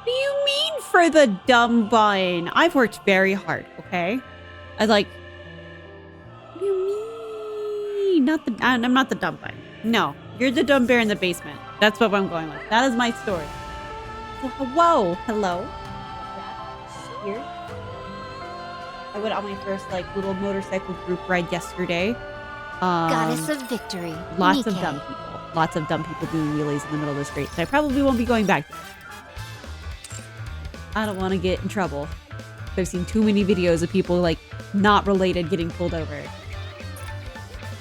do you mean for the dumb bun? I've worked very hard, okay? I like... What do you mean? Not the... I'm not the dumb bun. No, you're the dumb bear in the basement. That's what I'm going with. That is my story. So, whoa, hello. Here. I went on my first like little motorcycle group ride yesterday. Goddess of victory. Lots Nikke. of dumb people. Lots of dumb people doing wheelies in the middle of the street. So I probably won't be going back there. I don't want to get in trouble. I've seen too many videos of people like not related getting pulled over.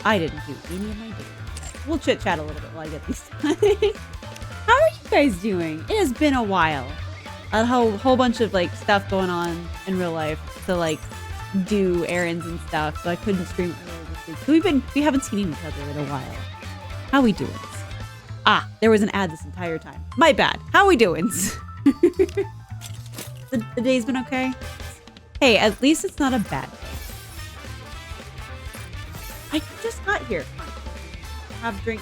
I didn't do any of my videos. We'll chit chat a little bit while I get these done. How are you guys doing? It has been a while. A whole bunch of like stuff going on in real life to like do errands and stuff, so I couldn't stream earlier this week. So we haven't seen each other in a while. How we doing? Ah, there was an ad this entire time. My bad. How we doing? The day's been okay? Hey, at least it's not a bad day. I just got here. Have a drink.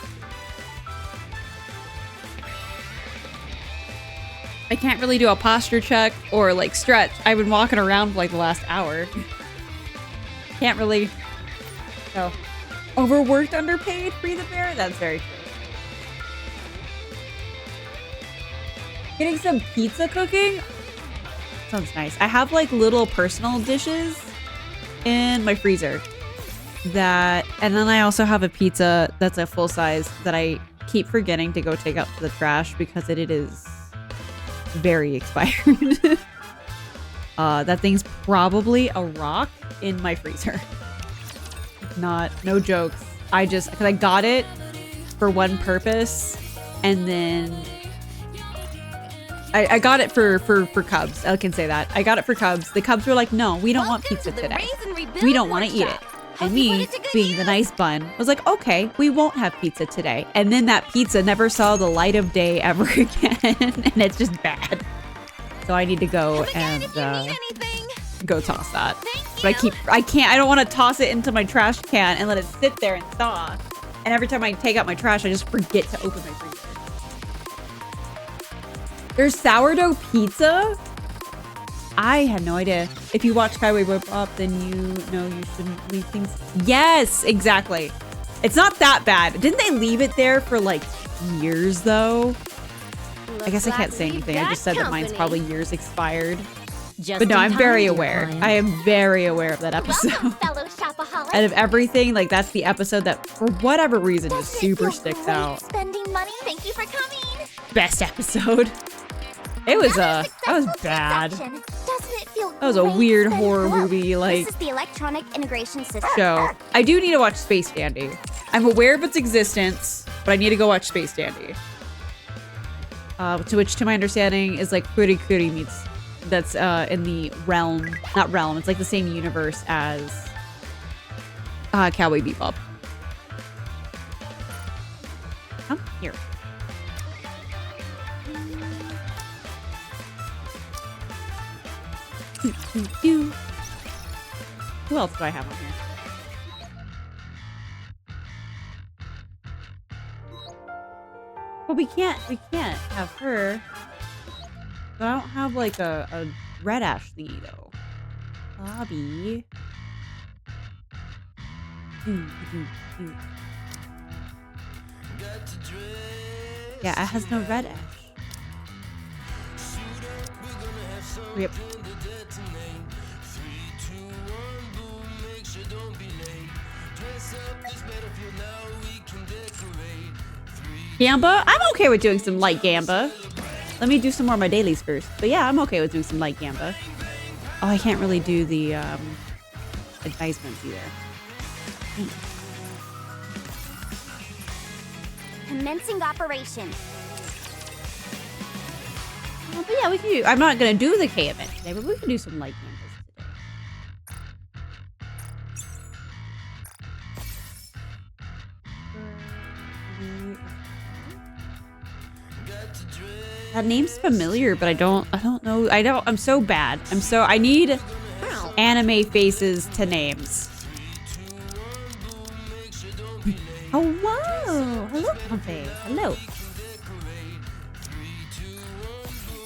I can't really do a posture check or like stretch. I've been walking around for like the last hour. Can't really. So, overworked, underpaid, free the bear? That's very true. Getting some pizza cooking? Sounds nice. I have like little personal dishes in my freezer. And then I also have a pizza that's a full size that I keep forgetting to go take out to the trash because it is very expired. That thing's probably a rock in my freezer. No jokes. Because I got it for one purpose, and then I got it for Cubs. I can say that. I got it for Cubs. The Cubs were like, no, we don't want pizza today. We don't want to eat it. And me, being the nice bun, was like, okay, we won't have pizza today. And then that pizza never saw the light of day ever again. And it's just bad. So I need to go and go toss that. But I don't want to toss it into my trash can and let it sit there and thaw. And every time I take out my trash, I just forget to open my freezer. There's sourdough pizza? I had no idea. If you watch Skyway Whip Up, then you know you shouldn't leave things. Yes, exactly. It's not that bad. Didn't they leave it there for like years though? I guess I can't say anything. I just said that mine's probably years expired. But no, I'm very aware. I am very aware of that episode. Out of everything, like that's the episode that for whatever reason just super sticks out. Spending money. Thank you for coming. Best episode. It was that was bad. That was a weird horror movie like this is the electronic integration system show. I do need to watch Space Dandy. I'm aware of its existence, but I need to go watch Space Dandy. Which to my understanding is like Pretty Cootie meets that's in the not realm. It's like the same universe as Cowboy Bebop. Come here. Who else do I have on here? Well, we can't have her. But I don't have like a red ash thingy though. Bobby. Yeah, it has no red ash. Yep. Gamba? I'm okay with doing some light Gamba. Let me do some more of my dailies first. But yeah, I'm okay with doing some light Gamba. Oh, I can't really do the advisements either. Commencing operation. Oh, but yeah, we can do. I'm not gonna do the K event today, but we can do some light Gambas today. That name's familiar, but I don't know. I'm so bad. I need anime faces to names. Oh, whoa. Hello, Pompey. Hello.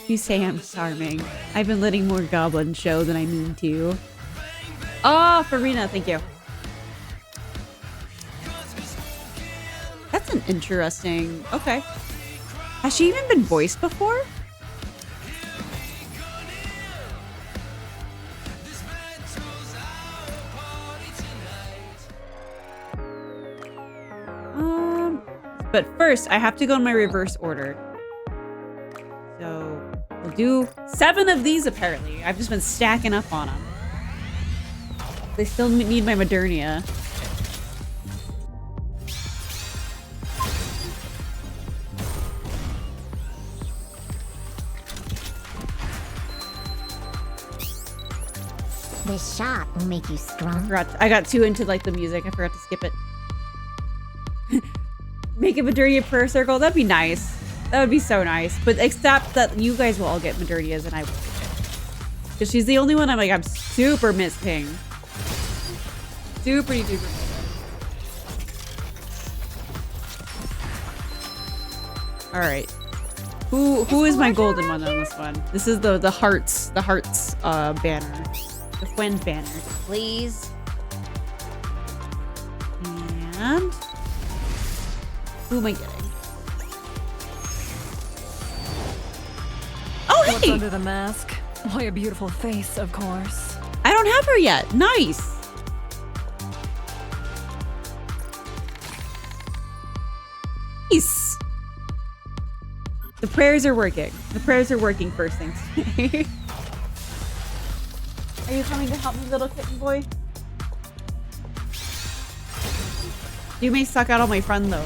You say I'm charming. I've been letting more goblins show than I mean to. Oh, Farina, thank you. That's an interesting... Okay. Has she even been voiced before? But first, I have to go in my reverse order. So, we'll do 7 of these, apparently. I've just been stacking up on them. They still need my Modernia. This shot will make you strong. I got too into like the music. I forgot to skip it. Make a Modernia prayer circle. That'd be nice. That would be so nice. But except that you guys will all get Modernias and I will. Because she's the only one I'm super missing. Super duper missing. Alright. Who is my golden one on this one? This is the hearts banner. The Fwen banner. Please. And who am I getting? Oh, hey! What's under the mask? Why, a beautiful face, of course. I don't have her yet. Nice. Nice. The prayers are working. The prayers are working first things today. Are you coming to help me, little kitten boy? You may suck out all my fun though.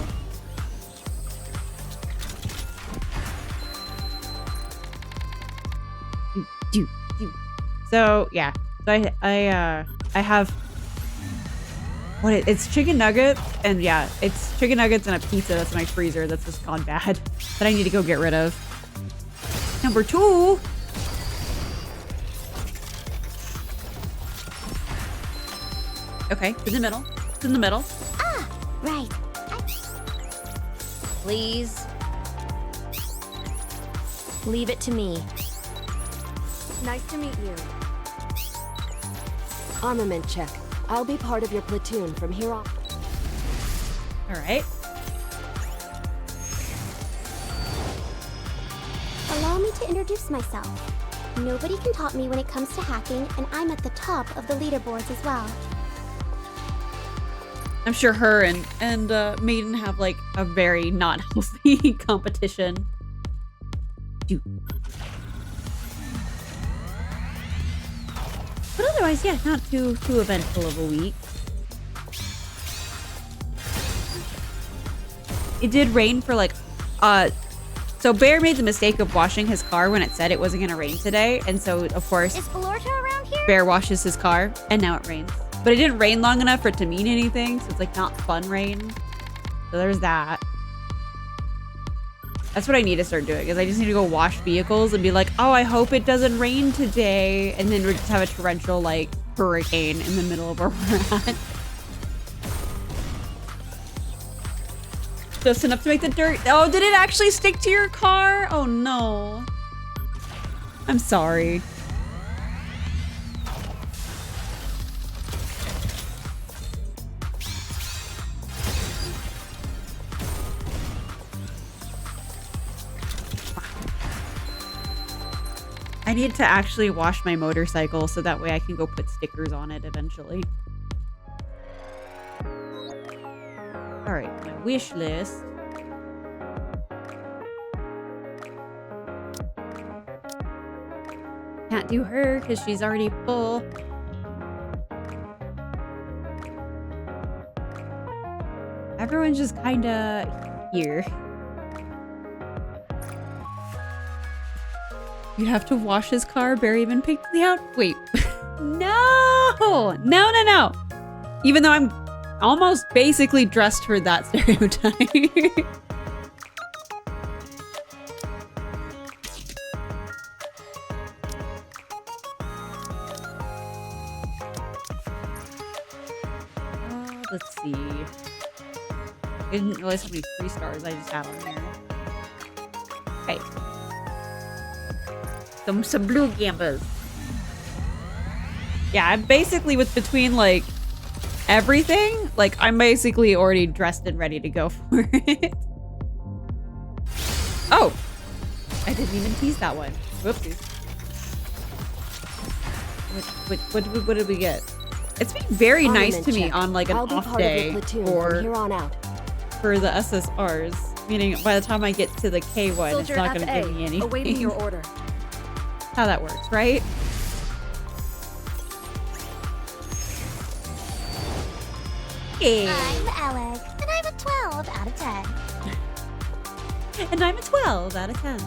So yeah, so I have what it's chicken nuggets and yeah, it's chicken nuggets and a pizza that's in my freezer that's just gone bad that I need to go get rid of. Number 2. Okay, it's in the middle. It's in the middle. Ah, right. Please. Leave it to me. Nice to meet you. Armament check. I'll be part of your platoon from here on. All right. Allow me to introduce myself. Nobody can top me when it comes to hacking, and I'm at the top of the leaderboards as well. I'm sure her and Maiden have like a very not healthy competition. But otherwise, yeah, not too eventful of a week. It did rain for like, so Bear made the mistake of washing his car when it said it wasn't gonna rain today, and so of course, Is Valorta around here? Bear washes his car, and now it rains. But it didn't rain long enough for it to mean anything, so it's like not fun rain. So there's that. That's what I need to start doing, is I just need to go wash vehicles and be like, oh, I hope it doesn't rain today. And then we just have a torrential, like, hurricane in the middle of where we're at. Just enough to make the dirt. Oh, did it actually stick to your car? Oh, no. I'm sorry. I need to actually wash my motorcycle so that way I can go put stickers on it eventually. Alright, my wish list. Can't do her because she's already full. Everyone's just kinda here. You have to wash his car. Barry even picked me out. Wait. No! No. Even though I'm almost basically dressed for that stereotype. Let's see. I didn't realize how many 3 stars I just had on here. Okay. Some blue gambas. Yeah, I'm basically between like everything. Like I'm basically already dressed and ready to go for it. Oh, I didn't even tease that one. Whoopsies. What did we get? It's been very nice to me on like an off day for the SSRs. Meaning by the time I get to the K1, it's not going to give me anything. Awaiting your order. How that works, right? Hey. I'm Alec, and I'm a 12 out of 10. And I'm a 12 out of 10.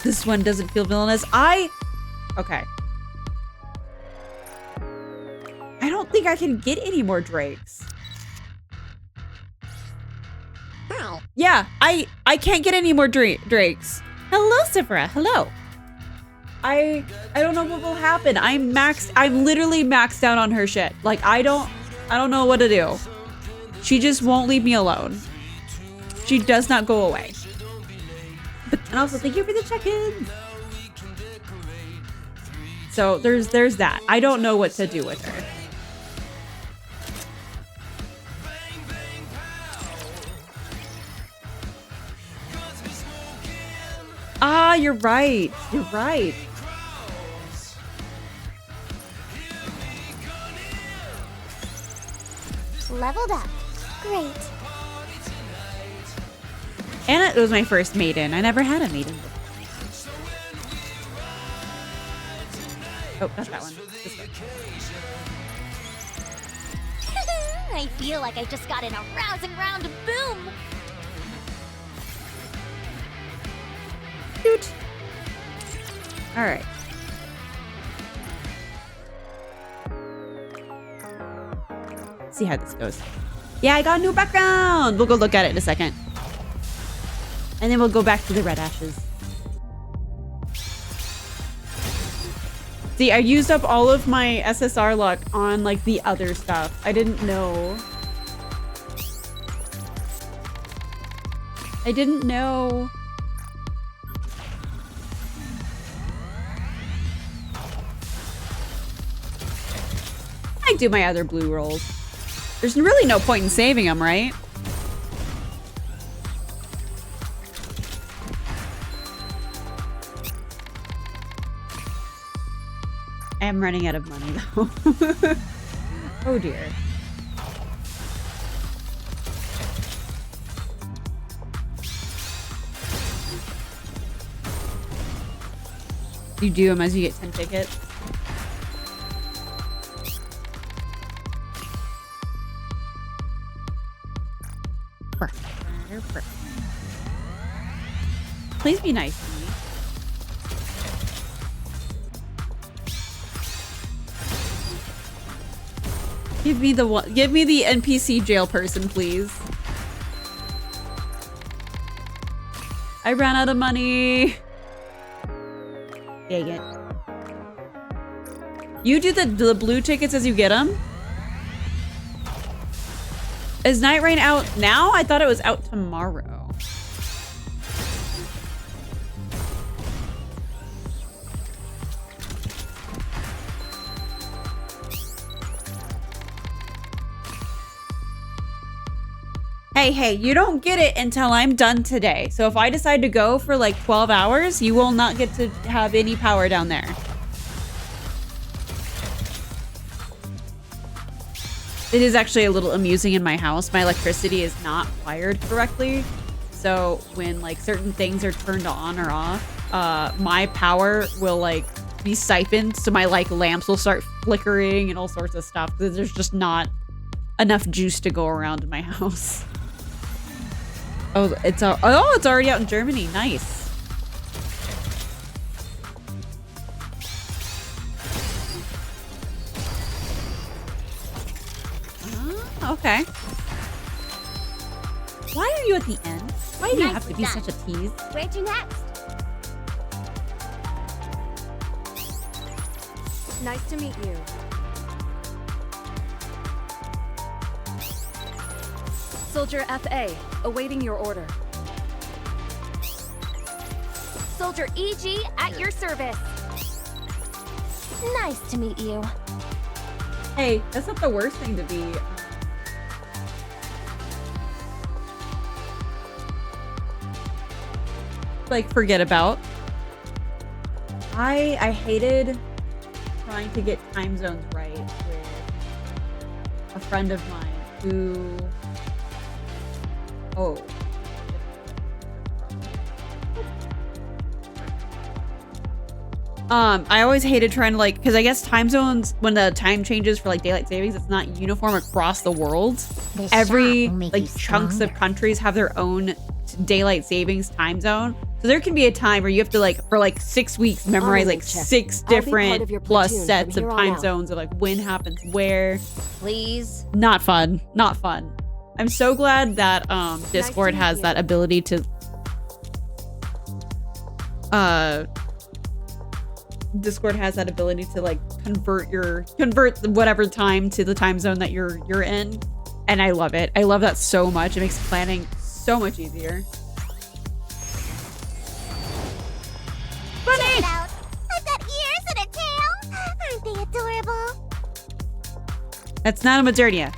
This one doesn't feel villainous. Okay. I don't think I can get any more drakes. Hi. Yeah, I can't get any more drakes. Hello, Sifra. Hello. I don't know what will happen. I'm literally maxed out on her shit. Like I don't know what to do. She just won't leave me alone. She does not go away. And also thank you for the check-in. So there's that. I don't know what to do with her. Ah, you're right. You're right. Leveled up. Great. And it was my first maiden. I never had a maiden before. Oh, not that one. This one. I feel like I just got in a rousing round of boom. Cute. All right. See how this goes. Yeah, I got a new background. We'll go look at it in a second. And then we'll go back to the red ashes. See, I used up all of my SSR luck on like the other stuff. I didn't know. I didn't know. I do my other blue rolls. There's really no point in saving them, right? I am running out of money though. Oh dear. You do them as you get 10 tickets. Please be nice to me. Give me the NPC jail person, please. I ran out of money. Dang it. You do the blue tickets as you get them? Is Night Rain out now? I thought it was out tomorrow. Hey, you don't get it until I'm done today. So if I decide to go for like 12 hours, you will not get to have any power down there. It is actually a little amusing in my house. My electricity is not wired correctly. So when like certain things are turned on or off, my power will like be siphoned. So my like lamps will start flickering and all sorts of stuff. There's just not enough juice to go around in my house. Oh, it's already out in Germany. Nice. Okay. Why are you at the end? Why do you have to be such a tease? Where to next? Nice to meet you. Soldier FA, awaiting your order. Soldier EG at your service. Nice to meet you. Hey, that's not the worst thing to be. Like, forget about. I hated trying to get time zones right with a friend of mine who... Oh. I always hated trying to, like, because I guess time zones, when the time changes for like daylight savings, it's not uniform across the world. Every like chunks of countries have their own daylight savings time zone. So there can be a time where you have to, like, for like 6 weeks memorize like 6 different plus sets of time zones of like when happens where. Please. Not fun. Not fun. I'm so glad that Discord has that ability to Discord has that ability to like convert whatever time to the time zone that you're in, and I love it. I love that so much. It makes planning so much easier. Bunny! Check it out. I've got ears and a tail. Aren't they adorable? That's not a Modernia.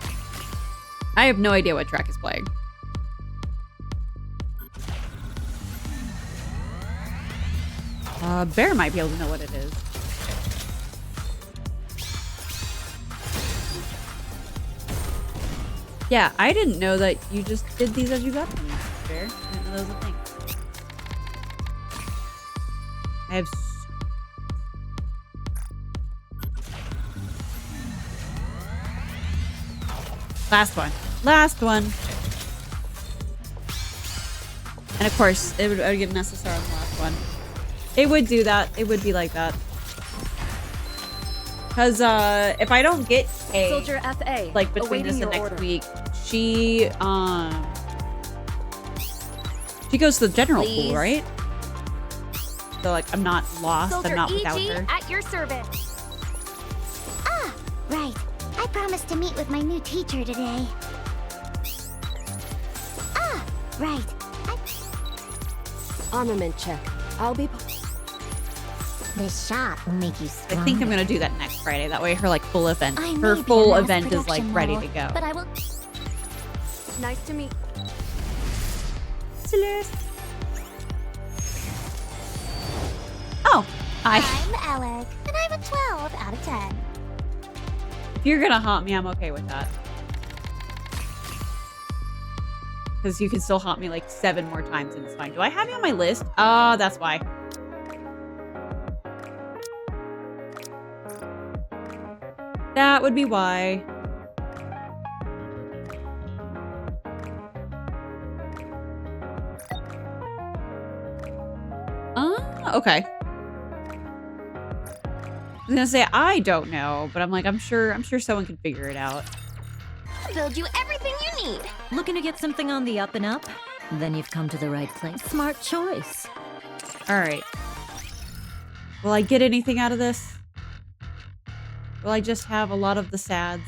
I have no idea what track is playing. Bear might be able to know what it is. Yeah, I didn't know that you just did these as you got them, Bear. I didn't know that was a thing. I have Last one. Last one. And of course, I would get an SSR on the last one. It would do that. It would be like that. Because if I don't get a Soldier FA, like between this and next week, she goes to the general pool, right? So like I'm not lost. Soldier I'm not EG without her. at your service. Ah, right. I promised to meet with my new teacher today. Ah, right. Armament check. I'll be... This shot will make you I stronger. think I'm gonna do that next Friday. That way her like full event, I her may be full a mass event is like production ready model, to go. But I will... Nice to meet. Celeste. Oh, hi. I'm Alec, and I'm a 12 out of 10. If you're gonna haunt me, I'm okay with that. Because you can still haunt me like 7 more times and it's fine. Do I have you on my list? Oh, that's why. That would be why. Okay. I was gonna say I don't know, but I'm like I'm sure someone can figure it out. I'll build you everything you need. Looking to get something on the up and up? Then you've come to the right place. Smart choice. All right. Will I get anything out of this? Will I just have a lot of the sads?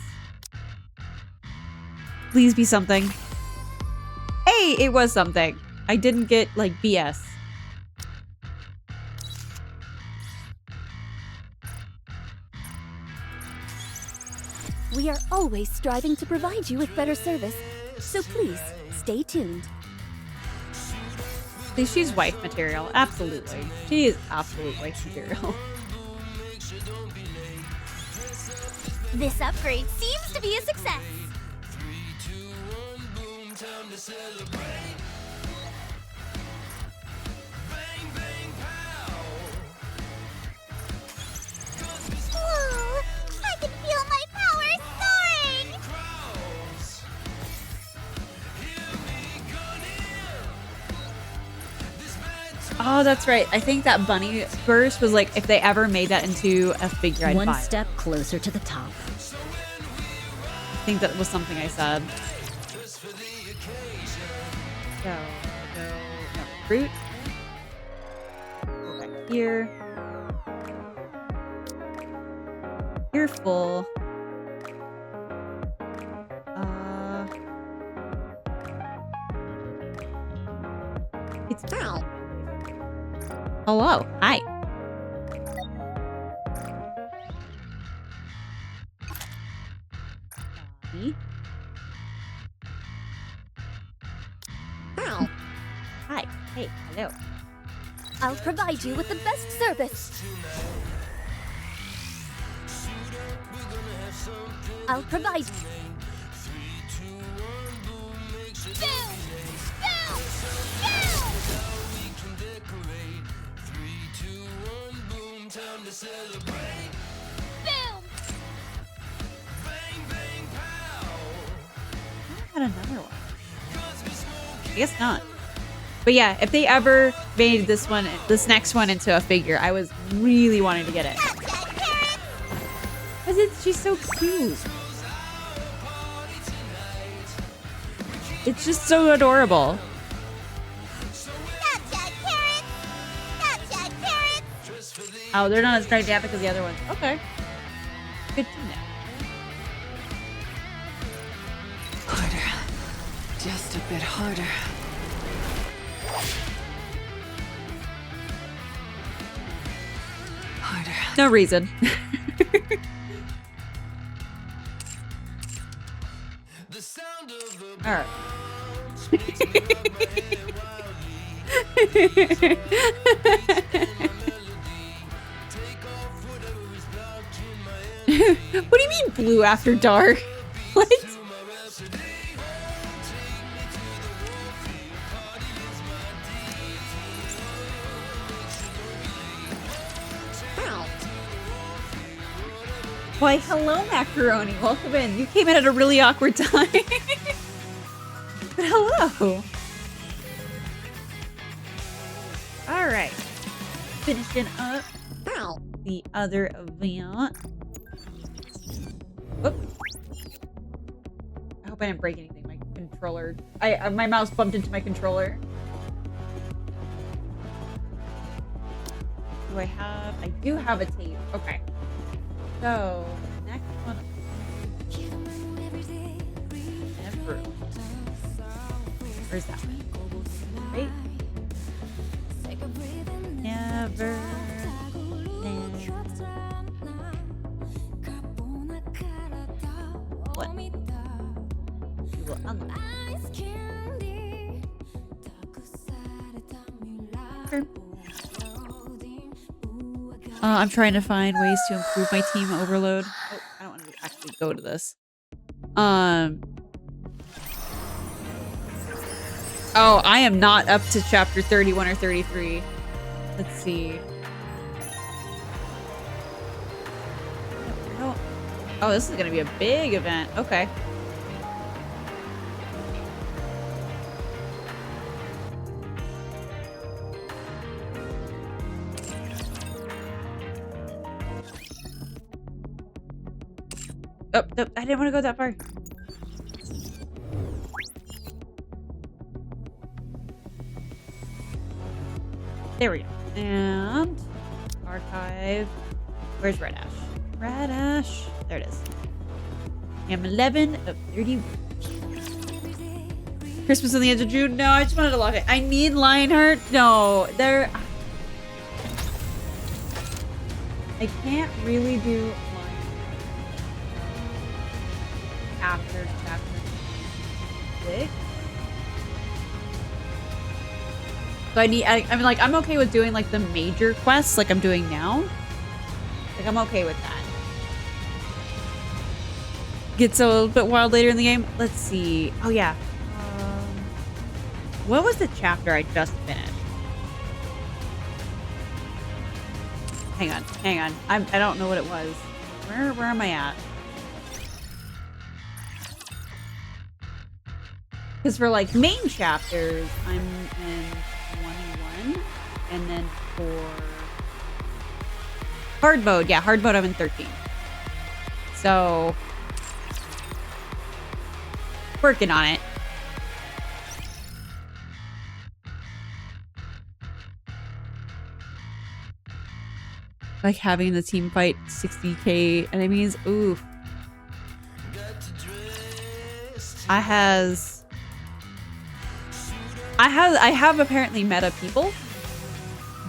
Please be something. Hey, it was something. I didn't get like BS. We are always striving to provide you with better service, so please stay tuned. See, she's wife material. Absolutely. She is absolute wife material. This upgrade seems to be a success. Whoa! I can feel my power soaring! Oh, that's right. I think that bunny burst was like if they ever made that into a figure, I'd One buy it. step closer to the top. I think that was something I said. So, no, fruit. Go back here. You're full. It's fine. Hello. Hi. Hi. Hey. Hello. I'll provide you with the best service. I'll provide. I had another one. I guess not. But yeah, if they ever made this next one into a figure, I was really wanting to get it. Because she's so cute. It's just so adorable. Oh, they're not as dynamic as the other ones. Okay. Good to know. Harder. Just a bit harder. Harder. No reason. All right. What do you mean blue after dark? What? Why, hello, Macaroni. Welcome in. You came in at a really awkward time. But hello. All right. Finishing up the other event. Whoop. I hope I didn't break anything. My controller. My mouse bumped into my controller. Do I have? I do have a tape. Okay. So, next one. Never. Where's that one? Right? Never. What? You will unlock. Okay. I'm trying to find ways to improve my team overload. Oh, I don't want to actually go to this. Oh, I am not up to chapter 31 or 33. Let's see. Oh, this is going to be a big event. Okay. Oh, no, I didn't want to go that far. There we go. And archive. Where's Red Ash? Red Ash. There it is. I'm 11 of 30. Christmas on the edge of June. No, I just wanted to lock it. I need Lionheart. No, there. I can't really do after chapter 6. So I'm like, I'm okay with doing like the major quests like I'm doing now. Like I'm okay with that. Gets a little bit wild later in the game. Let's see. Oh yeah. What was the chapter I just finished? Hang on. I don't know what it was. Where am I at? Because for like main chapters, I'm in 21, and then for hard mode, I'm in 13. So working on it. Like having the team fight 60k enemies. Ooh. I have apparently meta people.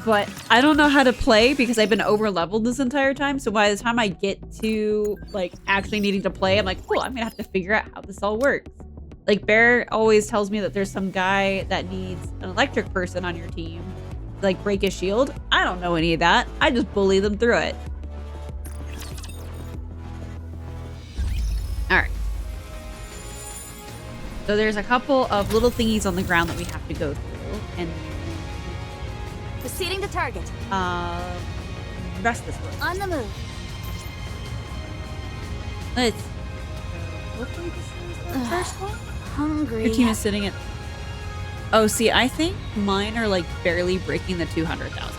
But I don't know how to play because I've been over leveled this entire time. So by the time I get to like actually needing to play, I'm like, cool, I'm gonna have to figure out how this all works. Like Bear always tells me that there's some guy that needs an electric person on your team to like break his shield. I don't know any of that. I just bully them through it. All right. So there's a couple of little thingies on the ground that we have to go through, and Proceeding to target. rest this way. On the move. Let's. Hopefully this is the first one. Hungry. Your team is sitting at. Oh, see, I think mine are like barely breaking the 200,000.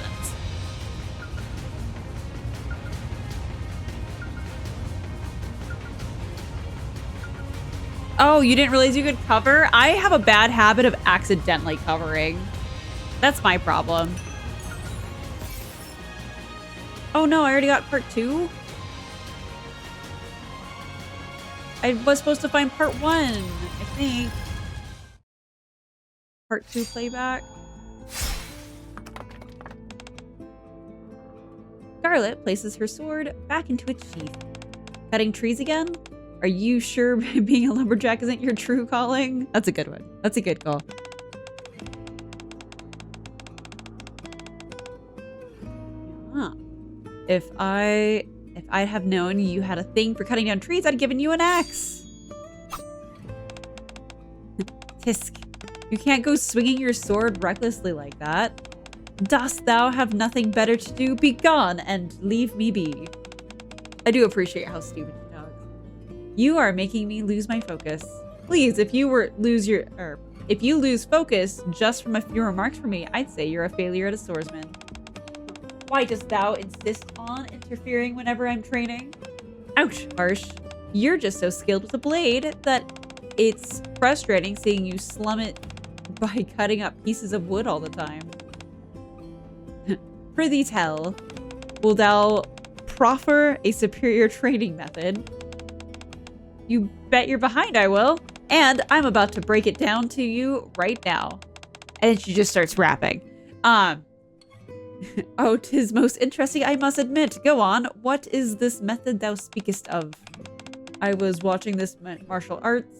Oh, you didn't realize you could cover? I have a bad habit of accidentally covering. That's my problem. Oh no, I already got part 2? I was supposed to find part 1, I think. Part 2 playback. Scarlet places her sword back into its sheath. Cutting trees again? Are you sure being a lumberjack isn't your true calling? That's a good one. That's a good call. Huh. If I'd have known you had a thing for cutting down trees, I'd given you an axe. Tisk, you can't go swinging your sword recklessly like that. Dost thou have nothing better to do? Be gone and leave me be. I do appreciate how stupid she talks. You are making me lose my focus. Please, if you lose focus just from a few remarks from me, I'd say you're a failure at a swordsman. Why dost thou insist on interfering whenever I'm training? Ouch, harsh. You're just so skilled with a blade that it's frustrating seeing you slum it by cutting up pieces of wood all the time. Prithee tell, will thou proffer a superior training method? You bet you're behind I will. And I'm about to break it down to you right now. And then she just starts rapping. Oh, 'tis most interesting, I must admit. Go on. What is this method thou speakest of? I was watching this martial arts.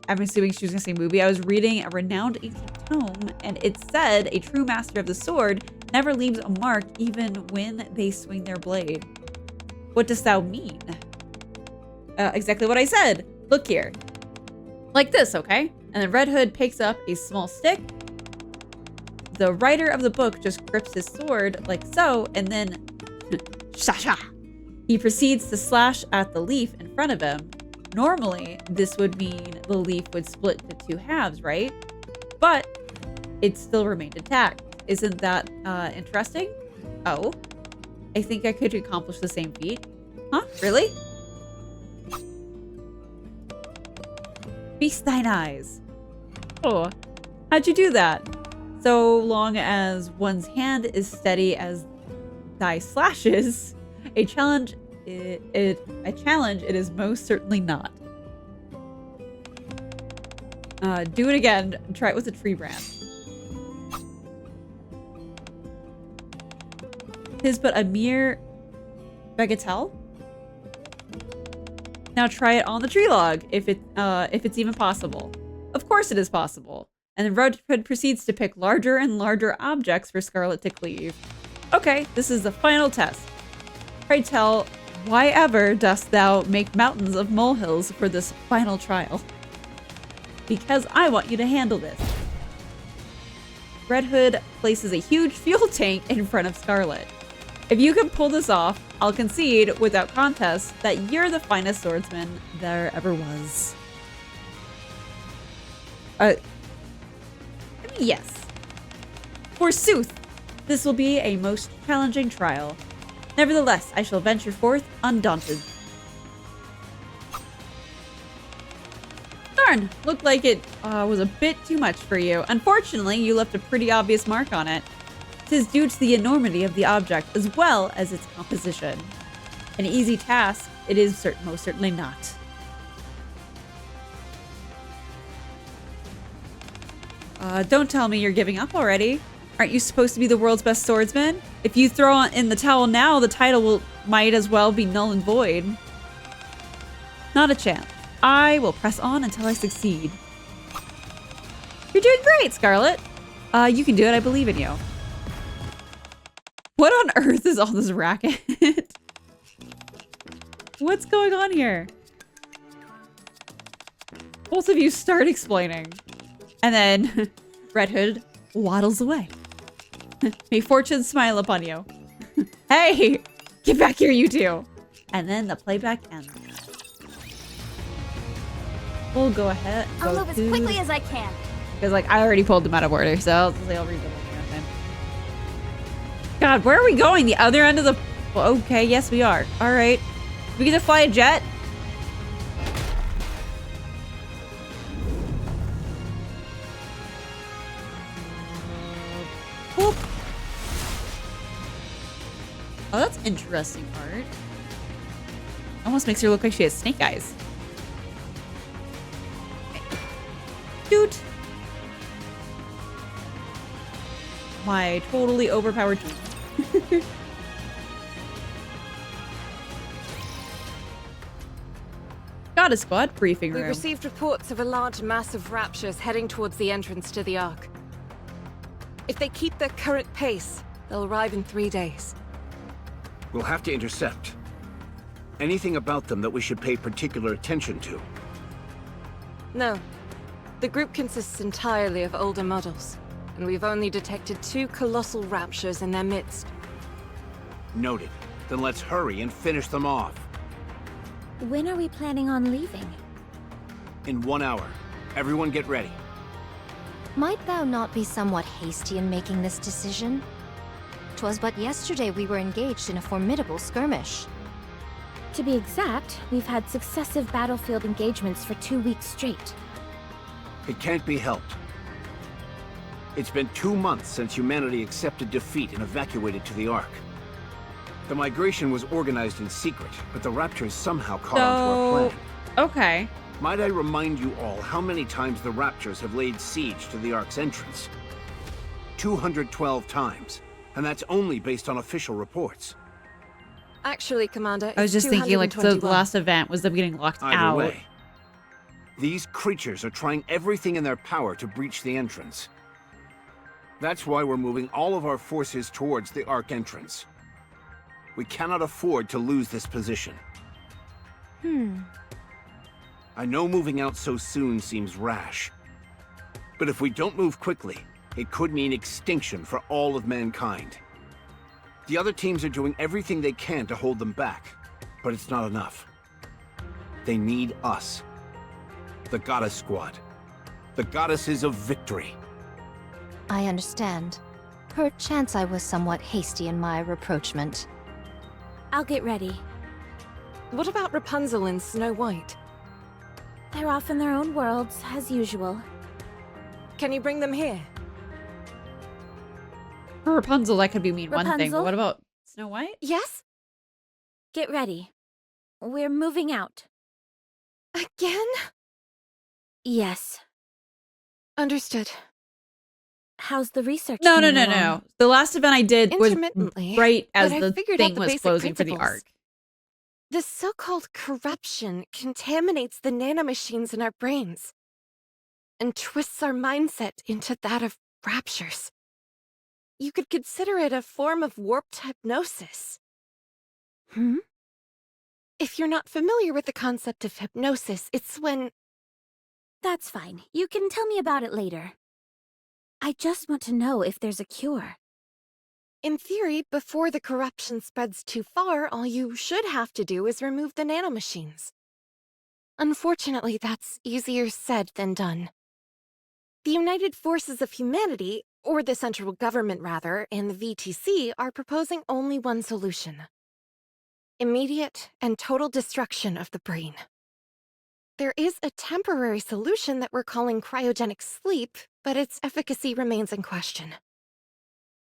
I'm assuming she was going to say movie. I was reading a renowned ancient tome, and it said a true master of the sword never leaves a mark even when they swing their blade. What dost thou mean? Exactly what I said. Look here. Like this, okay? And then Red Hood picks up a small stick. The writer of the book just grips his sword like so, and then sha-sha. He proceeds to slash at the leaf in front of him. Normally, this would mean the leaf would split into 2 halves, right? But it still remained intact. Isn't that interesting? Oh, I think I could accomplish the same feat. Huh? Really? Feast thine eyes. Oh, how'd you do that? So long as one's hand is steady as thy slashes, a challenge it is most certainly not. Do it again. Try it with a tree branch. 'Tis but a mere bagatelle. Now try it on the tree log, if it's even possible. Of course it is possible. And then Red Hood proceeds to pick larger and larger objects for Scarlet to cleave. Okay, this is the final test. Pray tell, why ever dost thou make mountains of molehills for this final trial? Because I want you to handle this. Red Hood places a huge fuel tank in front of Scarlet. If you can pull this off, I'll concede without contest that you're the finest swordsman there ever was. Yes. Forsooth, this will be a most challenging trial. Nevertheless, I shall venture forth undaunted. Darn, looked like it was a bit too much for you. Unfortunately, you left a pretty obvious mark on it. 'Tis due to the enormity of the object as well as its composition. An easy task, it is most certainly not. Don't tell me you're giving up already. Aren't you supposed to be the world's best swordsman? If you throw in the towel now, the title might as well be null and void. Not a chance. I will press on until I succeed. You're doing great, Scarlet. You can do it. I believe in you. What on earth is all this racket? What's going on here? Both of you start explaining. And then Red Hood waddles away. May fortune smile upon you. Hey! Get back here, you two! And then the playback ends. We'll go ahead. I'll move as quickly as I can. Because, like, I already pulled them out of order, so I'll read them again. God, where are we going? The other end of the... Well, okay, yes, we are. All right. We get to fly a jet? Whoop. Oh, that's interesting art. Almost makes her look like she has snake eyes. Dude. My totally overpowered team. Got a squad briefing room. We've received reports of a large mass of raptures heading towards the entrance to the Ark. If they keep their current pace, they'll arrive in 3 days. We'll have to intercept. Anything about them that we should pay particular attention to? No. The group consists entirely of older models, and we've only detected 2 colossal raptures in their midst. Noted. Then let's hurry and finish them off. When are we planning on leaving? In 1 hour. Everyone get ready. Might thou not be somewhat hasty in making this decision? 'Twas but yesterday we were engaged in a formidable skirmish. To be exact, we've had successive battlefield engagements for 2 weeks straight. It can't be helped. It's been 2 months since humanity accepted defeat and evacuated to the Ark. The migration was organized in secret, but the Raptors somehow caught on to our plan. Okay. Might I remind you all how many times the Raptors have laid siege to the Ark's entrance? 212 times. And that's only based on official reports. Actually, Commander, I was just thinking, like, the last event was them getting locked Either out. way, these creatures are trying everything in their power to breach the entrance. That's why we're moving all of our forces towards the Ark entrance. We cannot afford to lose this position. I know moving out so soon seems rash. But if we don't move quickly, it could mean extinction for all of mankind. The other teams are doing everything they can to hold them back, but it's not enough. They need us. The Goddess Squad. The Goddesses of Victory. I understand. Perchance I was somewhat hasty in my rapprochement. I'll get ready. What about Rapunzel and Snow White? They're off in their own worlds, as usual. Can you bring them here? For Rapunzel, that could be mean one thing. But Rapunzel? what about Snow White? Yes? Get ready. We're moving out. Again? Yes. Understood. How's the research No. coming along? The last event I did was Intermittently, right as but I the figured out thing the was basic closing for the principles. Ark. This so-called corruption contaminates the nanomachines in our brains and twists our mindset into that of raptures. You could consider it a form of warped hypnosis. If you're not familiar with the concept of hypnosis, it's when... That's fine. You can tell me about it later. I just want to know if there's a cure. In theory, before the corruption spreads too far, all you should have to do is remove the nanomachines. Unfortunately, that's easier said than done. The United Forces of Humanity, or the central government rather, and the VTC are proposing only one solution. Immediate and total destruction of the brain. There is a temporary solution that we're calling cryogenic sleep, but its efficacy remains in question.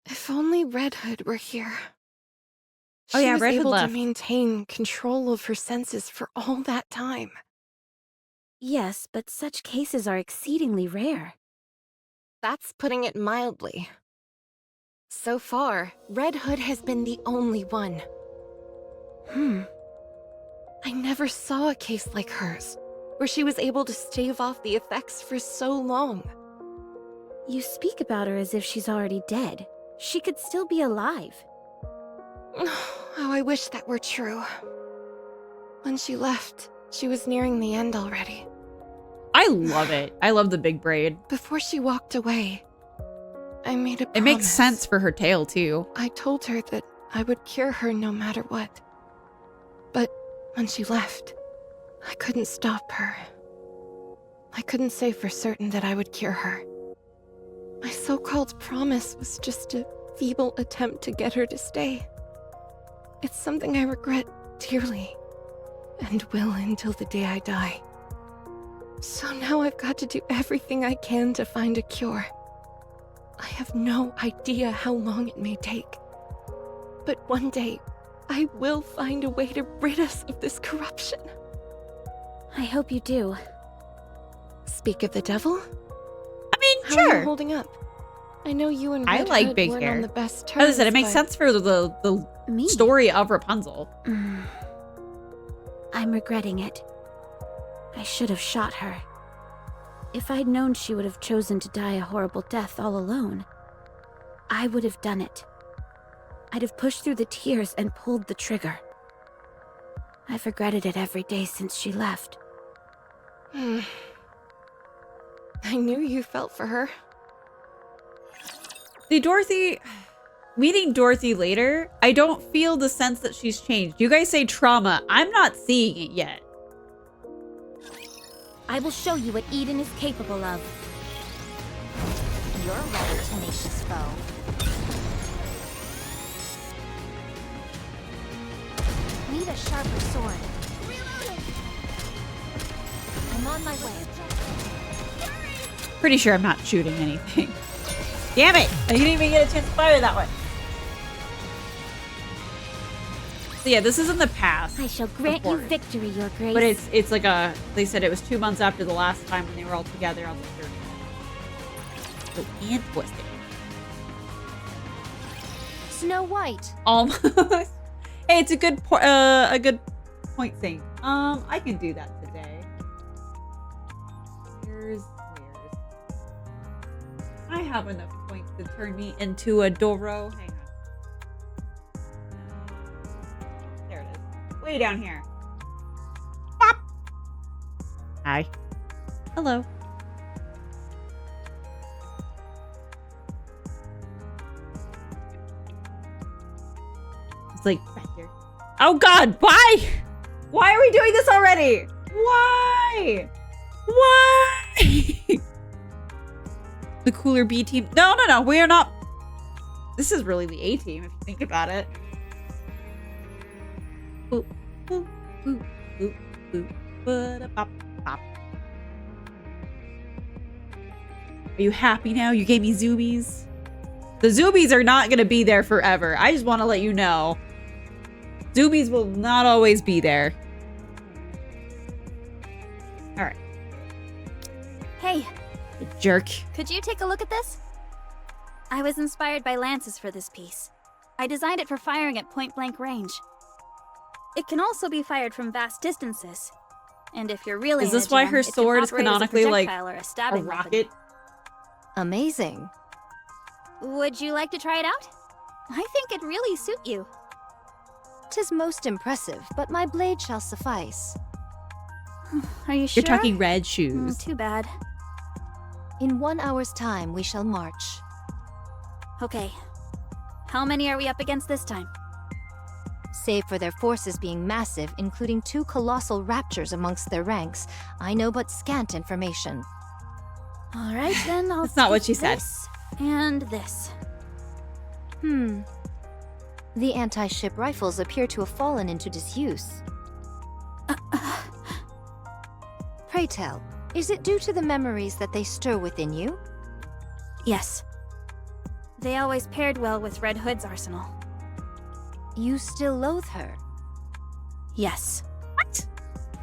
If only Red Hood were here. Oh yeah, She was Red Hood able to left. maintain control of her senses for all that time. Yes, but such cases are exceedingly rare. That's putting it mildly. So far, Red Hood has been the only one. I never saw a case like hers, where she was able to stave off the effects for so long. You speak about her as if she's already dead. She could still be alive. Oh, I wish that were true. When she left, she was nearing the end already. I love it. I love the big braid. Before she walked away, I made a promise. It makes sense for her tail, too. I told her that I would cure her no matter what. But when she left, I couldn't stop her. I couldn't say for certain that I would cure her. My so-called promise was just a feeble attempt to get her to stay. It's something I regret dearly, and will until the day I die. So now I've got to do everything I can to find a cure. I have no idea how long it may take. But one day, I will find a way to rid us of this corruption. I hope you do. Speak of the devil? I mean, How are sure. you holding up? I know you and I Red like Hood big weren't hair. on the best terms, As I said, it makes but sense for the Me? story of Rapunzel. I'm regretting it. I should have shot her. If I'd known she would have chosen to die a horrible death all alone, I would have done it. I'd have pushed through the tears and pulled the trigger. I've regretted it every day since she left. I knew you felt for her. See, meeting Dorothy later, I don't feel the sense that she's changed. You guys say trauma. I'm not seeing it yet. I will show you what Eden is capable of. You're a rather tenacious foe. Need a sharper sword. I'm on my way. Pretty sure I'm not shooting anything. Damn it! I didn't even get a chance to fire that one. So yeah, this is in the past. I shall grant you victory, Your Grace. But it's like a, they said it was 2 months after the last time when they were all together on the third. So interesting. Snow White. Almost. Hey, it's a good point thing. I can do that today. Where's I have enough points to turn me into a Doro. Hang on. There it is. Way down here. Pop. Hi. Hello. It's like back here. Oh God, why? Why are we doing this already? Why? Why? The cooler B team. No, we are not. This is really the A team if you think about it. Boop, boop, boop, boop, boop, ba-da-bop, bop. Are you happy now? You gave me zoomies. The zoomies are not going to be there forever. I just want to let you know. Zoomies will not always be there. All right. Hey, You jerk. could you take a look at this? I was inspired by lances for this piece. I designed it for firing at point-blank range. It can also be fired from vast distances. And if you're really Is this into why them, her it can sword is operate as a canonically like projectile or a a stabbing weapon. rocket? Amazing. Would you like to try it out? I think it'd really suit you. 'Tis most impressive, but my blade shall suffice. Are you sure? You're talking red shoes. Too bad. In 1 hour's time, we shall march. Okay. How many are we up against this time? Save for their forces being massive, including 2 colossal raptors amongst their ranks, I know but scant information. All right, then I'll That's not what take she said. this and this. The anti-ship rifles appear to have fallen into disuse. Pray tell, is it due to the memories that they stir within you? Yes. They always paired well with Red Hood's arsenal. You still loathe her? Yes. What?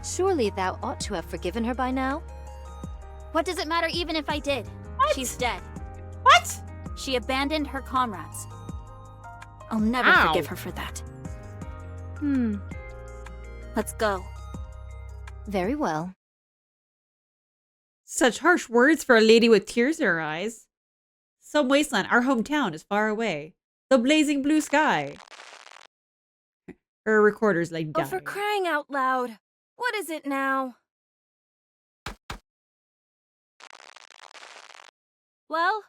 Surely thou ought to have forgiven her by now? What does it matter even if I did? What? She's dead. What? She abandoned her comrades. I'll never Ow. forgive her for that. Let's go. Very well. Such harsh words for a lady with tears in her eyes. Some wasteland, our hometown, is far away. The blazing blue sky. Her recorder's like Oh, dying. for crying out loud. What is it now? Well,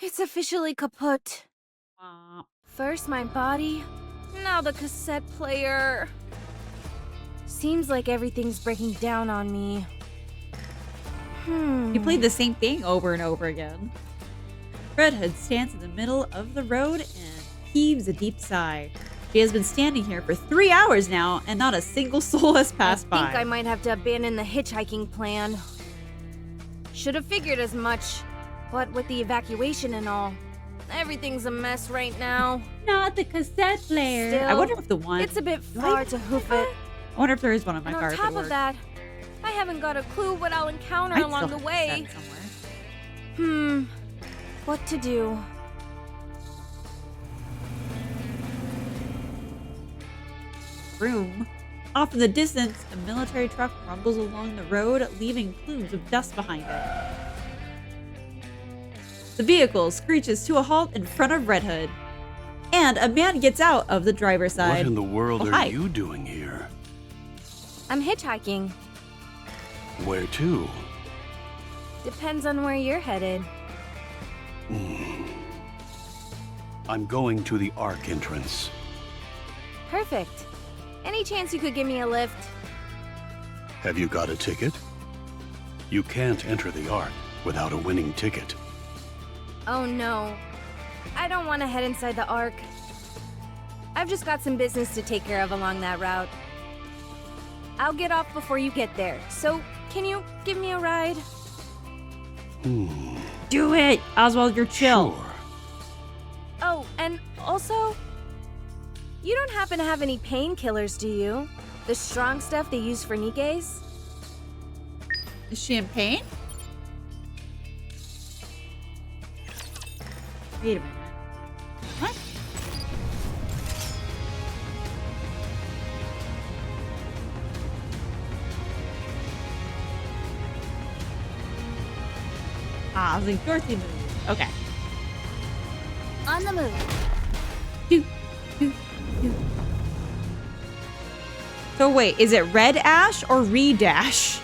it's officially kaput. First my body, now the cassette player. Seems like everything's breaking down on me. You played the same thing over and over again. Red Hood stands in the middle of the road and heaves a deep sigh. She has been standing here for 3 hours now, and not a single soul has passed by. I think I might have to abandon the hitchhiking plan. Should have figured as much. But with the evacuation and all, everything's a mess right now. Not the cassette player. Still, I wonder if the one. It's a bit far to hoof it. I wonder if there is one on my And car. on top of that, I haven't got a clue what I'll encounter along the way. What to do? Room. Off in the distance, a military truck rumbles along the road, leaving plumes of dust behind it. The vehicle screeches to a halt in front of Red Hood, and a man gets out of the driver's side. What in the world hi. are you doing here? I'm hitchhiking. Where to? Depends on where you're headed. I'm going to the Ark entrance. Perfect. Any chance you could give me a lift? Have you got a ticket? You can't enter the Ark without a winning ticket. Oh no. I don't want to head inside the Ark. I've just got some business to take care of along that route. I'll get off before you get there, so can you give me a ride? Do it! Oswald, you're chill. Sure. Oh, and also, you don't happen to have any painkillers, do you? The strong stuff they use for Nikkes? Is she in pain? Wait a minute. What? Ah, I was like, Dorothy moved. Okay. On the move. Do, do, do. So wait, is it Red Ash or Redash?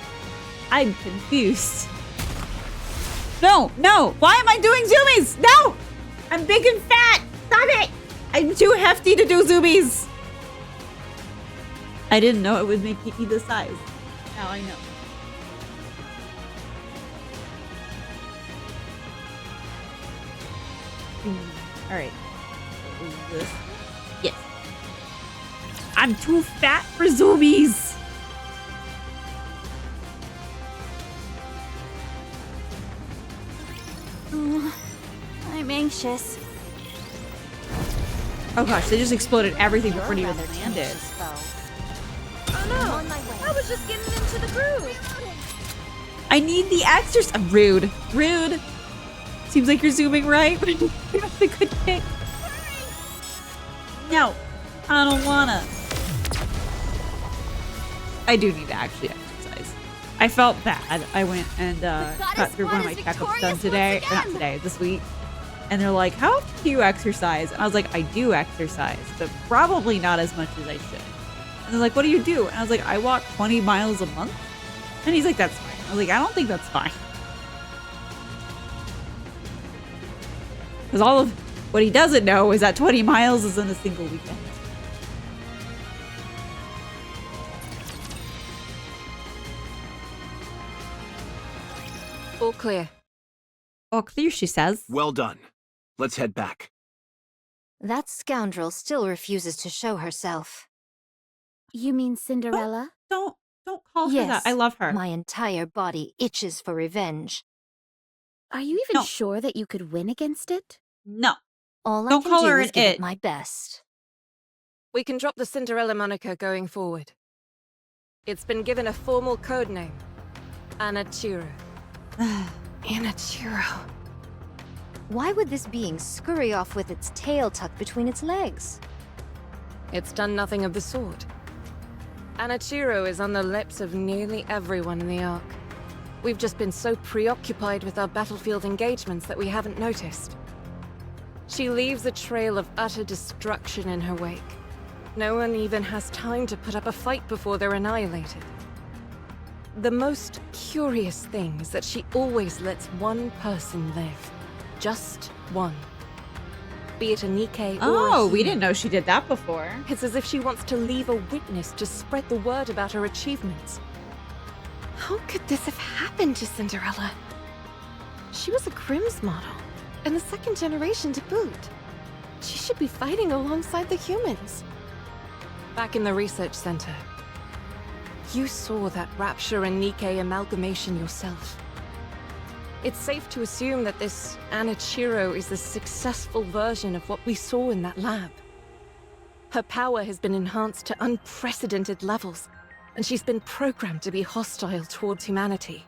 I'm confused. No, no! Why am I doing zoomies? No! I'm big and fat! Stop it! I'm too hefty to do zoomies! I didn't know it would make me this size. Now I know. Alright. What is this? Yes. I'm too fat for zoomies! I'm anxious. Oh gosh, they just exploded everything before it even landed. Oh no! I was just getting into the groove! I need the exercise. Rude. Rude. Seems like you're zooming right, but that's a good kick. No, I don't wanna. I do need to actually exercise. I felt bad. I went and got through one of my checkups done today. Or not today, this week. And they're like, how often do you exercise? And I was like, I do exercise, but probably not as much as I should. And they're like, what do you do? And I was like, I walk 20 miles a month. And he's like, that's fine. I was like, I don't think that's fine. Because all of what he doesn't know is that 20 miles is in a single weekend. All clear. All clear, she says. Well done. Let's head back. That scoundrel still refuses to show herself. You mean Cinderella? Don't call her Yes, that. I love her. my entire body itches for revenge. Are you even No. sure that you could win against it? No. All Don't I call can her do is an give it. it my best. We can drop the Cinderella moniker going forward. It's been given a formal code name. Anachiro. Anachiro. Why would this being scurry off with its tail tucked between its legs? It's done nothing of the sort. Anichiro is on the lips of nearly everyone in the Ark. We've just been so preoccupied with our battlefield engagements that we haven't noticed. She leaves a trail of utter destruction in her wake. No one even has time to put up a fight before they're annihilated. The most curious thing is that she always lets one person live. Just one. Be it a Nikke or Oh, a we human. didn't know she did that before. It's as if she wants to leave a witness to spread the word about her achievements. How could this have happened to Cinderella? She was a Grimm's model, and the second generation to boot. She should be fighting alongside the humans. Back in the research center, you saw that Rapture and Nikke amalgamation yourself. It's safe to assume that this Anichiro is the successful version of what we saw in that lab. Her power has been enhanced to unprecedented levels, and she's been programmed to be hostile towards humanity.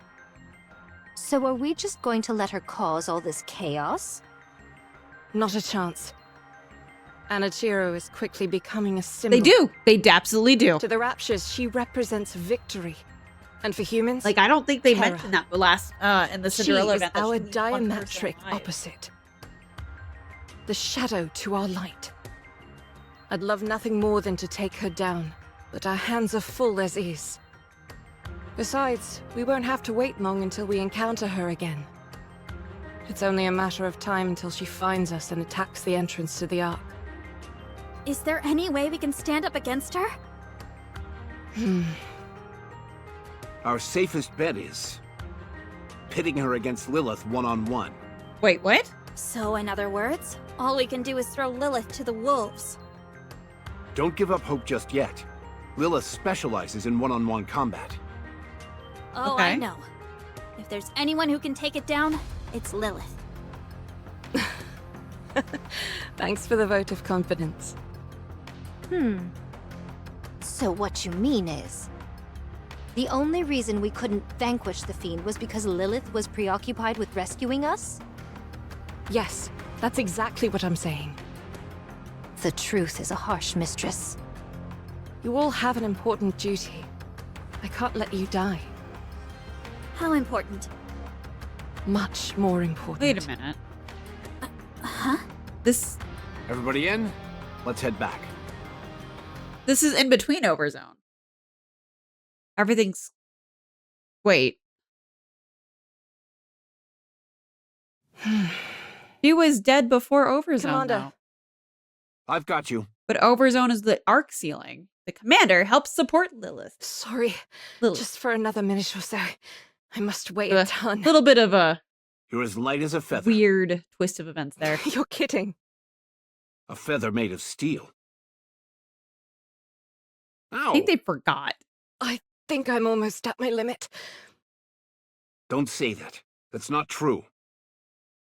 So are we just going to let her cause all this chaos? Not a chance. Anichiro is quickly becoming a symbol. They do. They absolutely do. To the Raptures, she represents victory. And for humans, Like, I don't think they terror. mentioned that the last in the Cinderella She is event. that our she was 1% diametric alive. opposite. The shadow to our light. I'd love nothing more than to take her down, but our hands are full as is. Besides, we won't have to wait long until we encounter her again. It's only a matter of time until she finds us and attacks the entrance to the Ark. Is there any way we can stand up against her? Our safest bet is pitting her against Lilith one-on-one. Wait, what? So, in other words, all we can do is throw Lilith to the wolves. Don't give up hope just yet. Lilith specializes in one-on-one combat. Oh, Okay. I know. If there's anyone who can take it down, it's Lilith. Thanks for the vote of confidence. So what you mean is, the only reason we couldn't vanquish the fiend was because Lilith was preoccupied with rescuing us? Yes, that's exactly what I'm saying. The truth is a harsh mistress. You all have an important duty. I can't let you die. How important? Much more important. Wait a minute. Huh? This Everybody in? Let's head back. is in between Overzone. Everything's. Wait. He was dead before Overzone, Commander. though. I've got you. But Overzone is the arc ceiling. The commander helps support Lilith. Sorry, Lilith. just for another minute or so. I must weigh A a ton. little bit of a You're as light as a feather. weird twist of events there. You're kidding. A feather made of steel. Ow! I think they forgot. I think I'm almost at my limit. Don't say that. That's not true.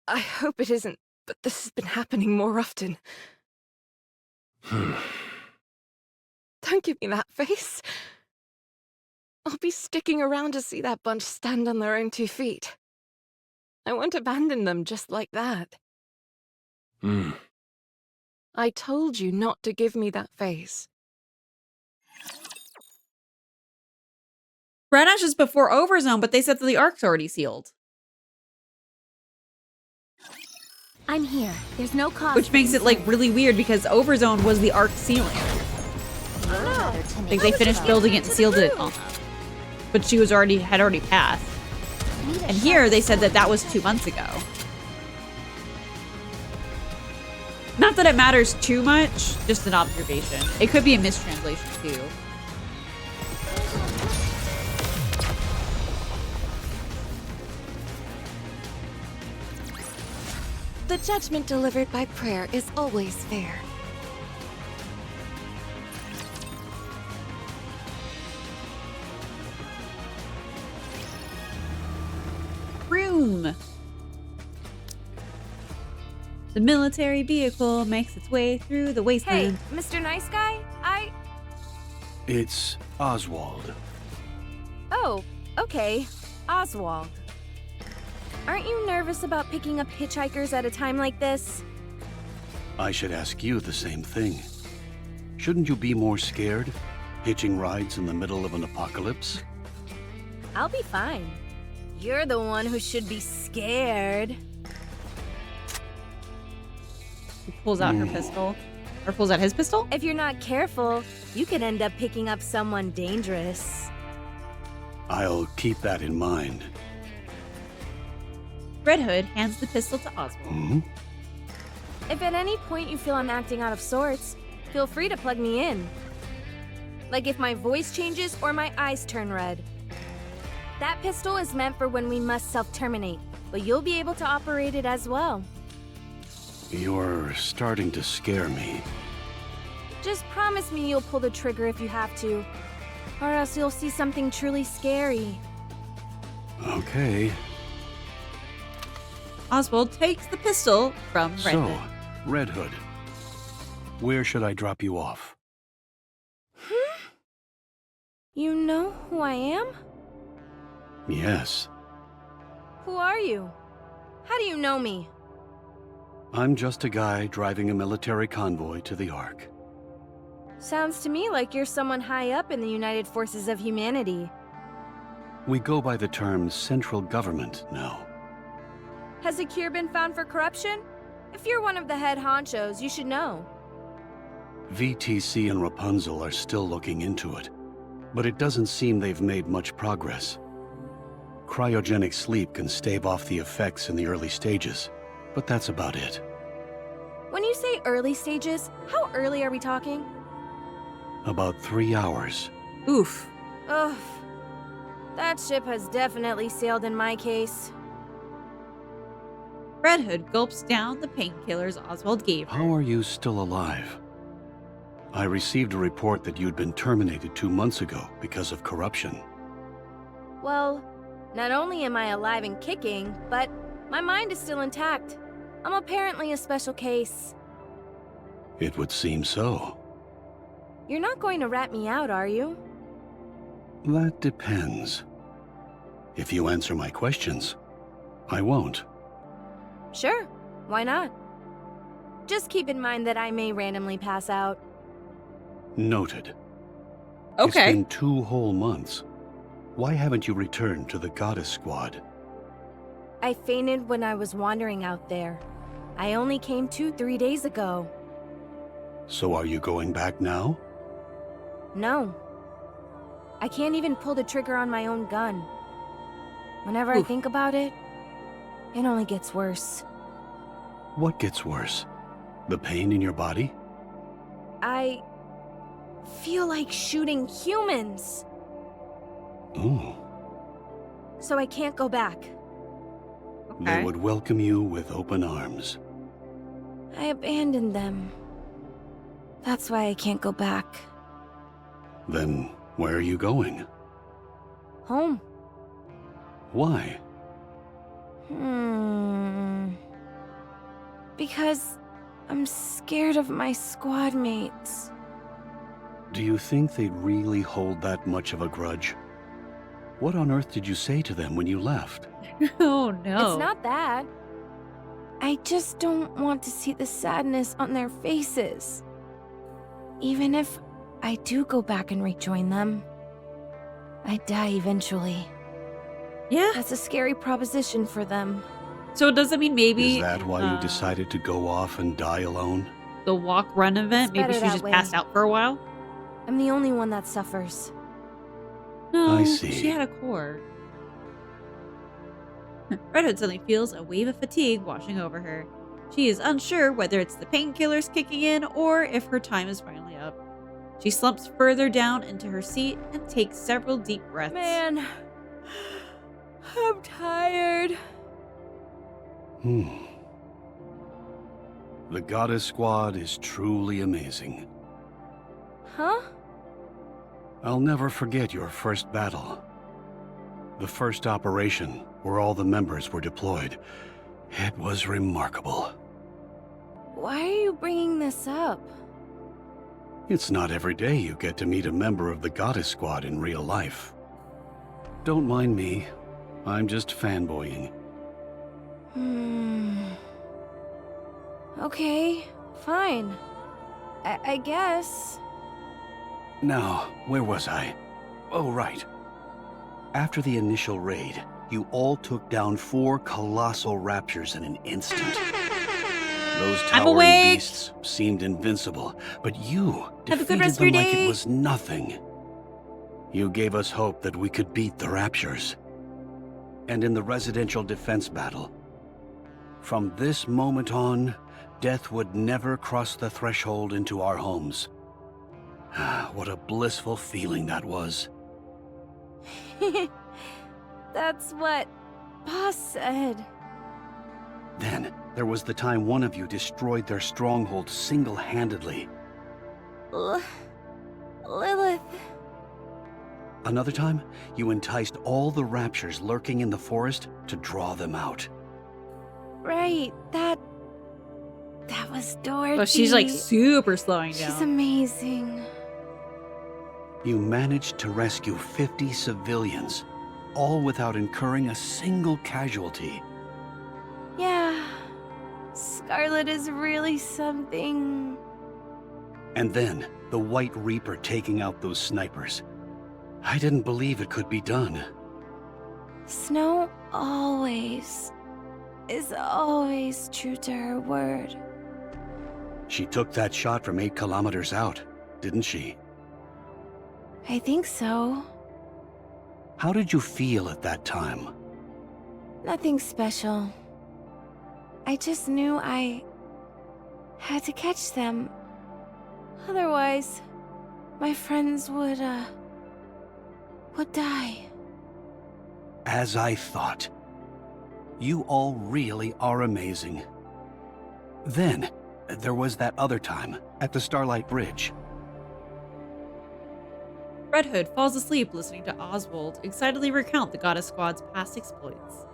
I hope it isn't, but this has been happening more often. Don't give me that face. I'll be sticking around to see that bunch stand on their own 2 feet. I won't abandon them just like that. I told you not to give me that face. Granash is before Overzone, but they said that the arc's already sealed. I'm here. There's no cause. Which for makes it, like, concern. really weird because Overzone was the arc ceiling. I think they finished building it and sealed it on that. But she was had already passed. And here they said that that was 2 months ago. Not that it matters too much, just an observation. It could be a mistranslation too. The judgment delivered by prayer is always fair. Room. The military vehicle makes its way through the Hey, wasteland. Mr. Nice Guy? It's Oswald. Oh, okay. Oswald. Aren't you nervous about picking up hitchhikers at a time like this? I should ask you the same thing. Shouldn't you be more scared, hitching rides in the middle of an apocalypse? I'll be fine. You're the one who should be scared. He pulls out her pistol. Or pulls out his pistol? If you're not careful, you could end up picking up someone dangerous. I'll keep that in mind. Red Hood hands the pistol to Oswald. If at any point you feel I'm acting out of sorts, feel free to plug me in. Like if my voice changes or my eyes turn red. That pistol is meant for when we must self-terminate, but you'll be able to operate it as well. You're starting to scare me. Just promise me you'll pull the trigger if you have to, or else you'll see something truly scary. Okay. Oswald takes the pistol from Red Hood. So, Red Hood, where should I drop you off? You know who I am? Yes. Who are you? How do you know me? I'm just a guy driving a military convoy to the Ark. Sounds to me like you're someone high up in the United Forces of Humanity. We go by the term central government now. Has a cure been found for corruption? If you're one of the head honchos, you should know. VTC and Rapunzel are still looking into it, but it doesn't seem they've made much progress. Cryogenic sleep can stave off the effects in the early stages, but that's about it. When you say early stages, how early are we talking? About 3 hours. Oof. Ugh. That ship has definitely sailed in my case. Red Hood gulps down the painkillers Oswald gave her. How are you still alive? I received a report that you'd been terminated 2 months ago because of corruption. Well, not only am I alive and kicking, but my mind is still intact. I'm apparently a special case. It would seem so. You're not going to rat me out, are you? That depends. If you answer my questions, I won't. Sure, why not? Just keep in mind that I may randomly pass out. Noted. Okay. It's been 2 whole months. Why haven't you returned to the Goddess Squad? I fainted when I was wandering out there. I only came to 3 days ago. So are you going back now? No. I can't even pull the trigger on my own gun. Whenever I think about it, it only gets worse. What gets worse? The pain in your body? I feel like shooting humans. Ooh. So I can't go back. They would welcome you with open arms. I abandoned them. That's why I can't go back. Then where are you going? Home. Why? Because I'm scared of my squad mates. Do you think they'd really hold that much of a grudge? What on earth did you say to them when you left? Oh no. It's not that. I just don't want to see the sadness on their faces. Even if I do go back and rejoin them, I die eventually. Yeah. That's a scary proposition for them. So does it mean maybe... Is that why you decided to go off and die alone? The walk-run event? It's Maybe better she that just way. passed out for a while? I'm the only one that suffers. No, I see. She had a core. Red Hood suddenly feels a wave of fatigue washing over her. She is unsure whether it's the painkillers kicking in or if her time is finally up. She slumps further down into her seat and takes several deep breaths. Man, I'm tired. The Goddess Squad is truly amazing. Huh? I'll never forget your first battle. The first operation, where all the members were deployed. It was remarkable. Why are you bringing this up? It's not every day you get to meet a member of the Goddess Squad in real life. Don't mind me. I'm just fanboying. Okay, fine. I guess. Now, where was I? Oh, right. After the initial raid, you all took down 4 colossal raptures in an instant. Those towering beasts seemed invincible, but you defeated them like it was nothing. You gave us hope that we could beat the raptures. And in the residential defense battle, from this moment on, death would never cross the threshold into our homes. What a blissful feeling that was. That's what Boss said. Then, there was the time one of you destroyed their stronghold single-handedly. Lilith. Another time, you enticed all the raptures lurking in the forest to draw them out. Right, that was Dorothy. Oh, she's like super slowing down. She's amazing. You managed to rescue 50 civilians, all without incurring a single casualty. Yeah, Scarlet is really something. And then, the White Reaper taking out those snipers. I didn't believe it could be done. Snow is always true to her word. She took that shot from 8 kilometers out, didn't she? I think so. How did you feel at that time? Nothing special. I just knew I had to catch them. Otherwise, my friends would die. As I thought. You all really are amazing. Then, there was that other time, at the Starlight Bridge. Red Hood falls asleep listening to Oswald excitedly recount the Goddess Squad's past exploits.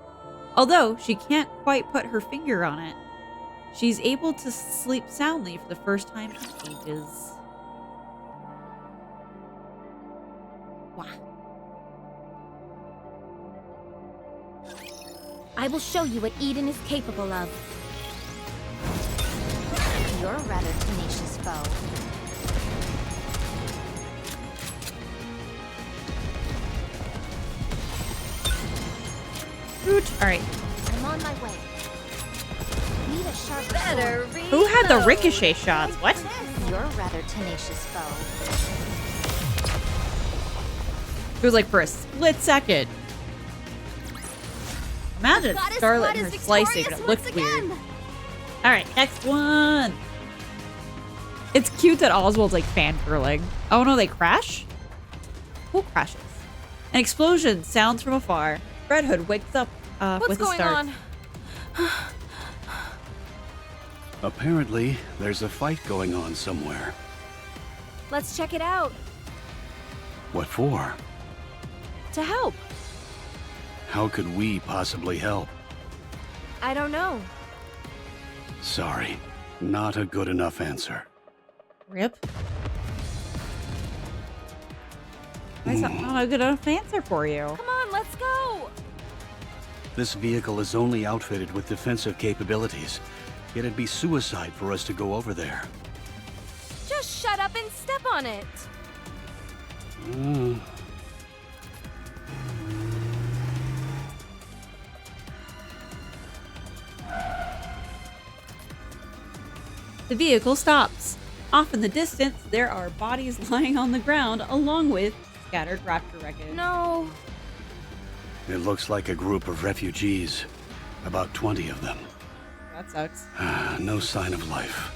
Although she can't quite put her finger on it, she's able to sleep soundly for the first time in ages. Wow. I will show you what Eden is capable of. You're a rather tenacious foe. Alright. I'm on my way. Need a sharp Better sword. Who had the ricochet shots? What? You're a rather tenacious foe. It was like for a split second. Imagine Scarlet and her slicing, but it looked weird. Alright, next one. It's cute that Oswald's like fangirling. Oh no, they crash? Who crashes? An explosion sounds from afar. Red Hood wakes up with a start. What's going on? Apparently, there's a fight going on somewhere. Let's check it out. What for? To help. How could we possibly help? I don't know. Sorry, not a good enough answer. Rip. That's not a good enough answer for you. Come on, let's go. This vehicle is only outfitted with defensive capabilities. It'd be suicide for us to go over there. Just shut up and step on it. The vehicle stops. Off in the distance, there are bodies lying on the ground along with scattered raptor wreckage. No. It looks like a group of refugees. About 20 of them. That sucks. No sign of life.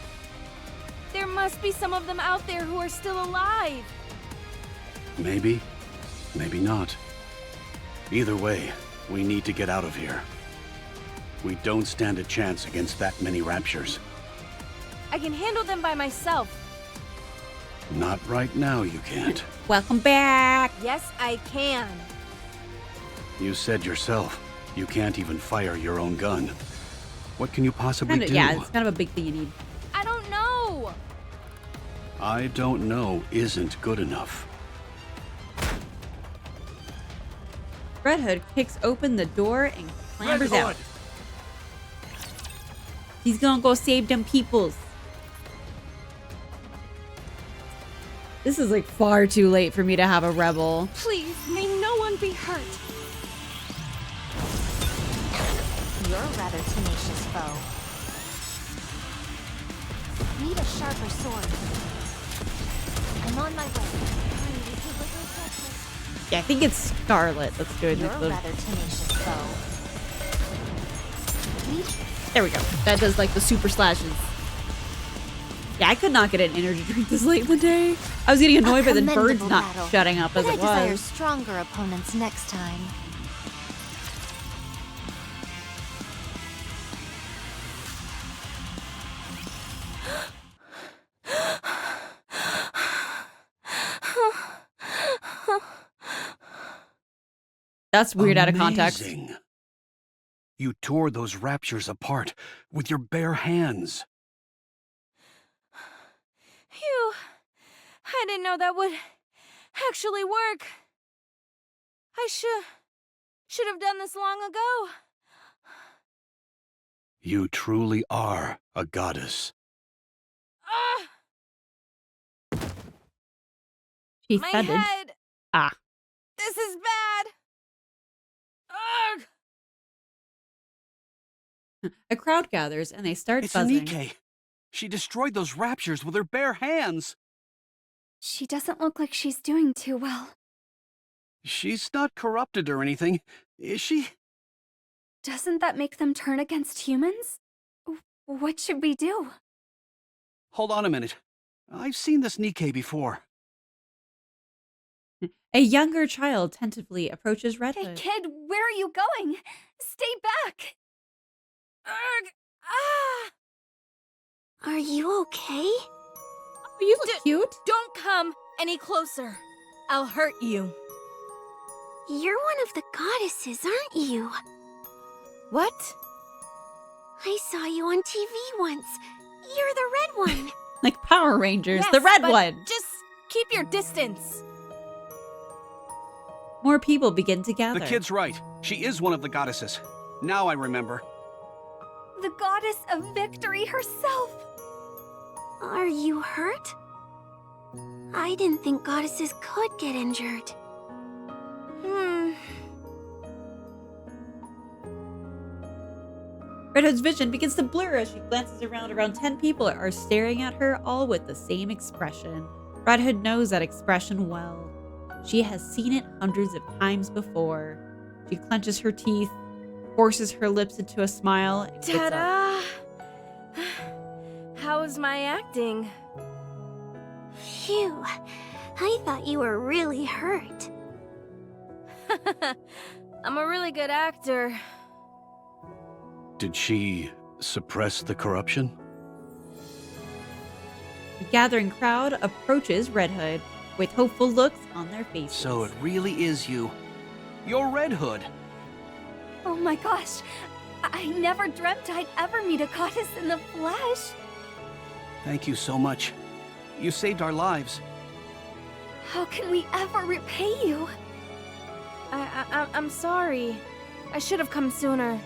There must be some of them out there who are still alive. Maybe. Maybe not. Either way, we need to get out of here. We don't stand a chance against that many raptures. I can handle them by myself. Not right now, you can't. Welcome back. Yes, I can. You said yourself, you can't even fire your own gun. What can you possibly do? Yeah, it's kind of a big thing you need. I don't know. I don't know isn't good enough. Red Hood kicks open the door and clambers out. He's gonna go save them peoples. This is like far too late for me to have a rebel. Please, may no one be hurt. You're a rather tenacious foe. Need a sharper sword. I'm on my way. Yeah, I think it's Scarlet that's doing You're this. a rather tenacious foe. There we go. That does like the super slashes. Yeah, I could not get an energy drink this late in the day. I was getting annoyed by the birds not shutting up as it I desire was. stronger opponents next time. That's weird out of context. Amazing. You tore those raptures apart with your bare hands. Phew. I didn't know that would actually work. I should have done this long ago. You truly are a goddess. She My said it. head. Ah. This is bad. Ugh. A crowd gathers and they start It's buzzing. Nikke. She destroyed those raptures with her bare hands. She doesn't look like she's doing too well. She's not corrupted or anything, is she? Doesn't that make them turn against humans? What should we do? Hold on a minute. I've seen this Nikke before. A younger child tentatively approaches Red Hey Hood. kid, where are you going? Stay back! Ugh. Ah. Are you okay? You look cute. Don't come any closer. I'll hurt you. You're one of the goddesses, aren't you? What? I saw you on TV once. You're the red one. Like Power Rangers, Yes, the red but one. Just keep your distance. More people begin to gather. The kid's right. She is one of the goddesses. Now I remember. The goddess of victory herself! Are you hurt? I didn't think goddesses could get injured. Red Hood's vision begins to blur as she glances around. Around 10 people are staring at her, all with the same expression. Red Hood knows that expression well. She has seen it hundreds of times before. She clenches her teeth, forces her lips into a smile, and gets up. Ta-da! How's my acting? Phew. I thought you were really hurt. I'm a really good actor. Did she suppress the corruption? The gathering crowd approaches Red Hood with hopeful looks on their faces. So it really is you. You're Red Hood. Oh my gosh, I never dreamt I'd ever meet a goddess in the flesh. Thank you so much. You saved our lives. How can we ever repay you? I'm sorry. I should have come sooner.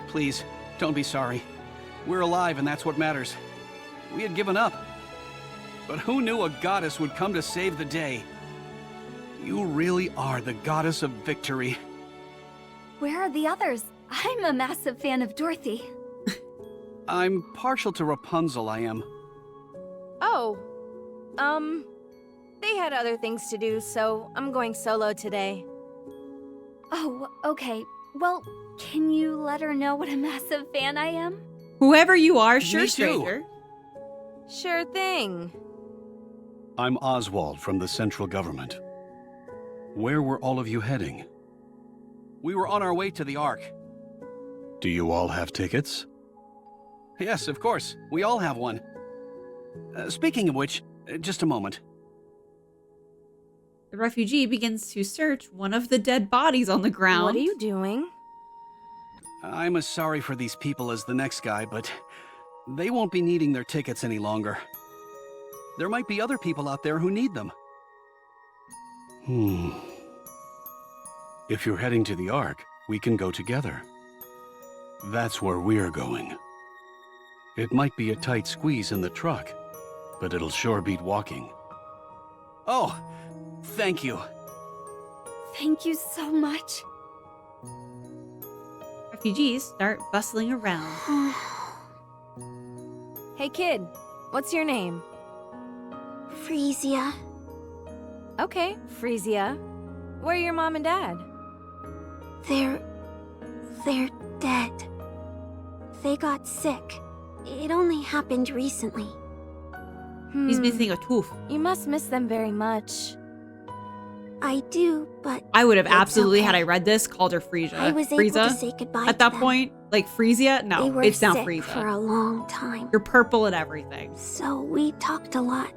Please, don't be sorry. We're alive and that's what matters. We had given up. But who knew a goddess would come to save the day? You really are the goddess of victory. Where are the others? I'm a massive fan of Dorothy. I'm partial to Rapunzel, I am. Oh. They had other things to do, so I'm going solo today. Oh, okay. Well, can you let her know what a massive fan I am? Whoever you are, sure, Me too. stranger. Sure thing. I'm Oswald from the central government. Where were all of you heading? We were on our way to the Ark. Do you all have tickets? Yes, of course. We all have one. Speaking of which, just a moment. The refugee begins to search one of the dead bodies on the ground. What are you doing? I'm as sorry for these people as the next guy, but they won't be needing their tickets any longer. There might be other people out there who need them. If you're heading to the Ark, we can go together. That's where we're going. It might be a tight squeeze in the truck, but it'll sure beat walking. Oh, thank you. Thank you so much. Refugees start bustling around. Hey kid, what's your name? Frisia. Okay, Frisia. Where are your mom and dad? They're dead. They got sick. It only happened recently. He's missing a tooth. You must miss them very much. I do, but I would have it's absolutely, okay. had I read this, called her Frisia. I was able Frieza? to say goodbye At that to them. point, like Frisia? They No, were it's now sick Frieza. for a long time. You're purple and everything. So we talked a lot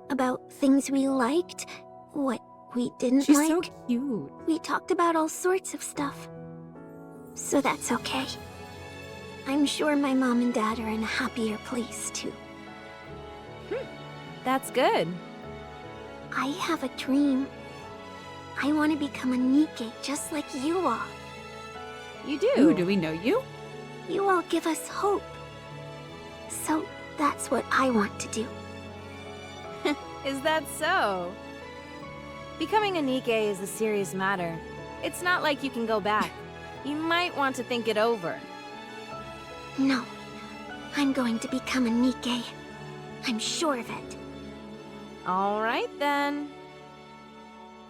about things we liked, what we didn't She's like. so cute. We talked about all sorts of stuff. So that's okay. I'm sure my mom and dad are in a happier place too. That's good. I have a dream. I want to become a Nikke just like you all. You do? Ooh, do we know you? You all give us hope. So that's what I want to do. Is that so? Becoming a Nikke is a serious matter. It's not like you can go back. You might want to think it over. No, I'm going to become a Nikke. I'm sure of it. All right, then.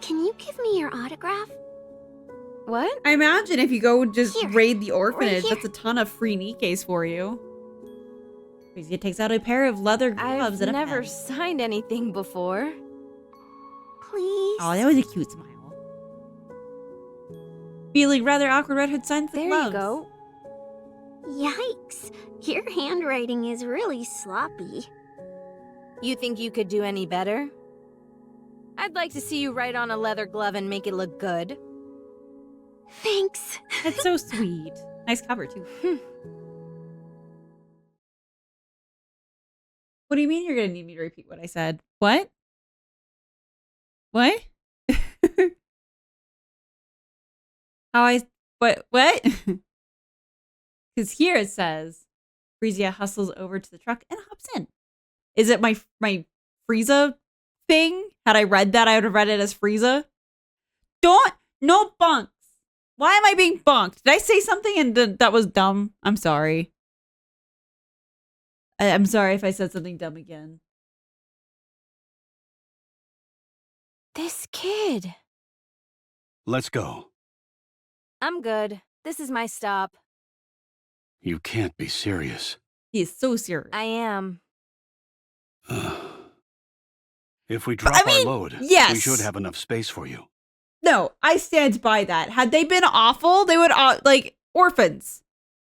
Can you give me your autograph? What? I imagine if you go just Here, raid the orphanage, right here. that's a ton of free Nikkes for you. Frisia takes out a pair of leather gloves I've and a never pen. signed anything before. Please? Oh, that was a cute smile. Feeling rather awkward, Red Hood signs the There gloves. you go. Yikes! Your handwriting is really sloppy. You think you could do any better? I'd like to see you write on a leather glove and make it look good. Thanks. That's so sweet. Nice cover, too. What do you mean you're going to need me to repeat what I said? What? What? What? Because here it says, Frisia hustles over to the truck and hops in. Is it my Frieza thing? Had I read that, I would have read it as Frieza. No bunks. Why am I being bunked? Did I say something and that was dumb? I'm sorry. I'm sorry if I said something dumb again. This kid. Let's go. I'm good. This is my stop. You can't be serious. He is so serious. I am. If we drop our load, yes. we should have enough space for you. No, I stand by that. Had they been awful, they would, like, orphans.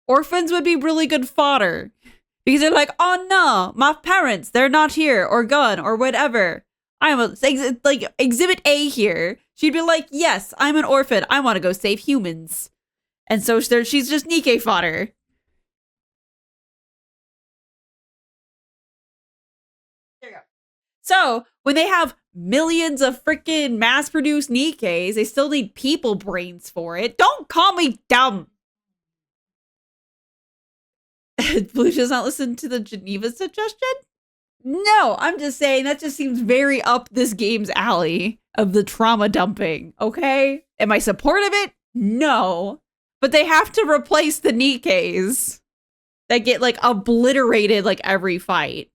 Orphans would be really good fodder. Because they're like, oh no, my parents, they're not here, or gone, or whatever. like, Exhibit A here. She'd be like, yes, I'm an orphan. I want to go save humans. And so she's just Nikke fodder. There you go. So, when they have millions of freaking mass-produced Nikkes, they still need people brains for it. Don't call me dumb. Blue does not listen to the Geneva suggestion? No, I'm just saying that just seems very up this game's alley of the trauma dumping, okay? Am I supportive of it? No. But they have to replace the Nikkes that get, like, obliterated, like, every fight.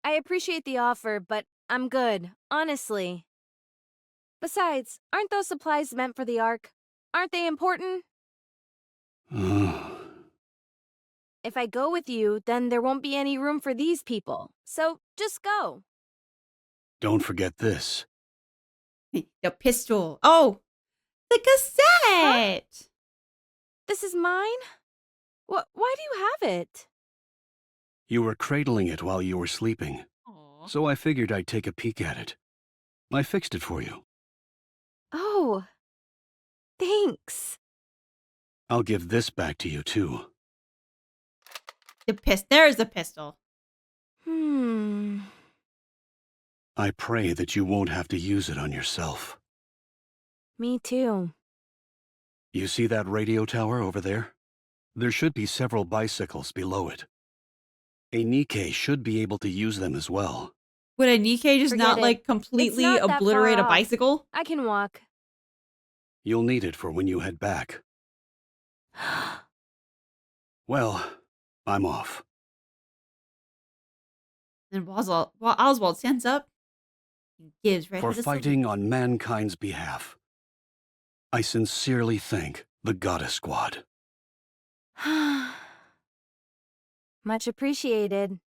I appreciate the offer, but I'm good, honestly. Besides, aren't those supplies meant for the Ark? Aren't they important? If I go with you, then there won't be any room for these people. So just go. Don't forget this. The pistol. Oh, the cassette. Huh? This is mine? Why do you have it? You were cradling it while you were sleeping. Aww. So I figured I'd take a peek at it. I fixed it for you. Oh, thanks. I'll give this back to you, too. There's the pistol. I pray that you won't have to use it on yourself. Me too. You see that radio tower over there? There should be several bicycles below it. A Nikke should be able to use them as well. Would a Nikke just Forget not, it. like, completely It's not that obliterate far a off. bicycle? I can walk. You'll need it for when you head back. Well, I'm off. And Oswald stands up and gives Red For Hood a fighting on mankind's behalf, I sincerely thank the Goddess Squad. Much appreciated.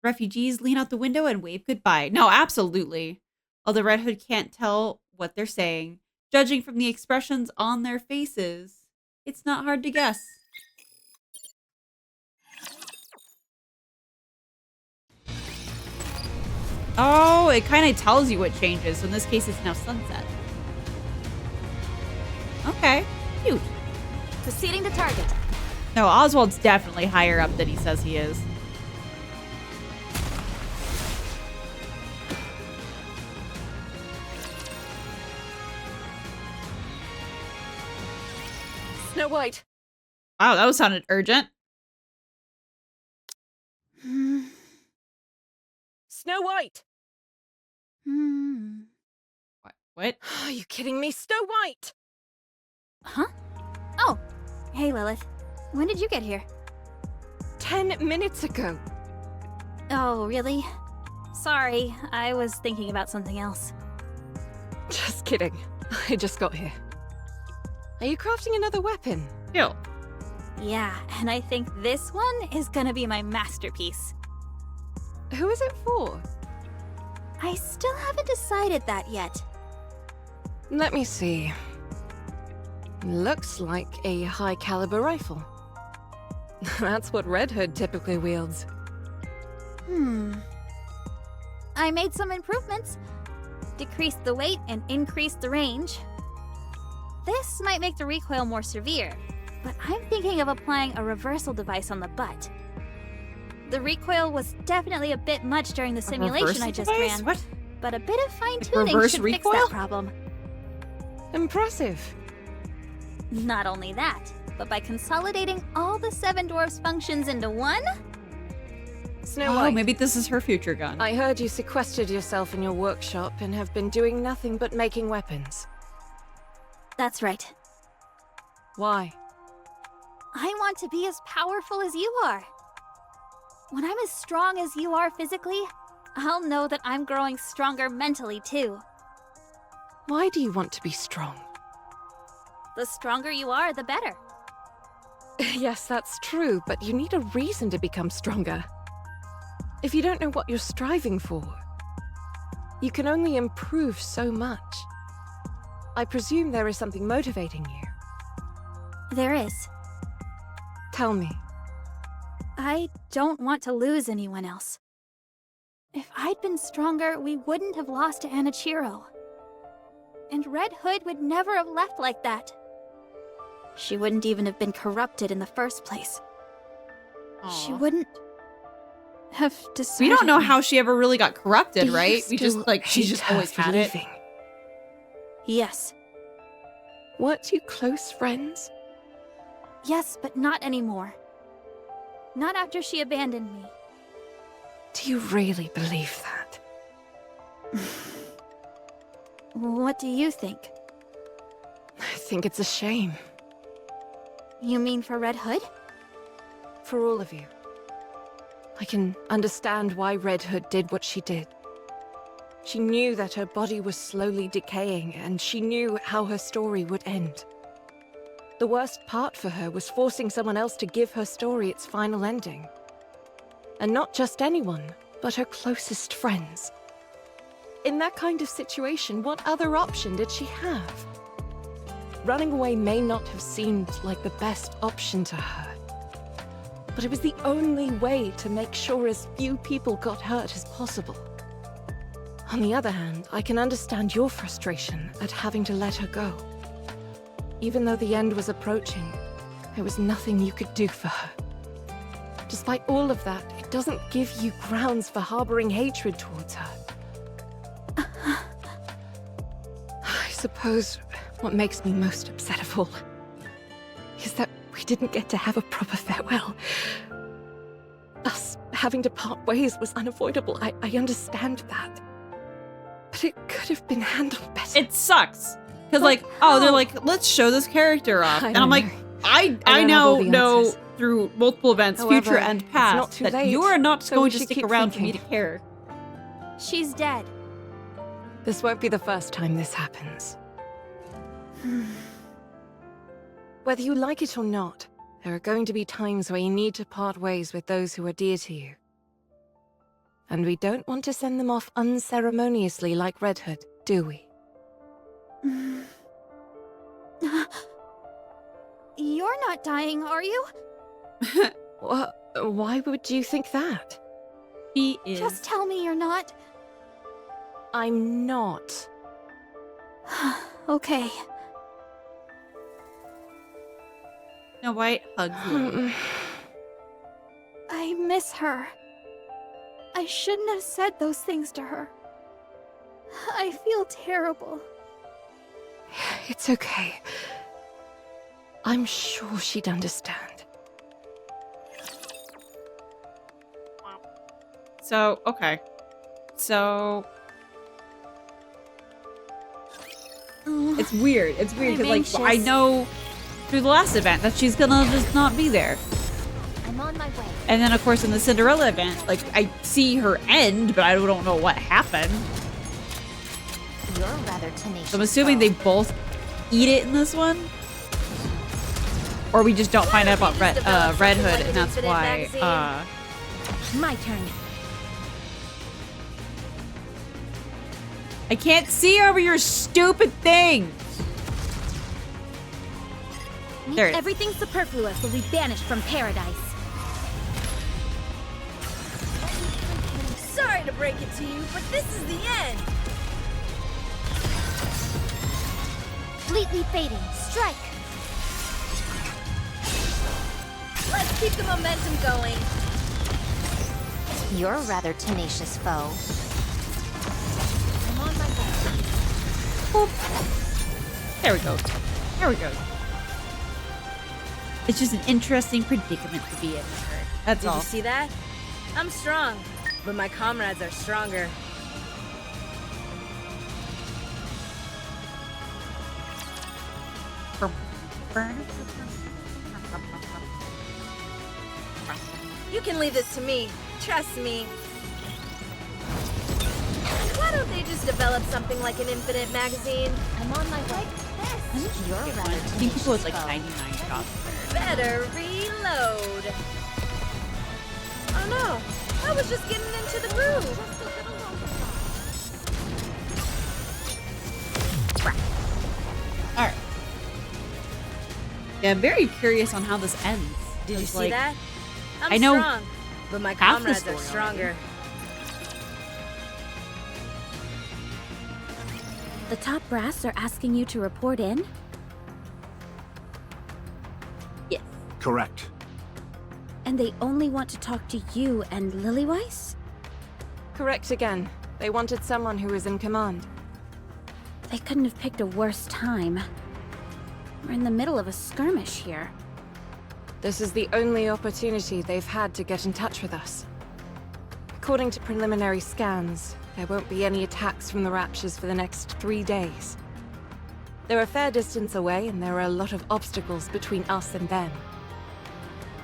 Refugees lean out the window and wave goodbye. No, absolutely. Although Red Hood can't tell what they're saying, judging from the expressions on their faces, it's not hard to guess. Oh, it kind of tells you what changes. So in this case, it's now sunset. Okay, cute. Proceeding to target. No, Oswald's definitely higher up than he says he is. Snow White. Wow, that sounded urgent. Snow White. What? Are you kidding me? Snow White! Huh? Oh, hey Lilith. When did you get here? 10 minutes ago. Oh, really? Sorry, I was thinking about something else. Just kidding. I just got here. Are you crafting another weapon? Ew. Yeah, and I think this one is gonna be my masterpiece. Who is it for? I still haven't decided that yet. Let me see. Looks like a high caliber rifle. That's what Red Hood typically wields. I made some improvements. Decreased the weight and increased the range. This might make the recoil more severe, but I'm thinking of applying a reversal device on the butt. The recoil was definitely a bit much during the simulation I just device? ran. What? But a bit of fine-tuning reverse should recoil? fix that problem. Impressive. Not only that, but by consolidating all the 7 dwarfs' functions into one, Snow Oh, White. maybe this is her future gun. I heard you sequestered yourself in your workshop and have been doing nothing but making weapons. that's right. Why? I want to be as powerful as you are. When I'm as strong as you are physically, I'll know that I'm growing stronger mentally too. Why do you want to be strong? The stronger you are, the better. Yes, that's true, but you need a reason to become stronger. If you don't know what you're striving for, you can only improve so much. I presume there is something motivating you. There is. Tell me. I don't want to lose anyone else. If I'd been stronger, we wouldn't have lost to Anichiro. And Red Hood would never have left like that. She wouldn't even have been corrupted in the first place. She Aw. wouldn't have decided. We don't know how she ever really got corrupted, Do you right? We just still like she's hate just her always for had it. leaving? Yes. Weren't you close friends? Yes, but not anymore. Not after she abandoned me. Do you really believe that? What do you think? I think it's a shame. You mean for Red Hood? For all of you. I can understand why Red Hood did what she did. She knew that her body was slowly decaying, and she knew how her story would end. The worst part for her was forcing someone else to give her story its final ending. And not just anyone, but her closest friends. In that kind of situation, what other option did she have? Running away may not have seemed like the best option to her. But it was the only way to make sure as few people got hurt as possible. On the other hand, I can understand your frustration at having to let her go. Even though the end was approaching, there was nothing you could do for her. Despite all of that, it doesn't give you grounds for harboring hatred towards her. I suppose What makes me most upset of all is that we didn't get to have a proper farewell. Us having to part ways was unavoidable. I understand that. But it could have been handled better. It sucks. Because, like, oh, they're like, let's show this character off. And I'm like, I now know through multiple events, future and past, that you are not going to stick around for me to care. She's dead. This won't be the first time this happens. Whether you like it or not, there are going to be times where you need to part ways with those who are dear to you. And we don't want to send them off unceremoniously like Red Hood, do we? You're not dying, are you? Why would you think that? He is. Just tell me you're not. I'm not. Okay. Snow White hugs you. I miss her. I shouldn't have said those things to her. I feel terrible. It's okay. I'm sure she'd understand. So, okay. So... It's weird. It's weird because, like, I know through the last event that she's gonna just not be there. I'm on my way. And then, of course, in the Cinderella event, like, I see her end, but I don't know what happened. You're rather tenacious. So I'm assuming they both eat it in this one? Or we just don't find out about Red Hood, and that's why, My turn. I can't see over your stupid thing! There it is. Everything superfluous will be banished from paradise. Sorry to break it to you, but this is the end. Completely fading. Strike. Let's keep the momentum going. You're a rather tenacious foe. I'm on my way. Boop. There we go. There we go. It's just an interesting predicament to be in. That's all. Did you see that? I'm strong, but my comrades are stronger. You can leave this to me. Trust me. Why don't they just develop something like an infinite magazine? I'm on my way. You're rather I think people with like 99 shots there. Better reload. Oh no, I was just getting into the groove. Alright. Yeah, I'm very curious on how this ends. Did you see like, that? I know strong, but my half the comrades story are stronger. The top brass are asking you to report in? Yes. Correct. And they only want to talk to you and Lillyweiss? Correct again. They wanted someone who was in command. They couldn't have picked a worse time. We're in the middle of a skirmish here. This is the only opportunity they've had to get in touch with us. According to preliminary scans, there won't be any attacks from the Raptures for the next 3 days. They're a fair distance away, and there are a lot of obstacles between us and them.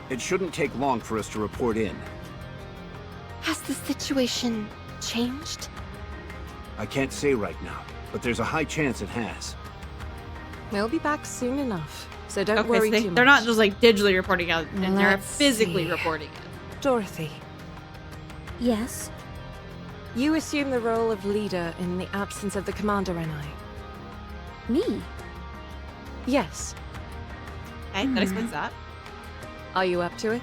It shouldn't take long for us to report in. Has the situation changed? I can't say right now, but there's a high chance it has. We'll be back soon enough, so don't Okay, worry so too much. they're not just like digitally reporting out, and they're Let's physically see. reporting it. Dorothy, Yes? you assume the role of leader in the absence of the commander and I. Me? Yes. Okay, that explains that. Are you up to it?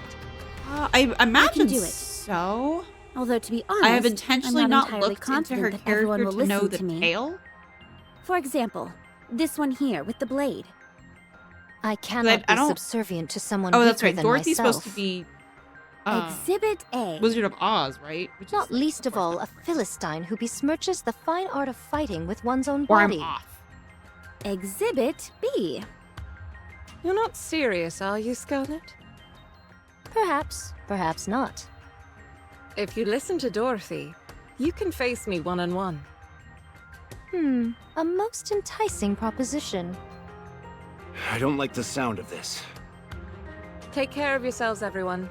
I imagine do it. so. Although, to be honest, I have intentionally I'm not entirely looked into her confident that everyone character will to know listen the to me. tale. For example, this one here with the blade. I cannot I be don't- subservient to someone Oh, that's weaker right. than Dorothy's myself. supposed to be Exhibit A. Wizard of Oz, right? Which Not is, least of all, a Philistine who besmirches the fine art of fighting with one's own or I'm body. off. Exhibit B. You're not serious, are you, Scarlet? Perhaps, perhaps not. If you listen to Dorothy, you can face me one-on-one. A most enticing proposition. I don't like the sound of this. Take care of yourselves, everyone.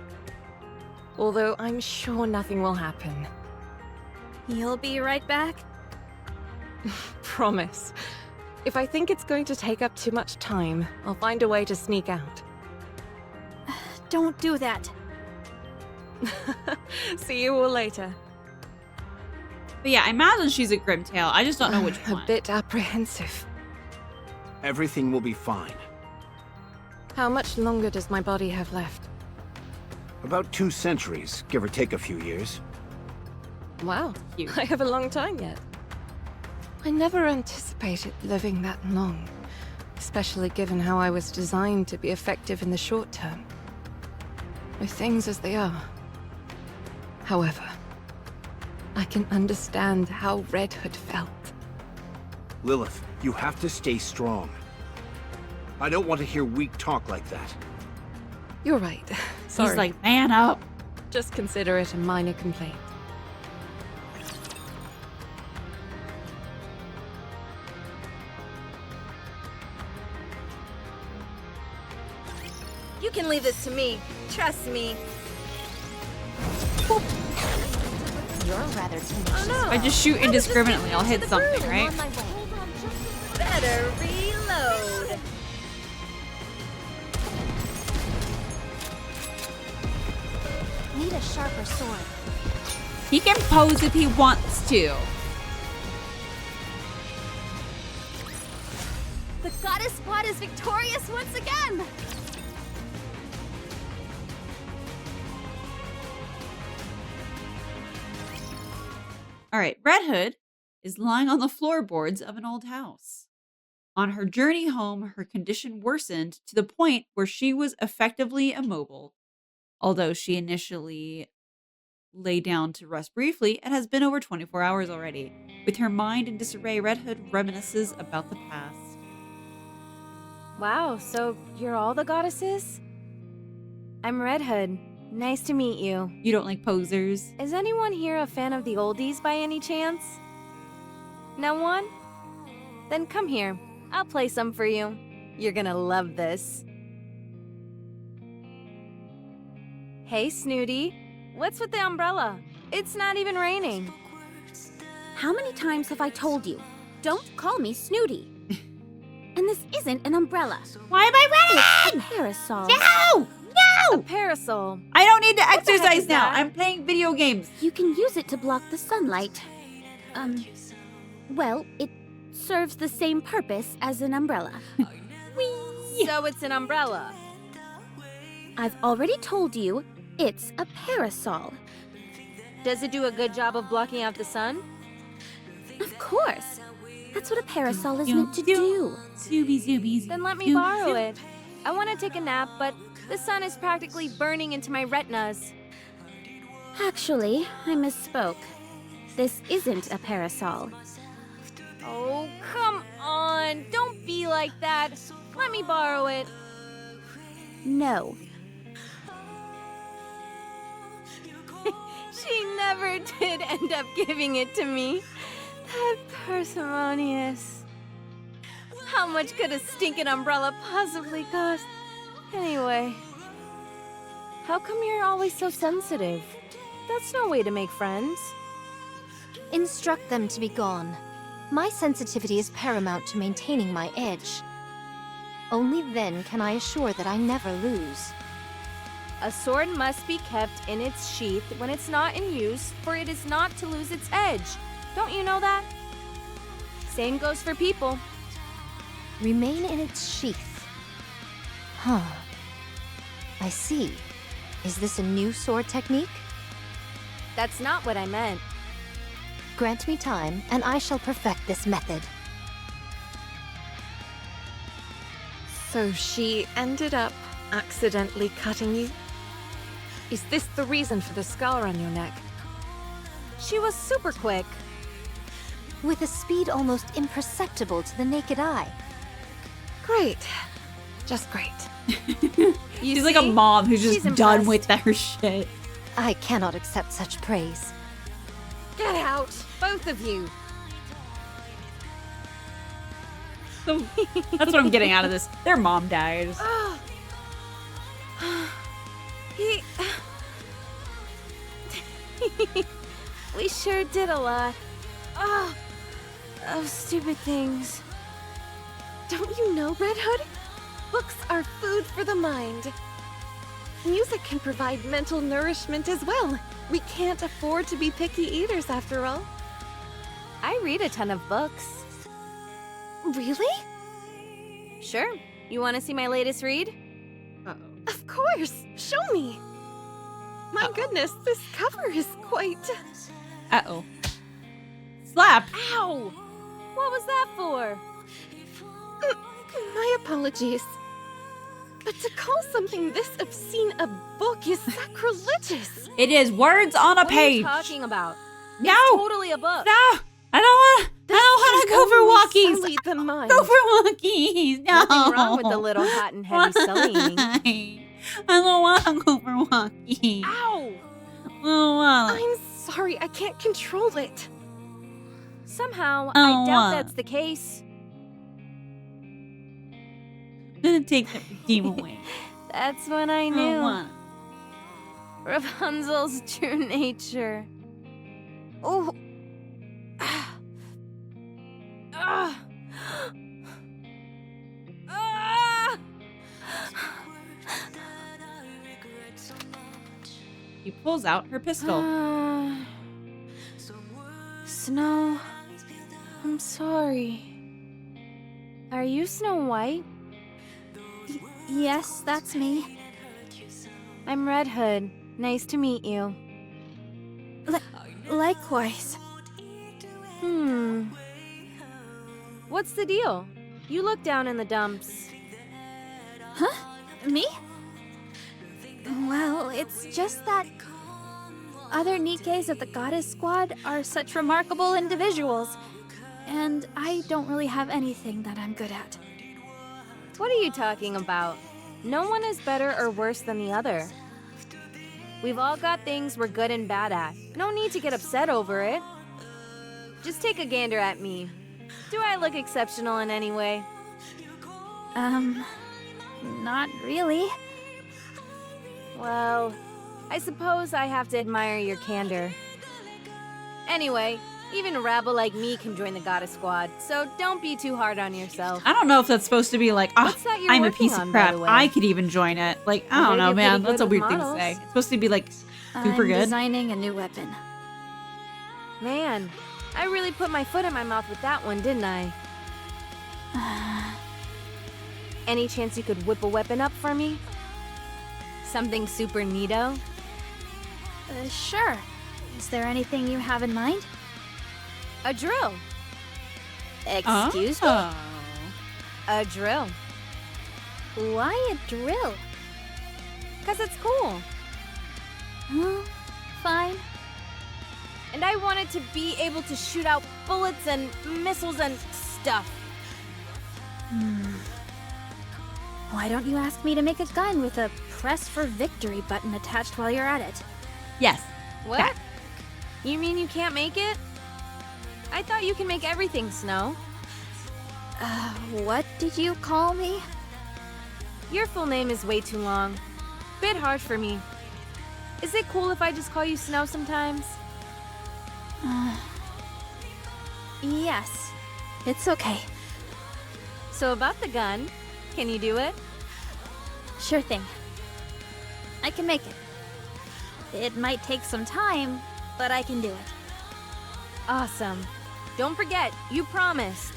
Although I'm sure nothing will happen. You'll be right back. Promise. If I think it's going to take up too much time, I'll find a way to sneak out. Don't do that. See you all later. But yeah, I imagine she's a Grimtail. I just don't know which one. A bit apprehensive. Everything will be fine. How much longer does my body have left? About 2 centuries, give or take a few years. Wow, I have a long time yet. I never anticipated living that long, especially given how I was designed to be effective in the short term. With things as they are. However, I can understand how Red Hood felt. Lilith, you have to stay strong. I don't want to hear weak talk like that. You're right. Sorry. He's like, man up. Just consider it a minor complaint. You can leave this to me. Trust me. You're rather tenacious. Oh no! If I just shoot indiscriminately, I'll hit something, right? Better reload. Need a sharper sword. He can pose if he wants to. The goddess squad is victorious once again! All right, Red Hood is lying on the floorboards of an old house. On her journey home, her condition worsened to the point where she was effectively immobile. Although she initially lay down to rest briefly, it has been over 24 hours already. With her mind in disarray, Red Hood reminisces about the past. Wow, so you're all the goddesses? I'm Red Hood. Nice to meet you. You don't like posers? Is anyone here a fan of the oldies by any chance? No one? Then come here. I'll play some for you. You're gonna love this. Hey, Snooty. What's with the umbrella? It's not even raining. How many times have I told you? Don't call me Snooty. And this isn't an umbrella. Why am I It's a parasol. No! A parasol. I don't need to What the heck exercise is now. that? I'm playing video games. You can use it to block the sunlight. Well, it serves the same purpose as an umbrella. So it's an umbrella. I've already told you, it's a parasol. Does it do a good job of blocking out the sun? Of course. That's what a parasol is meant to do. Then let me borrow it. I want to take a nap, but the sun is practically burning into my retinas. Actually, I misspoke. This isn't a parasol. Oh, come on. Don't be like that. Let me borrow it. No. She never did end up giving it to me. That parsimonious. How much could a stinking umbrella possibly cost? Anyway. How come you're always so sensitive? That's no way to make friends. Instruct them to be gone. My sensitivity is paramount to maintaining my edge. Only then can I assure that I never lose. A sword must be kept in its sheath when it's not in use, for it is not to lose its edge. Don't you know that? Same goes for people. Remain in its sheath. Huh. I see. Is this a new sword technique? That's not what I meant. Grant me time, and I shall perfect this method. So she ended up accidentally cutting you? Is this the reason for the scar on your neck? She was super quick. With a speed almost imperceptible to the naked eye. Great. Just great. She's like a mom who's just She's done impressed. with her shit. I cannot accept such praise. Get out, both of you. So, that's what I'm getting out of this. Their mom dies. We sure did a lot. Of stupid things. Don't you know, Red Hood? Books are food for the mind. Music can provide mental nourishment as well. We can't afford to be picky eaters after all. I read a ton of books. Really? Sure. You want to see my latest read? Of course! Show me! My goodness, this cover is quite... Uh-oh. Slap! Ow! What was that for? My apologies. But to call something this obscene a book is sacrilegious. It is words on a What page. are you talking about? No! It's totally a book. No! I don't want to go for walkies. Sully the mind. Go for walkies. No. Nothing wrong with the little hot and heavy sullying. I don't want to go for walkies. Ow! I'm sorry, I can't control it. Somehow, Oh, I doubt what? that's the case. I'm gonna take the demon away. That's when I I knew don't want. Rapunzel's true nature. Oh. Ah. Ah. She pulls out her pistol. Snow, I'm sorry. Are you Snow White? Yes, that's me. I'm Red Hood. Nice to meet you. Likewise. What's the deal? You look down in the dumps. Huh? Me? Well, it's just that other Nikkes of the Goddess Squad are such remarkable individuals, and I don't really have anything that I'm good at. What are you talking about? No one is better or worse than the other. We've all got things we're good and bad at. No need to get upset over it. Just take a gander at me. Do I look exceptional in any way? Not really. Well, I suppose I have to admire your candor. Anyway, even a rabble like me can join the Goddess Squad, so don't be too hard on yourself. I don't know if that's supposed to be like, What's that you're I'm a working piece on, of by crap. the way? I could even join it. Like, I I don't heard know, you're man. pretty That's a good weird with thing to models. say. It's supposed to be like super I'm good. designing a new weapon. Man, I really put my foot in my mouth with that one, didn't I? Any chance you could whip a weapon up for me? Something super neato? Sure. Is there anything you have in mind? A drill. Excuse me? Oh. A drill. Why a drill? 'Cause it's cool. Fine. And I wanted to be able to shoot out bullets and missiles and stuff. Why don't you ask me to make a gun with a press for victory button attached while you're at it? Yes. What? That. You mean you can't make it? I thought you can make everything, Snow. What did you call me? Your full name is way too long. Bit hard for me. Is it cool if I just call you Snow sometimes? Yes. It's okay. So about the gun, can you do it? Sure thing. I can make it. It might take some time, but I can do it. Awesome. Don't forget, you promised.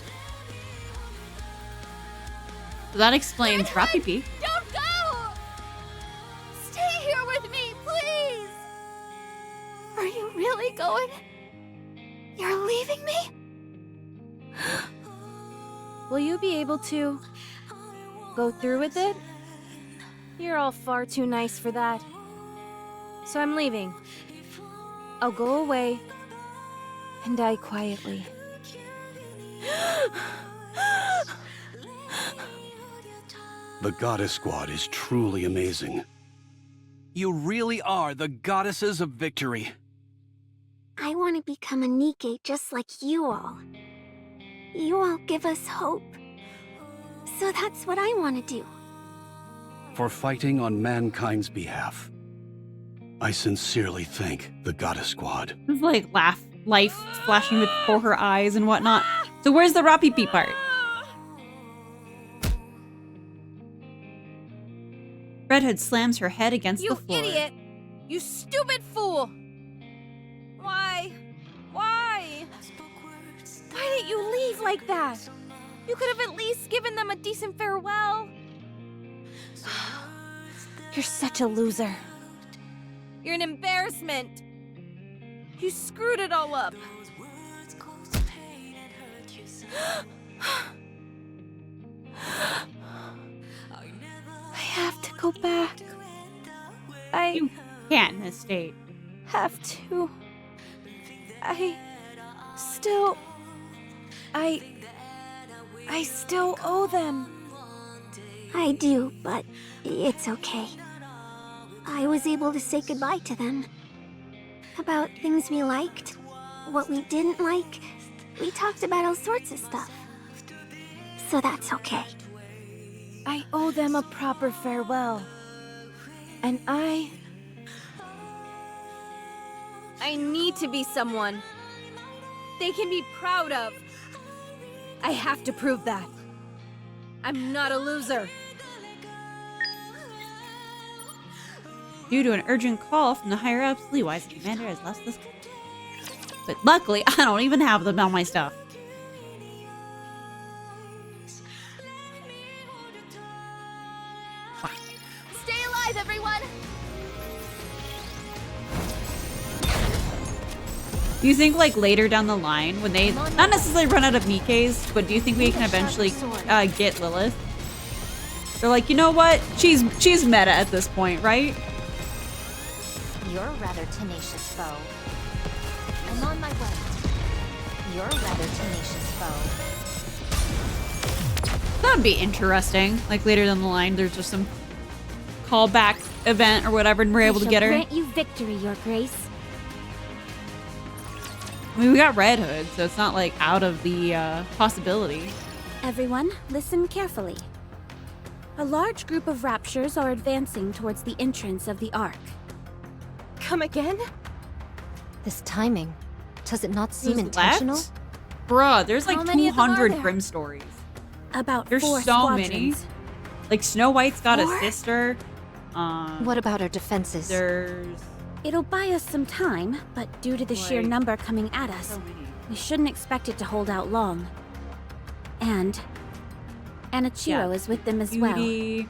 So that explains Rappy Pee. Don't go! Stay here with me, please! Are you really going? You're leaving me? Will you be able to go through with it? You're all far too nice for that. So I'm leaving. I'll go away and die quietly. The Goddess Squad is truly amazing. You really are the goddesses of victory. I want to become a Nikke just like you all. You all give us hope. So that's what I want to do. For fighting on mankind's behalf. I sincerely thank the Goddess Squad. It's like life flashing before her eyes and whatnot. So where's the Rappy Pee part? Red Hood slams her head against the floor. You idiot! You stupid fool! Why? Why? Why didn't you leave like that? You could have at least given them a decent farewell. You're such a loser. You're an embarrassment. You screwed it all up. I have to go back. You can't, Miss State. Have to. I still owe them. I do, but it's okay. I was able to say goodbye to them. About things we liked, what we didn't like. We talked about all sorts of stuff. So that's okay. I owe them a proper farewell. And I need to be someone they can be proud of. I have to prove that. I'm not a loser. Due to an urgent call from the higher-ups, Leewise, the commander has left this. But luckily, I don't even have them on my stuff. Stay alive, everyone! Do you think, like, later down the line, when they not necessarily run out of Nikkes, but do you think we can eventually get Lilith? They're like, you know what? She's meta at this point, right? You're a rather tenacious foe. I'm on my way. You're a rather tenacious foe. That'd be interesting. Like, later down the line, there's just some callback event or whatever, and we're able to get her. Grant you victory, Your Grace. I mean, we got Red Hood, so it's not, like, out of the possibility. Everyone, listen carefully. A large group of Raptures are advancing towards the entrance of the Ark. Come again? This timing. Does it not seem Who's intentional? left? Bruh, there's like How many of them are 200 there? Grimm stories. About There's 4 so many. squadrons. Like, Snow White's got 4? a sister. What about our defenses? There's... It'll buy us some time, but due to the sheer Like, number coming at us, so many. we shouldn't expect it to hold out long. And Anichiro is with them as Beauty,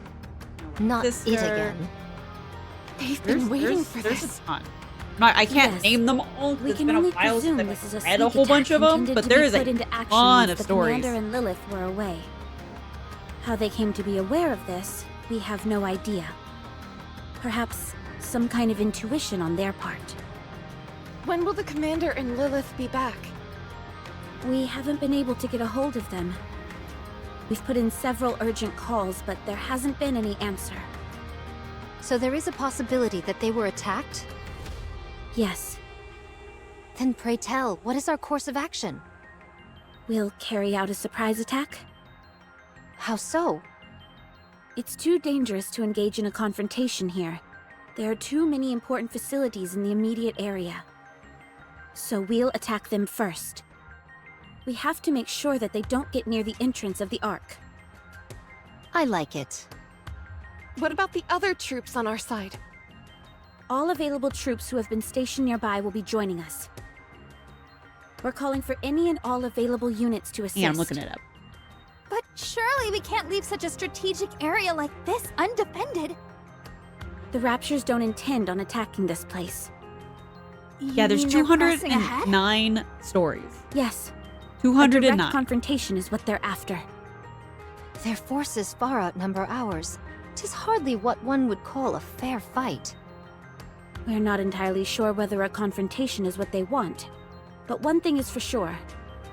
Not sister. it again. They've been waiting for there's this. a ton. I can't Yes. name them all. We It's can been a only while presume since this is a I've read a sneak whole bunch attack of them, intended but to there be is a put into action ton once of the stories. Commander and Lilith were away. How they came to be aware of this, we have no idea. Perhaps some kind of intuition on their part. When will the commander and Lilith be back? We haven't been able to get a hold of them. We've put in several urgent calls, but there hasn't been any answer. So there is a possibility that they were attacked? Yes, Then pray tell, what is our course of action? we'll carry out a surprise attack. How so? It's too dangerous to engage in a confrontation here. There are too many important facilities in the immediate area. So we'll attack them first. We have to make sure that they don't get near the entrance of the Ark. I like it. What about the other troops on our side? All available troops who have been stationed nearby will be joining us. We're calling for any and all available units to assist. Yeah, I'm looking it up. But surely we can't leave such a strategic area like this undefended. The Raptures don't intend on attacking this place. Yeah, there's You mean they're pressing ahead? 209 stories. Yes, a 209. direct confrontation is what they're after. Their forces far outnumber ours. 'Tis hardly what one would call a fair fight. We're not entirely sure whether a confrontation is what they want. But one thing is for sure.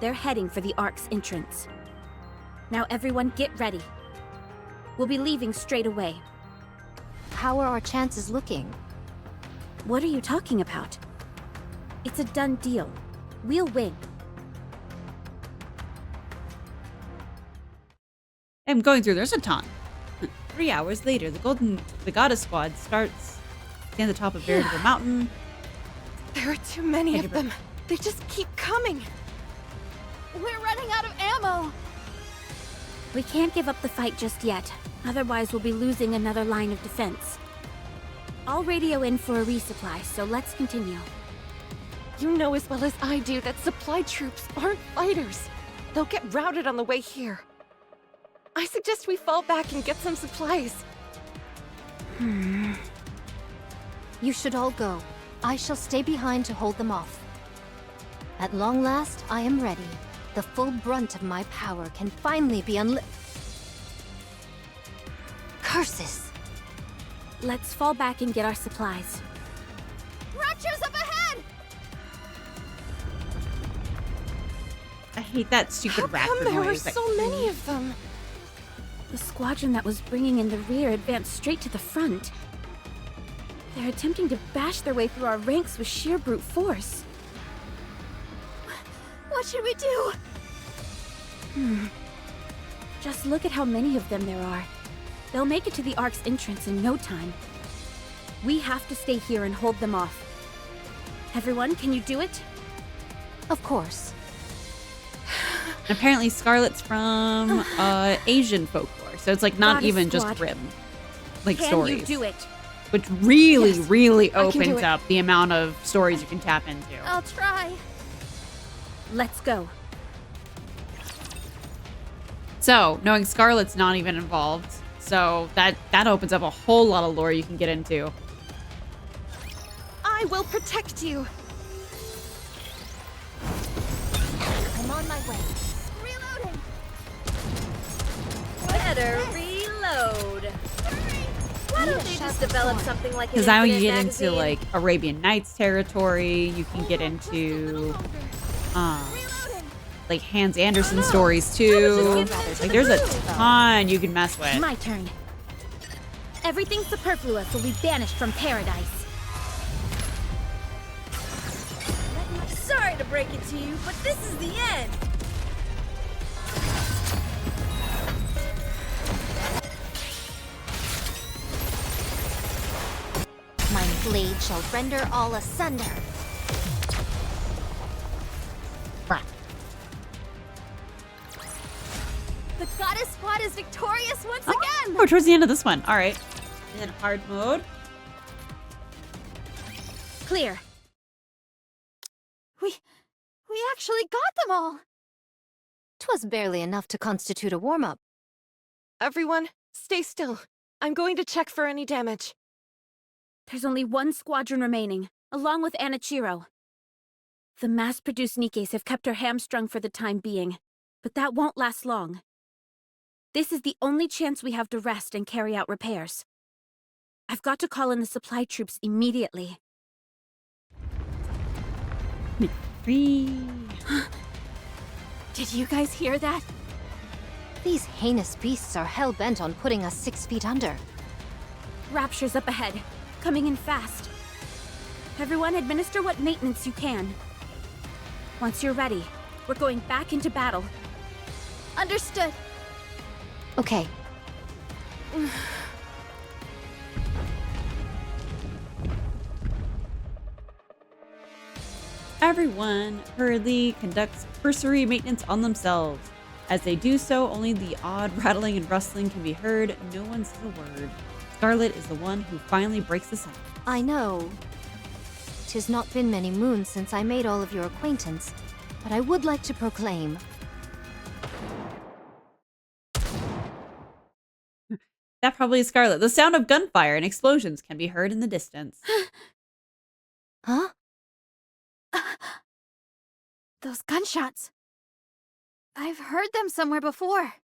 They're heading for the Ark's entrance. Now everyone get ready. We'll be leaving straight away. How are our chances looking? What are you talking about? It's a done deal. We'll win. I'm going through. There's a ton. 3 hours later, the goddess squad starts at the top of Veritable Mountain. There are too many of them. They just keep coming. We're running out of ammo. We can't give up the fight just yet. Otherwise, we'll be losing another line of defense. I'll radio in for a resupply, so let's continue. You know as well as I do that supply troops aren't fighters. They'll get routed on the way here. I suggest we fall back and get some supplies. You should all go. I shall stay behind to hold them off. At long last, I am ready. The full brunt of my power can finally be Curses! Let's fall back and get our supplies. Rapture's up ahead! I hate that stupid raptor There noise. were so many of them. The squadron that was bringing in the rear advanced straight to the front. They're attempting to bash their way through our ranks with sheer brute force. What should we do? Just look at how many of them there are. They'll make it to the Ark's entrance in no time. We have to stay here and hold them off. Everyone, can you do it? Of course. Apparently Scarlet's from Asian folklore, so it's like not Goddess even just squad. Grimm like Can stories. you do it? Which really, Yes, really I can do opens it. up the amount of stories you can tap into. I'll try. Let's go. So, knowing Scarlet's not even involved, so that opens up a whole lot of lore you can get into. I will protect you. I'm on my way. Reloading. Better reload. Why don't they just develop something like an Because now you infinite get magazine? into like Arabian Nights territory, you can get into like Hans Andersen stories too. Like there's a ton you can mess with. My turn. Everything superfluous will be banished from paradise. Sorry to break it to you, but this is the end. My blade shall render all asunder. The goddess squad is victorious once again. Oh, towards the end of this one. All right. And then hard mode. Clear. We actually got them all. 'Twas barely enough to constitute a warm-up. Everyone, stay still. I'm going to check for any damage. There's only one squadron remaining, along with Anichiro. The mass-produced Nikkes have kept her hamstrung for the time being, but that won't last long. This is the only chance we have to rest and carry out repairs. I've got to call in the supply troops immediately. Free. Did you guys hear that? These heinous beasts are hell-bent on putting us 6 feet under. Rapture's up ahead, coming in fast. Everyone, administer what maintenance you can. Once you're ready, we're going back into battle. Understood. Okay. Everyone hurriedly conducts cursory maintenance on themselves. As they do so, only the odd rattling and rustling can be heard. No one says a word. Scarlet is the one who finally breaks the silence. I know. 'Tis not been many moons since I made all of your acquaintance, but I would like to proclaim. That probably is Scarlet. The sound of gunfire and explosions can be heard in the distance. Huh? Those gunshots. I've heard them somewhere before.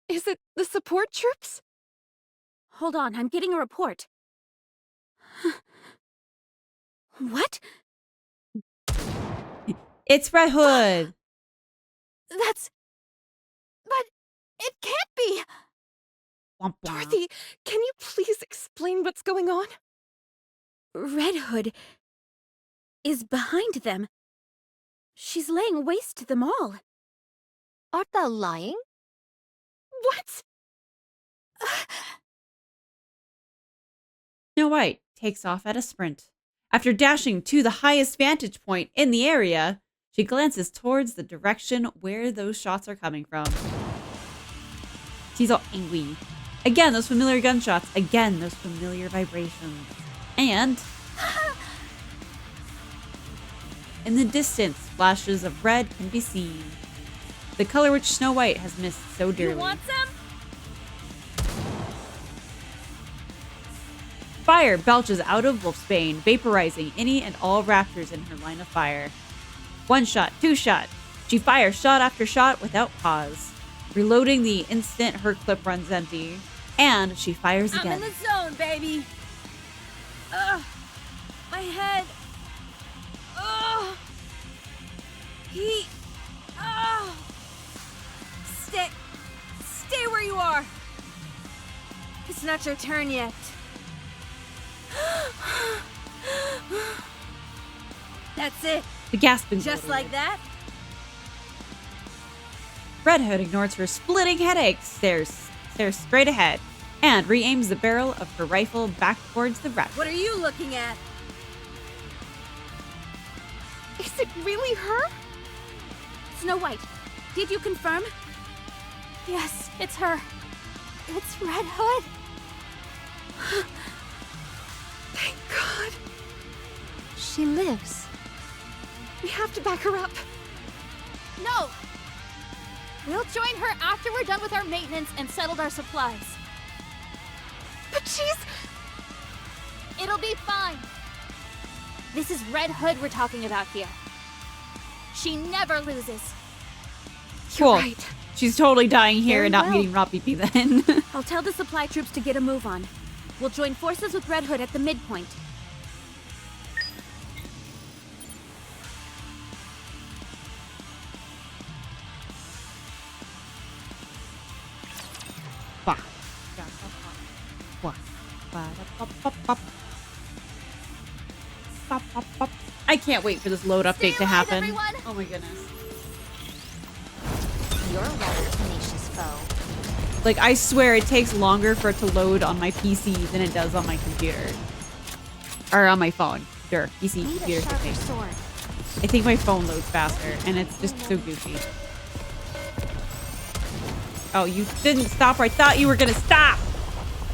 Is it the support troops? Hold on, I'm getting a report. What? It's Red Hood! But it can't be! Womp womp. Dorothy, can you please explain what's going on? Red Hood is behind them. She's laying waste to them all. Art thou lying? What? Snow White takes off at a sprint. After dashing to the highest vantage point in the area, she glances towards the direction where those shots are coming from. She's all angry. Again, those familiar gunshots. Again, those familiar vibrations. And in the distance, flashes of red can be seen. The color which Snow White has missed so dearly. You want some? Fire belches out of Wolfsbane, vaporizing any and all raptors in her line of fire. One shot, two shot. She fires shot after shot without pause, reloading the instant her clip runs empty. And she fires again. I'm in the zone, baby. Ugh. My head. Ugh. Heat. Ugh. Stay where you are. It's not your turn yet. That's it. The gasping. Just like that. Red Hood ignores her splitting headache, stares straight ahead, and re-aims the barrel of her rifle back towards the rat. What are you looking at? Is it really her? Snow White, did you confirm? Yes, it's her. It's Red Hood. Thank God. She lives. We have to back her up. No! We'll join her after we're done with our maintenance and settled our supplies. But she's... It'll be fine. This is Red Hood we're talking about here. She never loses. Cool. You're right. She's totally dying here Very and not well. meeting Raw PP then. I'll tell the supply troops to get a move on. We'll join forces with Red Hood at the midpoint. I can't wait for this load update to happen. Everyone. Oh my goodness. You're a rather tenacious foe. Like, I swear it takes longer for it to load on my PC than it does on my computer. Or on my phone. Sure, PC, Need computer, a sharper okay. sword. I think my phone loads faster, and it's just so goofy. Oh, you didn't stop where I thought you were gonna stop!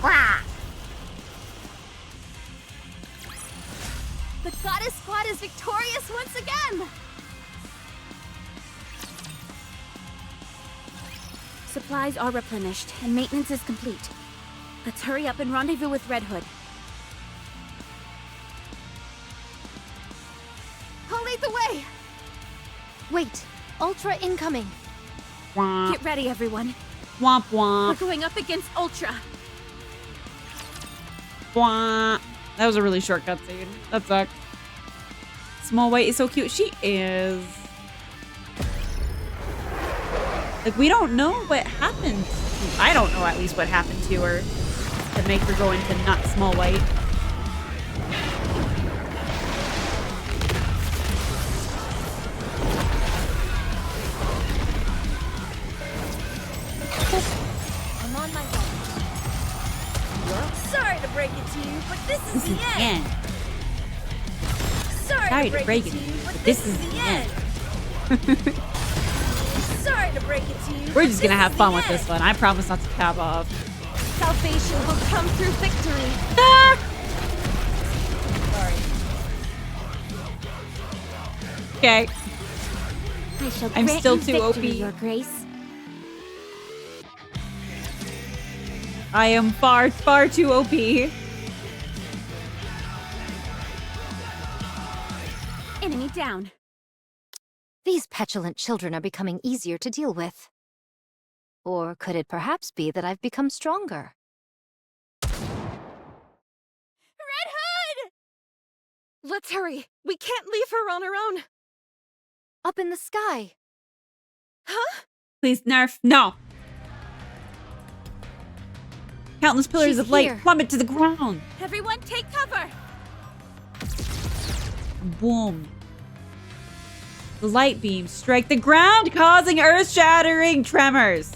Wah! The Goddess Squad is victorious once again! Supplies are replenished, and maintenance is complete. Let's hurry up and rendezvous with Red Hood. I'll lead the way! Wait, Ultra incoming. Womp, Get ready, everyone. womp, We're womp, going up against Ultra. womp. That was a really short cutscene. That sucked. Small White is so cute. She is. Like, we don't know what happened. I don't know at least what happened to her to make her go into not Small White. I'm on my way. Sorry to break it to you, but this is the end. end. Sorry to break it to you, but this is the end. Sorry to break it to you. We're just gonna have fun with this one. I promise not to tab off. Salvation will come through victory. Ah! Sorry. Okay. I shall I'm grant still you too victory, OP. Your Grace. I am far, far too OP. Enemy down. These petulant children are becoming easier to deal with. Or could it perhaps be that I've become stronger? Red Hood! Let's hurry. We can't leave her on her own. Up in the sky. Huh? Please, nerf. No. Countless pillars She's of light here. plummet to the ground. Everyone take cover! Boom. The light beams strike the ground, causing earth-shattering tremors.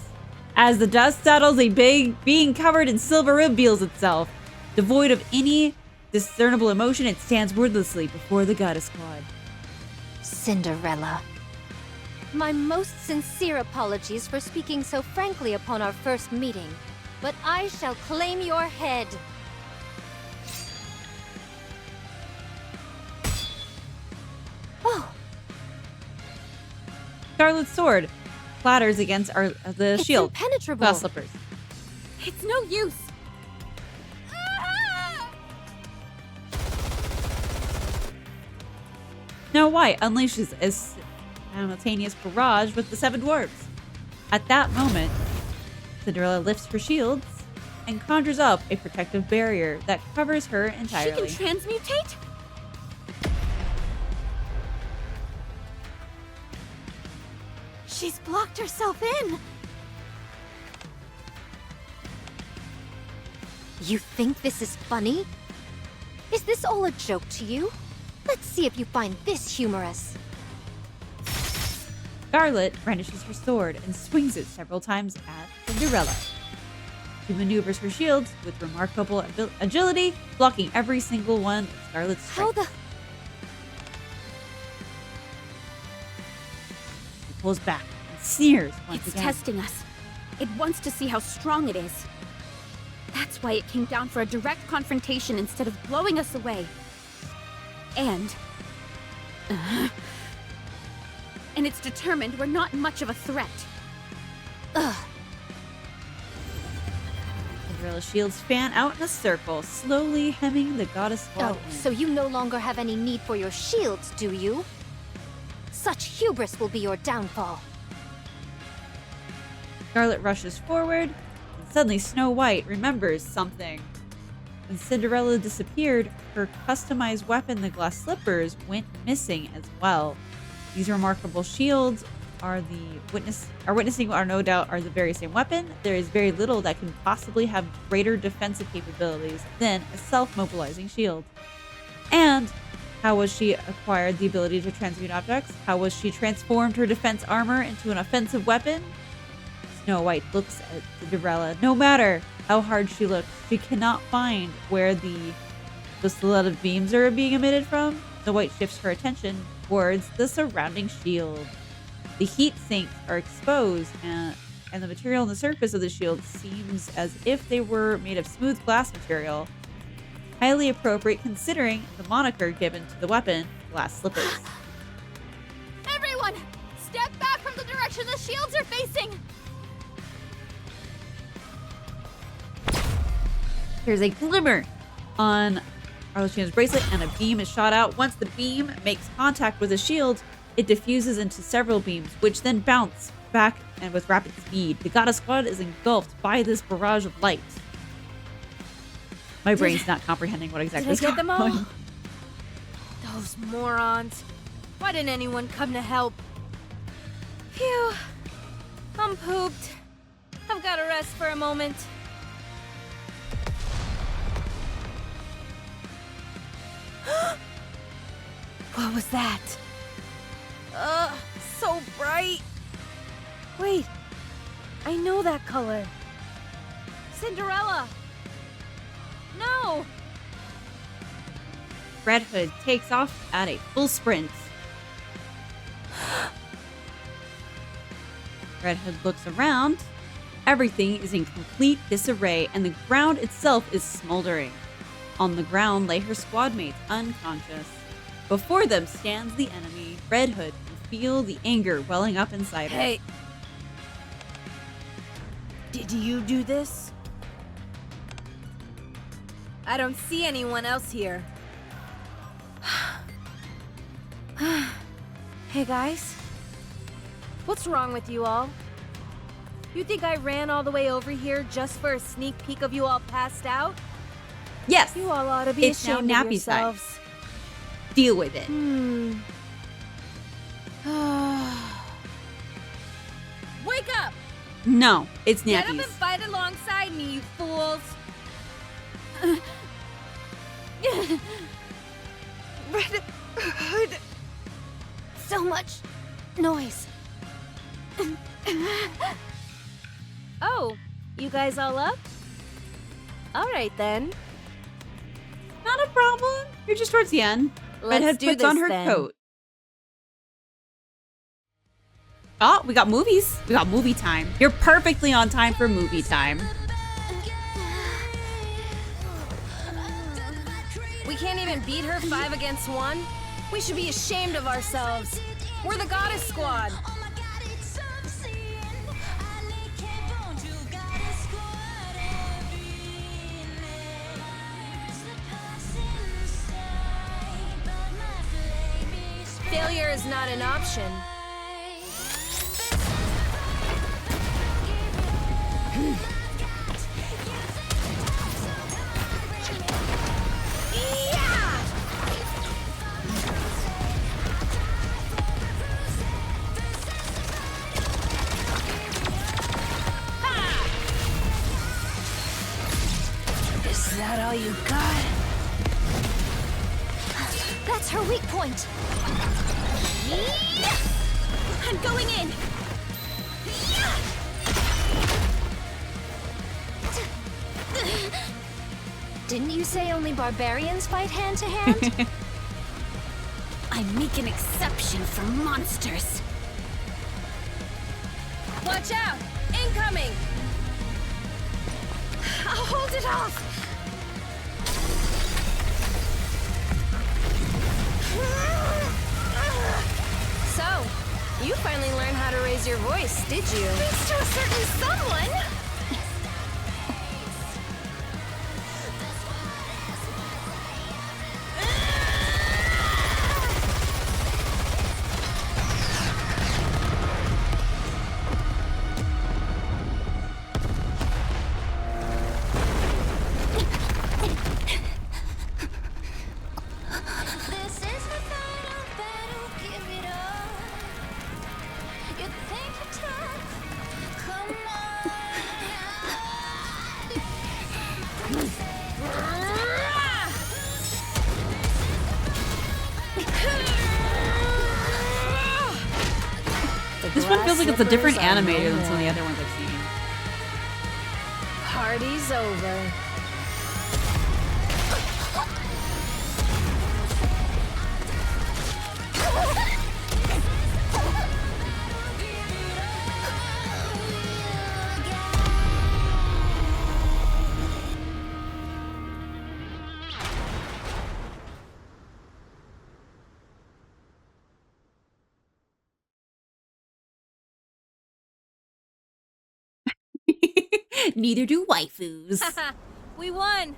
As the dust settles, a big being covered in silver reveals itself. Devoid of any discernible emotion, it stands wordlessly before the goddess squad. Cinderella. My most sincere apologies for speaking so frankly upon our first meeting, but I shall claim your head. Oh, Scarlet's sword clatters against the it's shield. impenetrable. Glass slippers. It's no use! Snow White unleashes a simultaneous barrage with the seven dwarfs. At that moment, Cinderella lifts her shields and conjures up a protective barrier that covers her entirely. She can transmutate? She's blocked herself in! You think this is funny? Is this all a joke to you? Let's see if you find this humorous. Scarlet brandishes her sword and swings it several times at Cinderella. She maneuvers her shields with remarkable agility, blocking every single one of Scarlet's strikes. How the... She pulls back and sneers once It's again. testing us. It wants to see how strong it is. That's why it came down for a direct confrontation instead of blowing us away. And it's determined we're not much of a threat. Ugh. Cinderella's shields fan out in a circle, slowly hemming the goddess squad Oh, in. so you no longer have any need for your shields, do you? Such hubris will be your downfall. Scarlet rushes forward, and suddenly Snow White remembers something. When Cinderella disappeared, her customized weapon, the glass slippers, went missing as well. These remarkable shields are witnessing no doubt are the very same weapon. There is very little that can possibly have greater defensive capabilities than a self-mobilizing shield. And how was she acquired the ability to transmute objects? How was she transformed her defense armor into an offensive weapon? Snow White looks at Cinderella. No matter how hard she looks, she cannot find where the silhouette of beams are being emitted from. Snow White shifts her attention towards the surrounding shield. The heat sinks are exposed, and the material on the surface of the shield seems as if they were made of smooth glass material. Highly appropriate considering the moniker given to the weapon, glass slippers. Everyone! Step back from the direction the shields are facing! There's a glimmer on Arlecchino's bracelet, and a beam is shot out. Once the beam makes contact with the shield, it diffuses into several beams, which then bounce back and with rapid speed. The goddess squad is engulfed by this barrage of light. My brain's not comprehending what exactly is Did I going get them all? on. Those morons. Why didn't anyone come to help? Phew. I'm pooped. I've got to rest for a moment. What was that? Ugh, so bright. Wait, I know that color. Cinderella! No! Red Hood takes off at a full sprint. Red Hood looks around. Everything is in complete disarray, and the ground itself is smoldering. On the ground lay her squad mates, unconscious. Before them stands the enemy. Red Hood can feel the anger welling up inside her. Hey! Did you do this? I don't see anyone else here. Hey guys? What's wrong with you all? You think I ran all the way over here just for a sneak peek of you all passed out? Yes! You all ought to be It's now ashamed of nappy time. yourselves. Deal with it. Wake up! No, it's Get up and Nappies. fight alongside me, you fools! Red Hood. So much noise. Oh, you guys all up? Alright then. Not a problem. You're just towards the end. Let's Redhead do puts this on her then. coat. Oh, we got movies. We got movie time. You're perfectly on time for movie time. We can't even beat her 5 against 1? We should be ashamed of ourselves. We're the Goddess Squad. Failure is not an option. Is that all you got? That's her weak point. I'm going in. Didn't you say only barbarians fight hand to hand? I make an exception for monsters. Watch out! Incoming! I'll hold it off. So, you finally learned how to raise your voice, did you? Thanks to a certain someone. This one feels like it's a different animator than some of the other ones I've seen. Party's over. Neither do waifus. We won!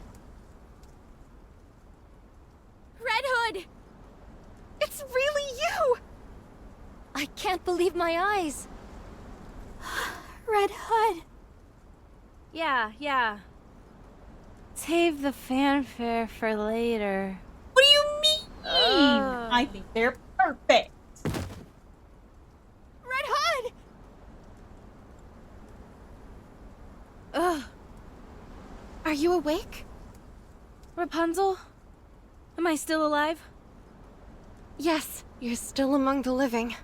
Red Hood! It's really you! I can't believe my eyes. Red Hood. Yeah. Save the fanfare for later. What do you mean? I think they're perfect. Red Hood! Ugh. Are you awake? Rapunzel? Am I still alive? Yes, you're still among the living.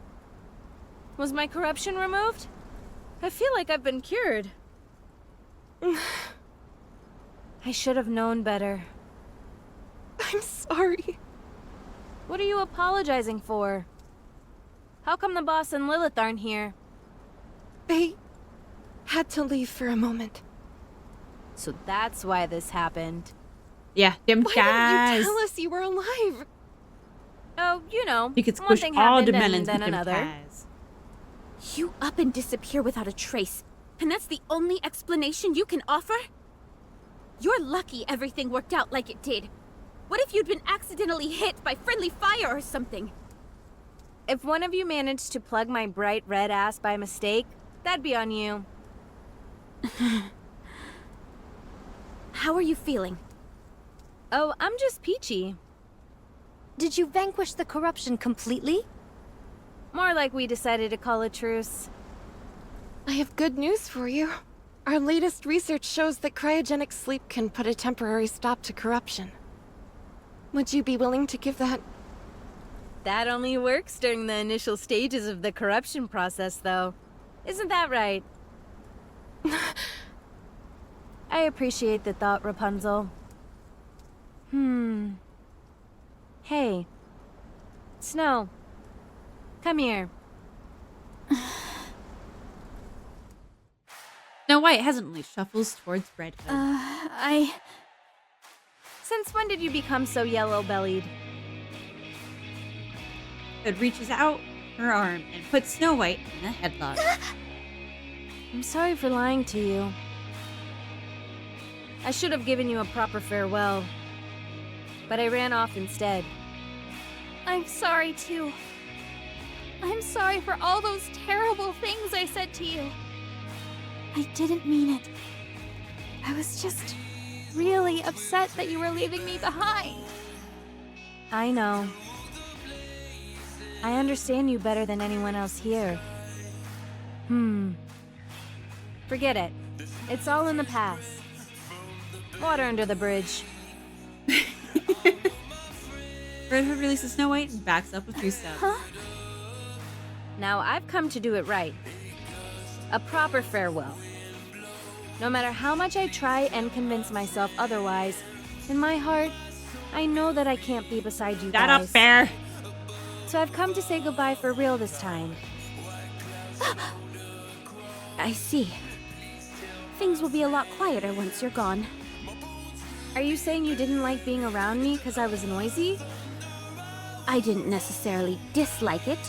Was my corruption removed? I feel like I've been cured. I should have known better. I'm sorry. What are you apologizing for? How come the boss and Lilith aren't here? They had to leave for a moment. So that's why this happened. Yeah, them Why guys. didn't you tell us you were alive? Oh, you know, You could one squish thing all happened the and melons then with them another. guys. You up and disappear without a trace, and that's the only explanation you can offer? You're lucky everything worked out like it did. What if you'd been accidentally hit by friendly fire or something? If one of you managed to plug my bright red ass by mistake, that'd be on you. How are you feeling? Oh, I'm just peachy. Did you vanquish the corruption completely? More like we decided to call a truce. I have good news for you. Our latest research shows that cryogenic sleep can put a temporary stop to corruption. Would you be willing to give that? That only works during the initial stages of the corruption process, though. Isn't that right? I appreciate the thought, Rapunzel. Hey. Snow. Come here. Snow White hesitantly shuffles towards Red Hood. Since when did you become so yellow-bellied? Hood reaches out her arm and puts Snow White in a headlock. I'm sorry for lying to you. I should have given you a proper farewell, but I ran off instead. I'm sorry too. I'm sorry for all those terrible things I said to you. I didn't mean it. I was just really upset that you were leaving me behind. I know. I understand you better than anyone else here. Forget it. It's all in the past. Water under the bridge. Red Hood releases Snow White and backs up a few steps. Now I've come to do it right. A proper farewell. No matter how much I try and convince myself otherwise, in my heart, I know that I can't be beside you guys. Shut up, Bear! So I've come to say goodbye for real this time. I see. Things will be a lot quieter once you're gone. Are you saying you didn't like being around me because I was noisy? I didn't necessarily dislike it.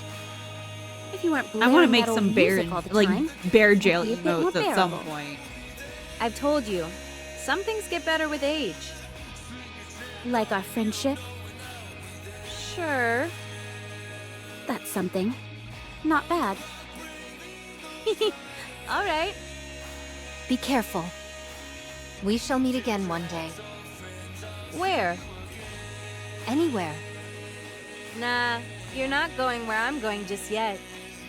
If you weren't I blaring want to make that some old bear, music all the like, time, bear jail it'd be a bit more emotes at some bearable. point. I've told you, some things get better with age. Like our friendship? Sure. That's something. Not bad. All right. Be careful. We shall meet again one day. Where? Anywhere. Nah, you're not going where I'm going just yet.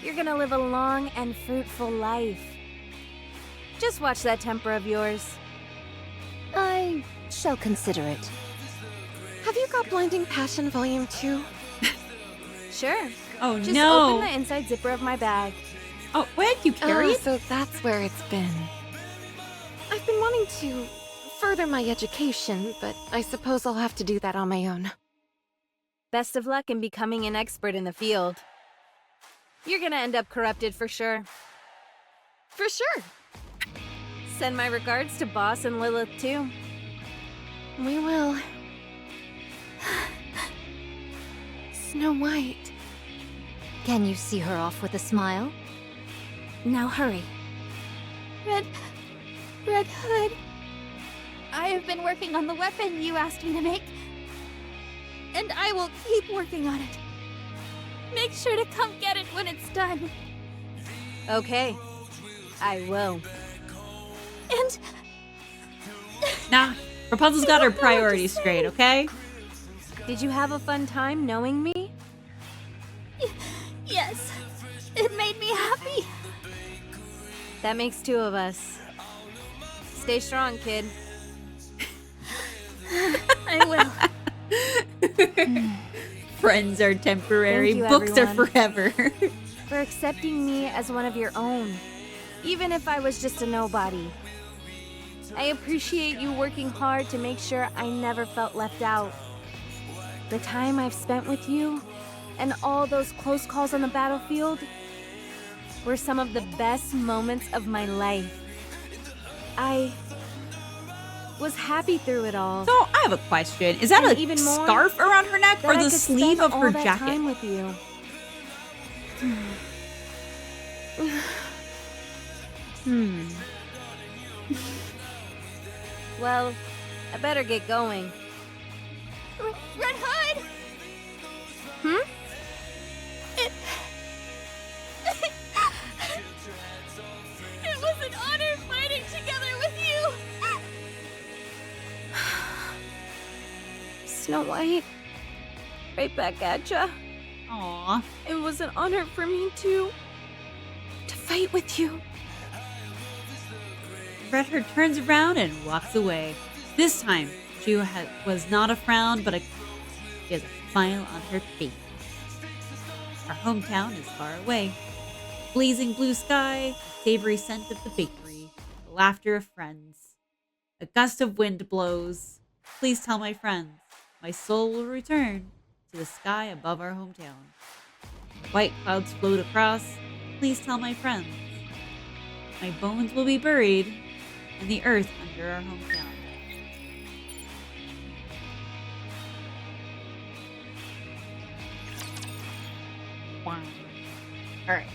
You're gonna live a long and fruitful life. Just watch that temper of yours. I shall consider it. Have you got Blinding Passion Volume 2? Sure. Oh, Just no. open the inside zipper of my bag. Oh, what? You carry Oh, it? so that's where it's been. I've been wanting to further my education, but I suppose I'll have to do that on my own. Best of luck in becoming an expert in the field. You're gonna end up corrupted for sure. For sure. Send my regards to Boss and Lilith too. We will. Snow White. Can you see her off with a smile? Now hurry. Red Hood. I have been working on the weapon you asked me to make. And I will keep working on it. Make sure to come get it when it's done. Okay. I will. And... Nah, Rapunzel's got her priorities straight, okay? Did you have a fun time knowing me? Yes. It made me happy. That makes two of us. Stay strong, kid. I will. Friends are temporary, Thank you, books everyone. are forever. For accepting me as one of your own, even if I was just a nobody. I appreciate you working hard to make sure I never felt left out. The time I've spent with you, and all those close calls on the battlefield, were some of the best moments of my life. I was happy through it all. So, I have a question. Is that And a even more, scarf around her neck or that I the could sleeve spend of her all that jacket? time with you. Well, I better get going. Red Hood! It was an honor fighting together with you! Snow White, right back at ya. Aw. It was an honor for me to fight with you. Red Hood turns around and walks away. This time, she was not a frown, but she has a smile on her face. Our hometown is far away. Blazing blue sky, savory scent of the bakery, the laughter of friends. A gust of wind blows. Please tell my friends, my soul will return to the sky above our hometown. White clouds float across. Please tell my friends, my bones will be buried in the earth under our hometown. Wow. Alright.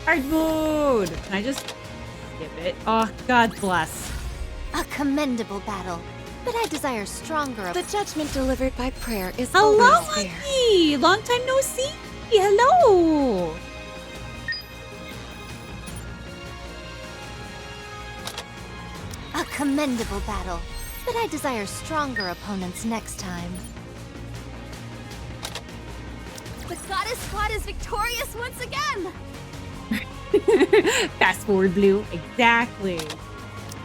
Hard mode! Can I just skip it? Oh, God bless. A commendable battle, but I desire stronger. The judgment delivered by prayer is Hello, always fair. Nikke! Long time no see! Hello! A commendable battle, but I desire stronger opponents next time. The goddess squad is victorious once again! Fast forward, Blue. Exactly.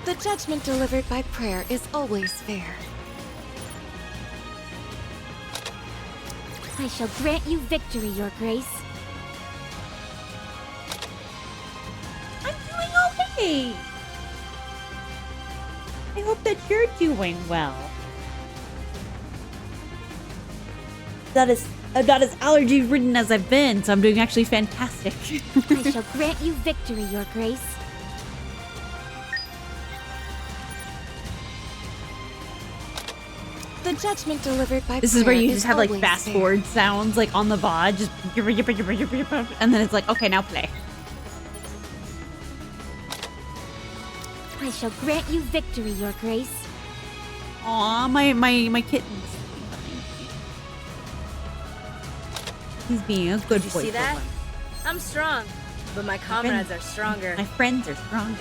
The judgment delivered by prayer is always fair. I shall grant you victory, Your Grace. I'm doing okay. I hope that you're doing well. I'm not as allergy-ridden as I've been, so I'm doing actually fantastic. I shall grant you victory, Your Grace. The judgment delivered by This prayer is where you is just have like always fast fair. forward sounds like on the VOD, just and then it's like, okay, now play. I shall grant you victory, Your Grace. Aw, my kitten's he's being a good Did boy. you see for that? once. I'm strong, but my comrades are stronger. My friends are stronger.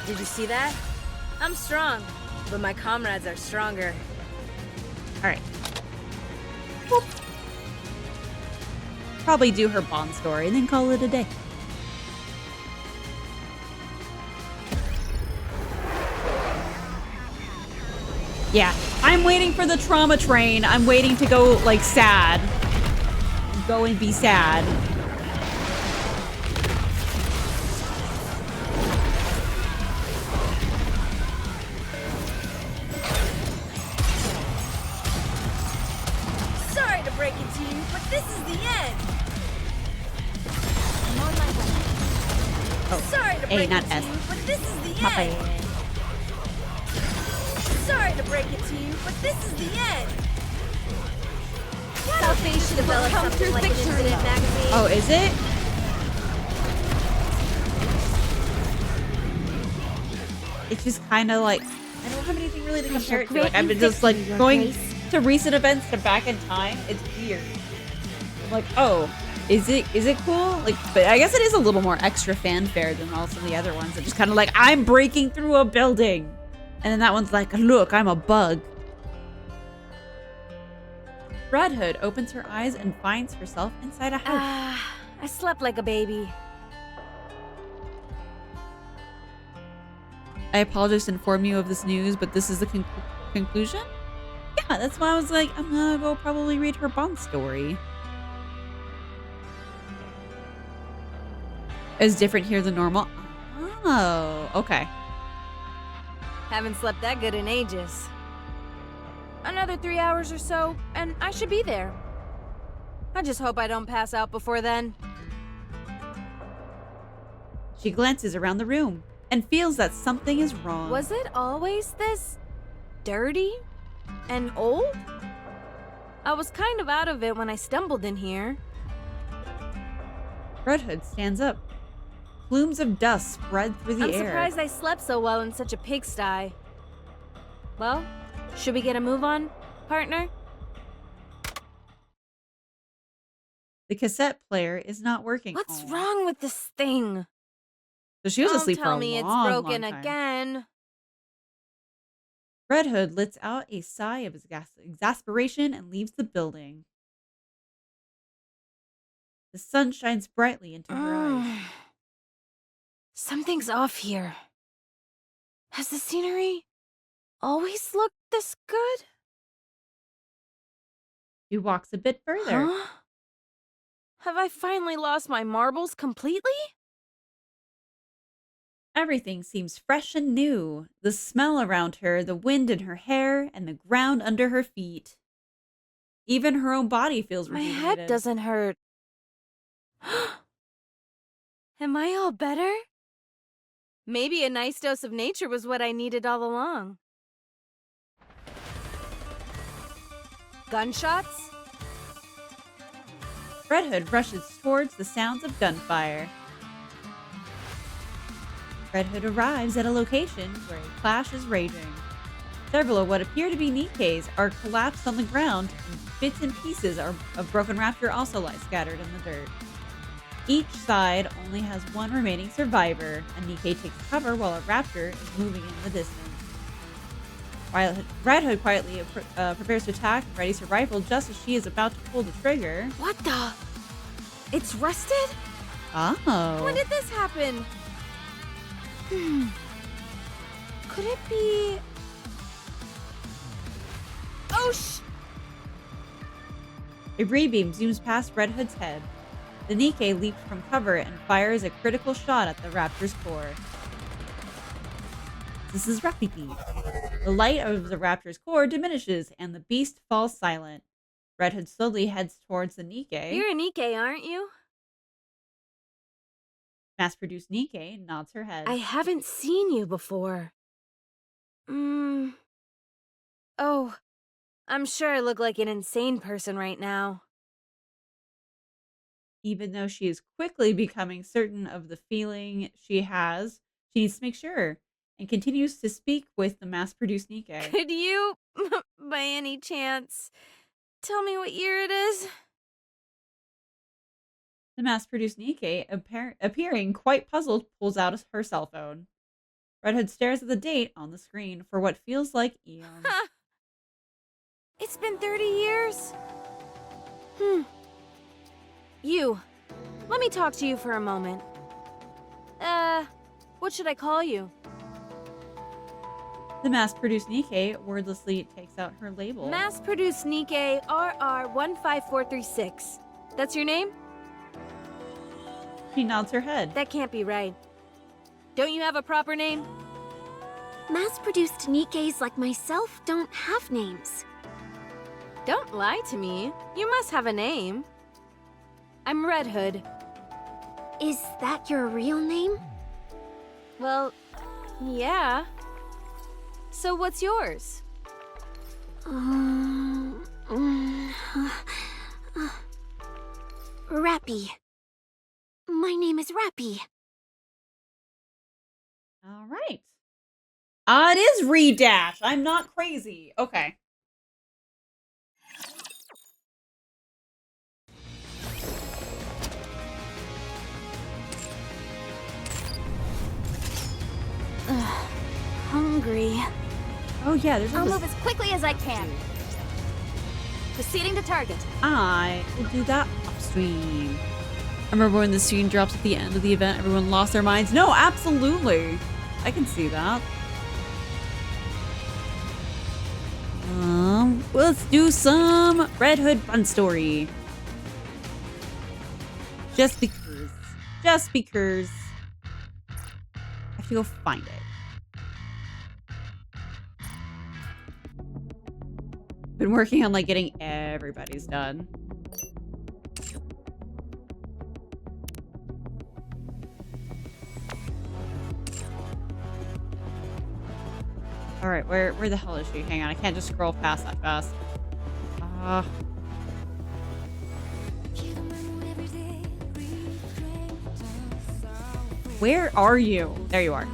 Did you see that? I'm strong, but my comrades are stronger. Alright. Probably do her Bond story and then call it a day. Yeah, I'm waiting for the trauma train. I'm waiting to go, like, sad. Go and be sad. Sorry to break it to you, but this is the end. I'm on my way. Oh, Sorry to A, break not it to S. you, but this is the My end. bad. Sorry to break it to you, but this is the end. Salvation will come through like an victory! incident magazine. Oh, is it? It's just kind of like, I don't have anything really to compare it to. Like, I've been just like going to recent events to back in time. It's weird. I'm like, oh, is it cool? Like, but I guess it is a little more extra fanfare than all some of the other ones. It's just kind of like, I'm breaking through a building. And then that one's like, look, I'm a bug. Red Hood opens her eyes and finds herself inside a house. I slept like a baby. I apologize to inform you of this news, but this is the conclusion? Yeah, that's why I was like, I'm gonna go probably read her Bond story. It's different here than normal. Oh, okay. Haven't slept that good in ages. Another 3 hours or so, and I should be there. I just hope I don't pass out before then. She glances around the room and feels that something is wrong. Was it always this dirty and old? I was kind of out of it when I stumbled in here. Red Hood stands up. Plumes of dust spread through the I'm air. surprised I slept so well in such a pigsty. Well, should we get a move on, partner? The cassette player is not working. What's Aw. wrong with this thing? So she was Don't asleep for tell a me long, it's broken long time. again. Red Hood lets out a sigh of exasperation and leaves the building. The sun shines brightly into her eyes. Something's off here. Has the scenery always looked this good? He walks a bit further. Huh? Have I finally lost my marbles completely? Everything seems fresh and new. The smell around her, the wind in her hair, and the ground under her feet. Even her own body feels My rejuvenated. head doesn't hurt. Am I all better? Maybe a nice dose of nature was what I needed all along. Gunshots? Red Hood rushes towards the sounds of gunfire. Red Hood arrives at a location where a clash is raging. Several of what appear to be Nikkes are collapsed on the ground, and bits and pieces of broken raptor also lie scattered in the dirt. Each side only has one remaining survivor, and Nikke takes cover while a raptor is moving in the distance. Red Hood quietly prepares to attack and readies her rifle just as she is about to pull the trigger. What the? It's rusted? Oh. When did this happen? Could it be... Oh, A ray-beam zooms past Red Hood's head. The Nikke leaps from cover and fires a critical shot at the raptor's core. This is Rapipi. The light of the raptor's core diminishes and the beast falls silent. Red Hood slowly heads towards the Nikke. You're a Nikke, aren't you? Mass-produced Nikke nods her head. I haven't seen you before. Oh, I'm sure I look like an insane person right now. Even though she is quickly becoming certain of the feeling she has, she needs to make sure, and continues to speak with the mass-produced Nikke. Could you, by any chance, tell me what year it is? The mass-produced Nikke, appearing quite puzzled, pulls out her cell phone. Red Hood stares at the date on the screen for what feels like eons. It's been 30 years? You. Let me talk to you for a moment. What should I call you? The mass-produced Nikke wordlessly takes out her label. Mass-produced Nikke RR15436. That's your name? She nods her head. That can't be right. Don't you have a proper name? Mass-produced Nikkes like myself don't have names. Don't lie to me. You must have a name. I'm Red Hood. Is that your real name? Well, yeah. So what's yours? Rappy. My name is Rappy. All right. It is Redash. I'm not crazy. Okay. Hungry. Oh yeah, there's I'll move as quickly as I can. Proceeding to target. I will do that upstream. I remember when the scene drops at the end of the event, everyone lost their minds. No, absolutely. I can see that. Let's do some Red Hood fun story. Just because. Just because. I have to go find it. Been working on like getting everybody's done. All right, where the hell is she? Hang on, I can't just scroll past that fast. Where are you? There you are.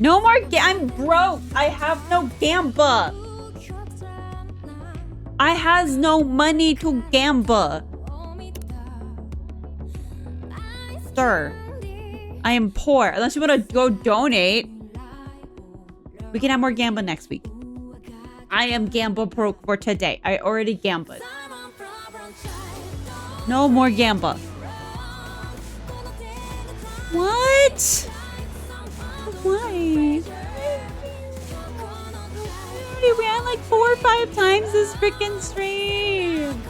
No more I'm broke. I have no gamba. I has no money to gamba. Sir, I am poor. Unless you want to go donate. We can have more gamba next week. I am gamba broke for today. I already gambled. No more Gamba. What? Why? We ran like 4 or 5 times this freaking stream.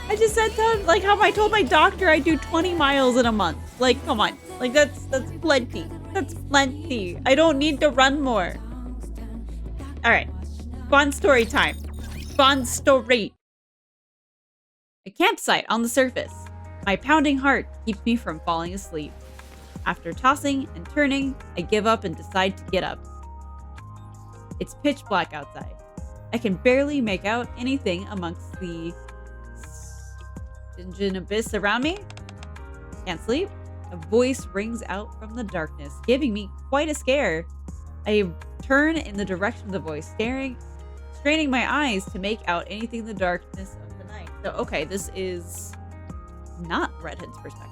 I just said that, like how I told my doctor I do 20 miles in a month. Like, come on. Like that's plenty. That's plenty. I don't need to run more. All right. Fun story time. Fun story. A campsite on the surface. My pounding heart keeps me from falling asleep. After tossing and turning, I give up and decide to get up. It's pitch black outside. I can barely make out anything amongst the Stygian abyss around me. Can't sleep. A voice rings out from the darkness, giving me quite a scare. I turn in the direction of the voice, straining my eyes to make out anything in the darkness of the night. So, okay, this is not Red Hood's perspective.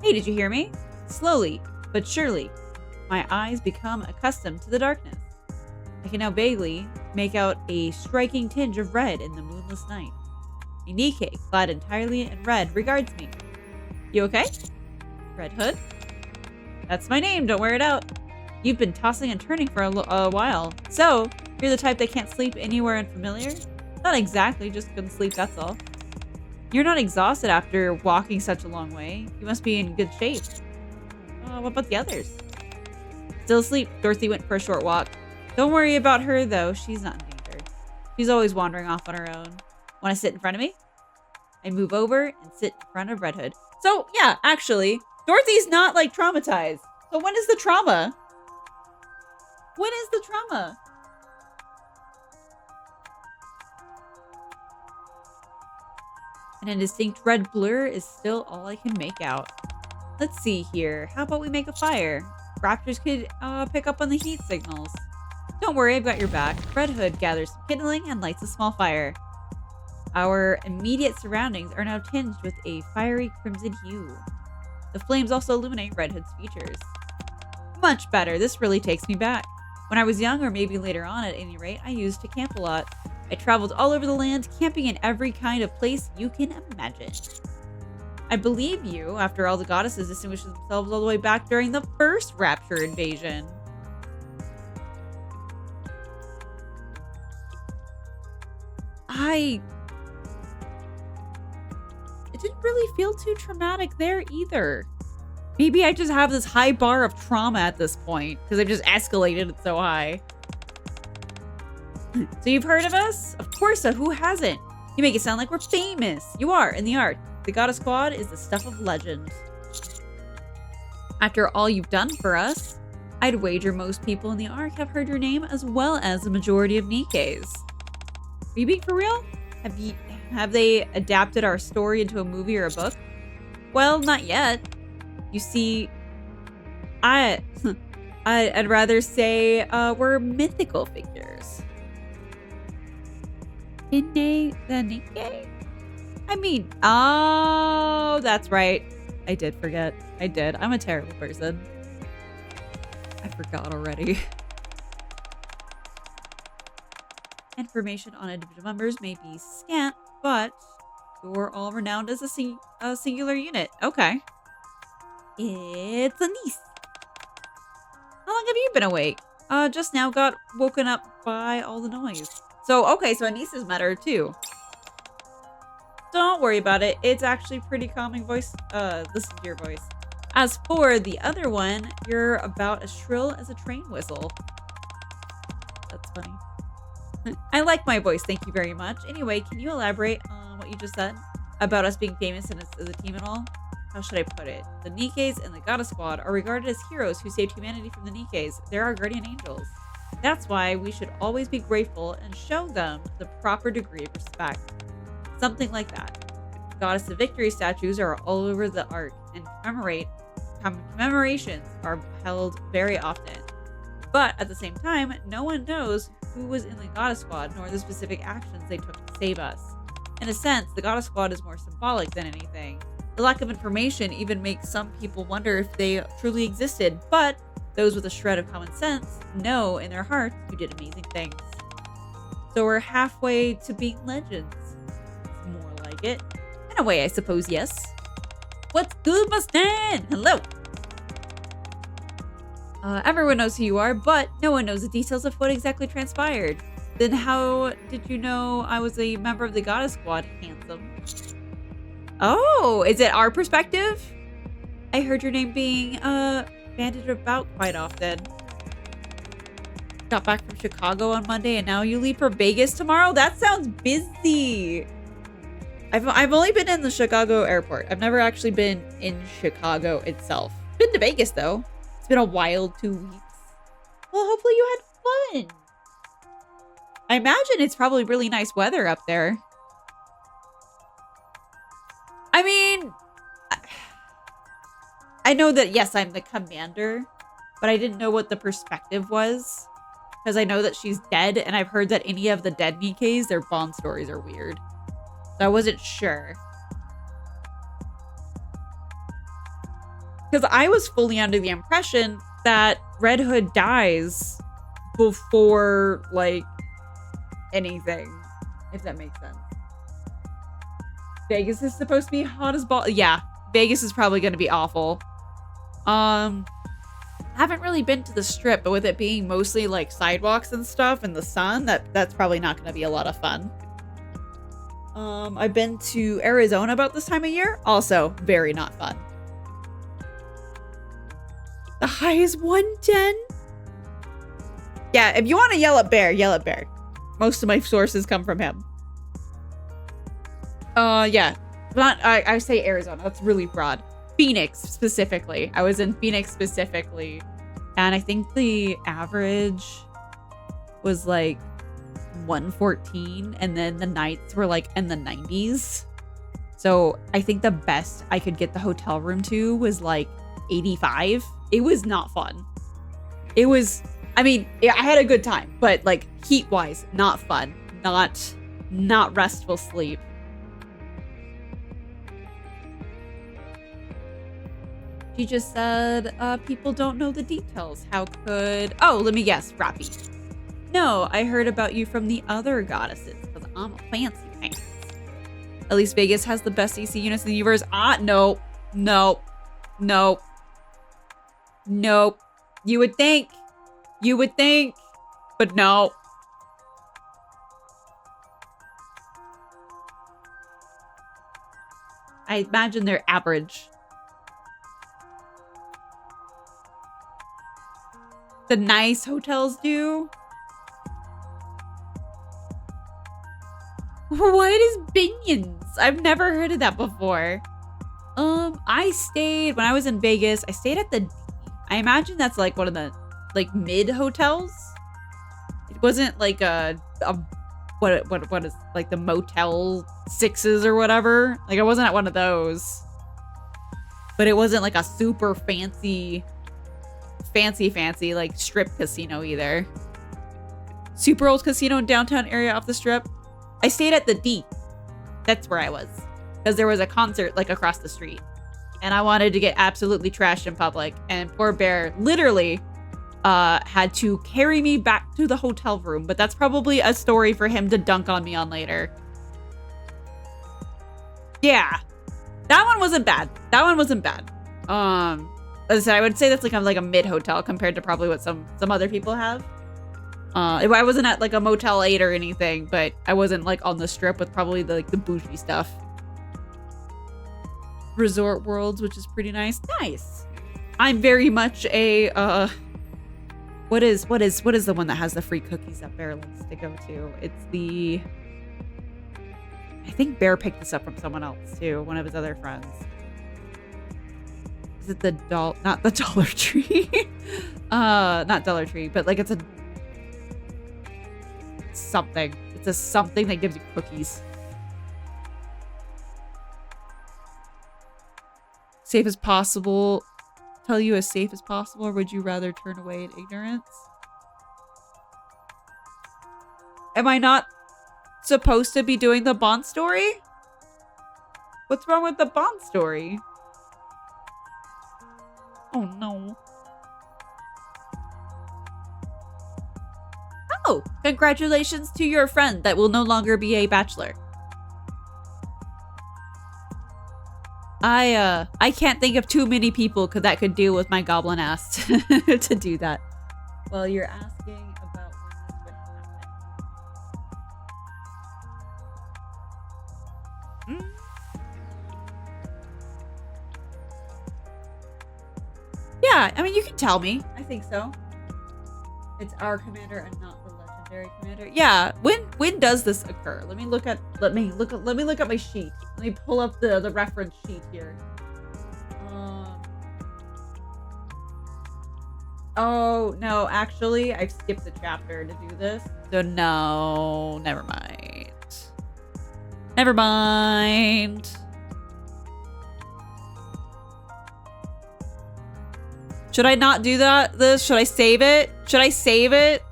Hey, did you hear me? Slowly, but surely, my eyes become accustomed to the darkness. I can now vaguely make out a striking tinge of red in the moonless night. A Nikke, clad entirely in red, regards me. You okay? Red Hood? That's my name, don't wear it out. You've been tossing and turning for a while. So, you're the type that can't sleep anywhere unfamiliar? Not exactly, just couldn't sleep, that's all. You're not exhausted after walking such a long way. You must be in good shape. What about the others? Still asleep. Dorothy went for a short walk. Don't worry about her, though. She's not in danger. She's always wandering off on her own. Want to sit in front of me? I move over and sit in front of Red Hood. So, yeah, actually, Dorothy's not, like, traumatized. So when is the trauma? When is the trauma? An indistinct red blur is still all I can make out. Let's see here. How about we make a fire? Raptors could pick up on the heat signals. Don't worry, I've got your back. Red Hood gathers some kindling and lights a small fire. Our immediate surroundings are now tinged with a fiery crimson hue. The flames also illuminate Red Hood's features. Much better. This really takes me back. When I was young, or maybe later on at any rate, I used to camp a lot. I traveled all over the land, camping in every kind of place you can imagine. I believe you. After all, the goddesses distinguished themselves all the way back during the first Rapture invasion. It didn't really feel too traumatic there either. Maybe I just have this high bar of trauma at this point because I've just escalated it so high. So you've heard of us? Of course, who hasn't? You make it sound like we're famous. You are, in the art. The Goddess Squad is the stuff of legend. After all you've done for us, I'd wager most people in the Ark have heard your name as well as the majority of Nikkes. Are you being for real? Have they adapted our story into a movie or a book? Well, not yet. You see, I'd rather say we're mythical figures. Nikke? I mean, oh, that's right. I did forget. I did. I'm a terrible person. I forgot already. Information on individual members may be scant, but you're all renowned as a singular unit. Okay. It's a niece. How long have you been awake? Just now got woken up by all the noise. So, okay, so Anissa's met her too. Don't worry about it. It's actually pretty calming voice. Listen to your voice. As for the other one, you're about as shrill as a train whistle. That's funny. I like my voice, thank you very much. Anyway, can you elaborate on what you just said? About us being famous and as a team and all? How should I put it? The Nikkes and the Goddess Squad are regarded as heroes who saved humanity from the Nikkes. They're our guardian angels. That's why we should always be grateful and show them the proper degree of respect. Something like that. Goddess of Victory statues are all over the Ark, and commemorations are held very often. But at the same time, no one knows who was in the Goddess Squad nor the specific actions they took to save us. In a sense, the Goddess Squad is more symbolic than anything. The lack of information even makes some people wonder if they truly existed, but those with a shred of common sense know in their hearts you did amazing things. So we're halfway to being legends. It's more like it. In a way, I suppose, yes. What's good, Mustang? Hello. Everyone knows who you are, but no one knows the details of what exactly transpired. Then how did you know I was a member of the Goddess Squad, handsome? Oh, is it our perspective? I heard your name being, bandied about quite often. Got back from Chicago on Monday and now you leave for Vegas tomorrow? That sounds busy. I've only been in the Chicago airport. I've never actually been in Chicago itself. Been to Vegas though. It's been a wild 2 weeks. Well, hopefully you had fun. I imagine it's probably really nice weather up there. I mean, I know that, yes, I'm the commander, but I didn't know what the perspective was. Because I know that she's dead, and I've heard that any of the dead Nikkes, their Bond stories are weird. So I wasn't sure. Because I was fully under the impression that Red Hood dies before, like, anything. If that makes sense. Vegas is supposed to be hot as ball. Yeah, Vegas is probably going to be awful. Haven't really been to the Strip, but with it being mostly like sidewalks and stuff and the sun, that's probably not going to be a lot of fun. I've been to Arizona about this time of year. Also, very not fun. The high is 110. Yeah, if you want to yell at Bear, yell at Bear. Most of my sources come from him. Yeah. I say Arizona. That's really broad. Phoenix, specifically. I was in Phoenix, specifically. And I think the average was, like, 114. And then the nights were, like, in the 90s. So I think the best I could get the hotel room to was, like, 85. It was not fun. It was... I mean, I had a good time. But, like, heat-wise, not fun. Not restful sleep. She just said, people don't know the details. How could... Oh, let me guess. Rappy. No, I heard about you from the other goddesses, because I'm a fancy pants. At least Vegas has the best AC units in the universe. Nope. Nope. Nope. Nope. You would think. You would think. But no. I imagine they're average. The nice hotels do. What is Binions? I've never heard of that before. I stayed, when I was in Vegas, I stayed at the D. I imagine that's like one of the, like, mid hotels. It wasn't like what is, like, the Motel 6s or whatever. Like, I wasn't at one of those. But it wasn't like a super fancy, like, strip casino either. Super old casino in downtown area off the strip. I stayed at the D. That's where I was. Because there was a concert, like, across the street. And I wanted to get absolutely trashed in public. And poor Bear literally had to carry me back to the hotel room. But that's probably a story for him to dunk on me on later. Yeah. That one wasn't bad. That one wasn't bad. As I said, I would say that's like a mid hotel compared to probably what some other people have. I wasn't at like a Motel 8 or anything, but I wasn't like on the strip with probably the bougie stuff. Resort Worlds, which is pretty nice. Nice. I'm very much a what is the one that has the free cookies that Bear likes to go to? It's the... I think Bear picked this up from someone else too, one of his other friends. Is it the not the Dollar Tree? Not Dollar Tree, but like it's a something. It's a something that gives you cookies. Safe as possible. Tell you as safe as possible, or would you rather turn away in ignorance? Am I not supposed to be doing the Bond story? What's wrong with the Bond story? Oh no. Oh, congratulations to your friend that will no longer be a bachelor. I can't think of too many people that could deal with my goblin ass to do that. Well, you're asking about when this would happen. Yeah, I mean, you can tell me. I think so. It's our commander and not the legendary commander. Yeah, when does this occur? Let me look at my sheet. Let me pull up the reference sheet here. Oh, no, actually, I've skipped a chapter to do this. So no, never mind. Never mind. Should I not do this? Should I save it? Should I save it?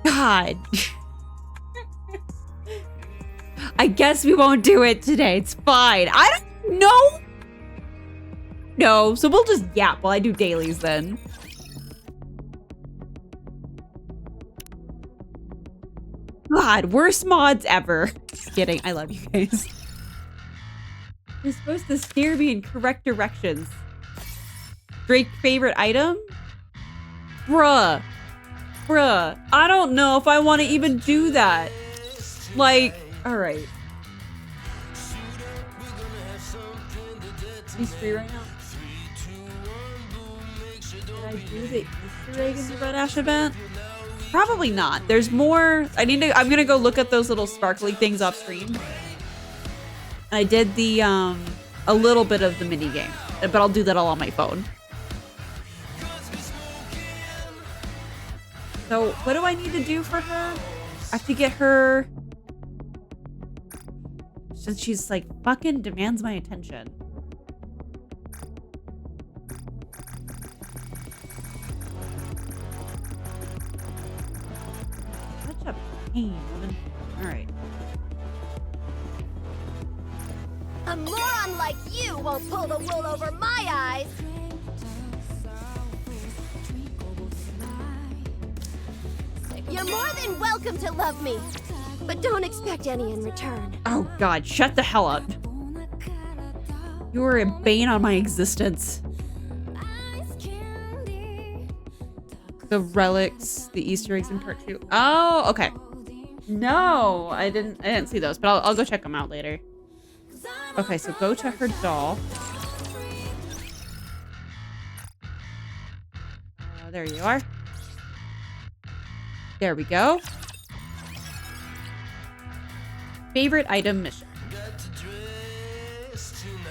God. I guess we won't do it today. It's fine. I don't know. No, so we'll just yap while I do dailies then. God, worst mods ever. Just kidding. I love you guys. You're supposed to steer me in correct directions. Drake favorite item? Bruh. I don't know if I want to even do that. Like, alright. He's free right now. Did I do the Easter egg in the Red Ash event? Probably not. There's more. I'm gonna go look at those little sparkly things off screen. I did the a little bit of the mini game, but I'll do that all on my phone. So what do I need to do for her? I have to get her, since she's like fucking demands my attention. Such a pain, woman. All right. A moron like you won't pull the wool over my eyes. You're more than welcome to love me, but don't expect any in return. Oh God, shut the hell up. You are a bane on my existence. The relics, the Easter eggs in part 2. Oh, okay. No, I didn't see those, but I'll go check them out later. Okay, so go check her doll. There you are. There we go. Favorite item mission.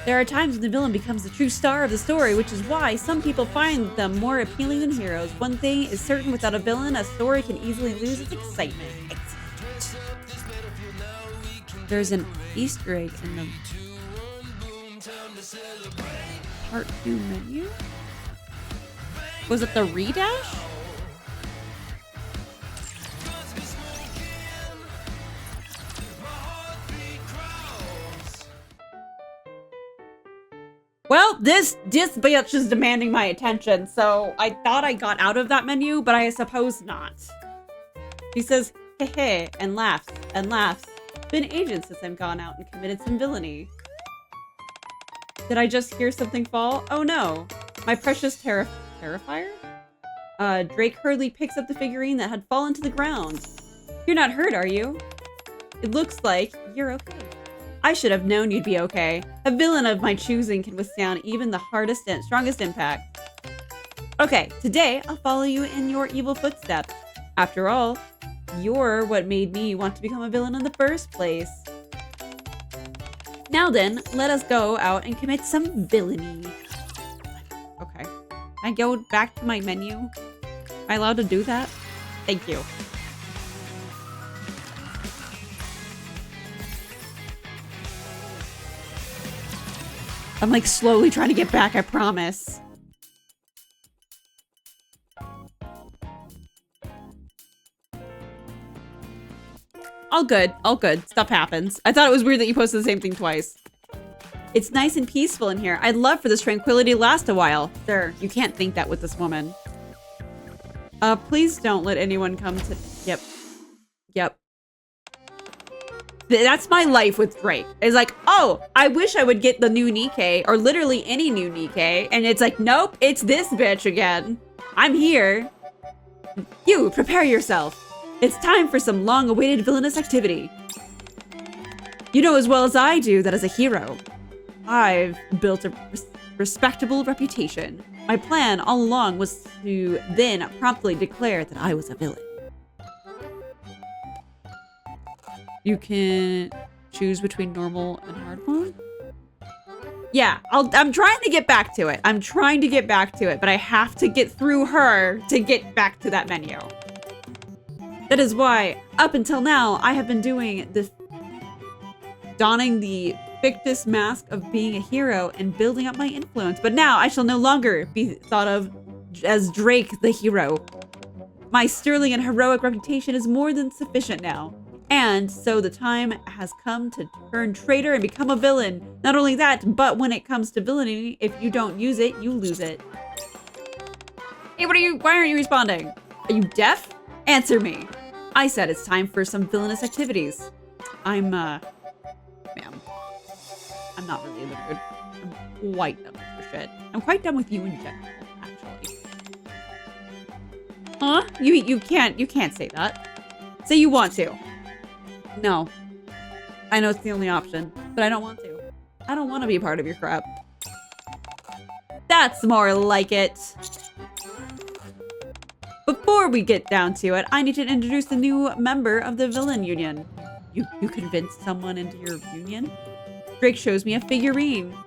There are times when the villain becomes the true star of the story, which is why some people find them more appealing than heroes. One thing is certain, without a villain, a story can easily lose its excitement. There's an Easter egg in the part 2 menu? Was it the redash? Well, this bitch is demanding my attention, so I thought I got out of that menu, but I suppose not. She says, hey, hey, and laughs, and laughs. Been ages since I've gone out and committed some villainy. Did I just hear something fall? Oh no. My precious Terrifier? Drake hurriedly picks up the figurine that had fallen to the ground. You're not hurt, are you? It looks like you're okay. I should have known you'd be okay. A villain of my choosing can withstand even the hardest and strongest impact. Okay, today I'll follow you in your evil footsteps. After all, you're what made me want to become a villain in the first place. Now then, let us go out and commit some villainy. Okay. Can I go back to my menu? Am I allowed to do that? Thank you. I'm like slowly trying to get back, I promise. All good, all good. Stuff happens. I thought it was weird that you posted the same thing twice. It's nice and peaceful in here. I'd love for this tranquility to last a while. Sir, you can't think that with this woman. Please don't let anyone come to... Yep. That's my life with Drake. It's like, oh, I wish I would get the new Nikke, or literally any new Nikke, and it's like, nope, it's this bitch again. I'm here. You, prepare yourself. It's time for some long-awaited villainous activity. You know as well as I do that as a hero, I've built a respectable reputation. My plan all along was to then promptly declare that I was a villain. You can choose between normal and hard mode? Yeah, I'm trying to get back to it. But I have to get through her to get back to that menu. That is why, up until now, I have been doing this, donning the fictitious mask of being a hero and building up my influence. But now I shall no longer be thought of as Drake the hero. My sterling and heroic reputation is more than sufficient now. And so the time has come to turn traitor and become a villain. Not only that, but when it comes to villainy, if you don't use it, you lose it. Hey, why aren't you responding? Are you deaf? Answer me. I said it's time for some villainous activities. Ma'am. I'm not really in the mood. I'm quite done with your shit. I'm quite done with you in general, actually. Huh? You can't say that. Say you want to. No. I know it's the only option, but I don't want to. I don't want to be a part of your crap. That's more like it. Before we get down to it, I need to introduce the new member of the villain union. You convinced someone into your union? Drake shows me a figurine.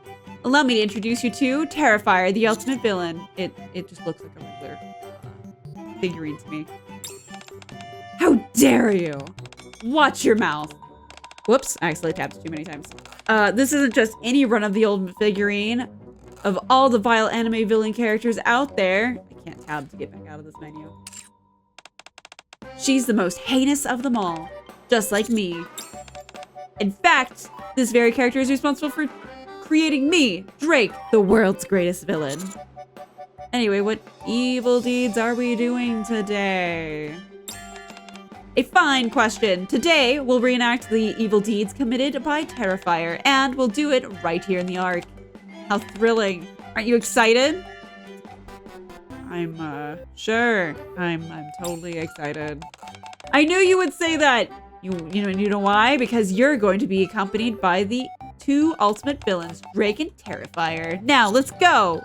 Allow me to introduce you to Terrifier, the ultimate villain. It just looks like a regular figurine to me. How dare you! Watch your mouth. Whoops, I accidentally tapped too many times. This isn't just any run-of-the-old figurine. Of all the vile anime villain characters out there, I can't tab to get back out of this menu. She's the most heinous of them all, just like me. In fact, this very character is responsible for creating me, Drake, the world's greatest villain. Anyway, what evil deeds are we doing today? A fine question. Today, we'll reenact the evil deeds committed by Terrifier, and we'll do it right here in the Ark. How thrilling. Aren't you excited? Sure. I'm totally excited. I knew you would say that. You know why? Because you're going to be accompanied by the two ultimate villains, Drake and Terrifier. Now, let's go.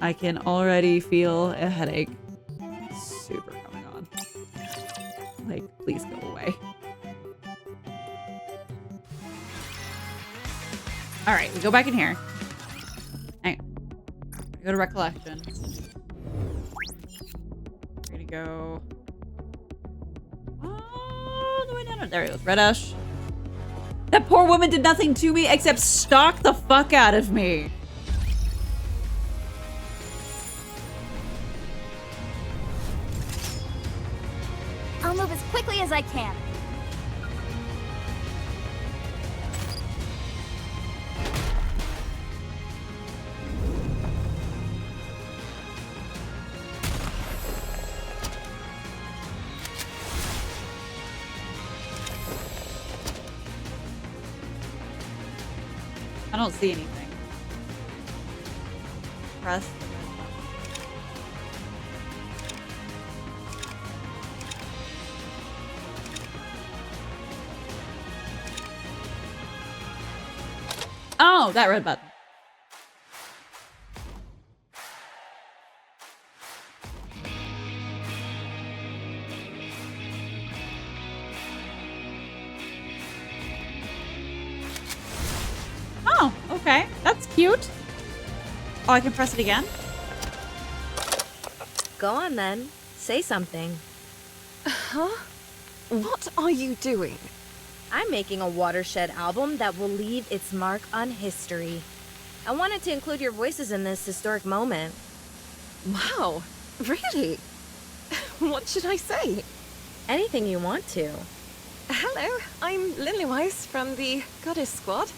I can already feel a headache. Super coming on. Like, please go away. All right, we go back in here. Hang on. Go to recollection. We're gonna go all the way down. There he goes. Red Ash. That poor woman did nothing to me except stalk the fuck out of me. I'll move as quickly as I can. I don't see anything. Press. Oh, that red button. Oh, okay. That's cute. Oh, I can press it again? Go on then. Say something. Huh? What are you doing? I'm making a watershed album that will leave its mark on history. I wanted to include your voices in this historic moment. Wow, really? What should I say? Anything you want to. Hello, I'm Lilywise from the Goddess Squad.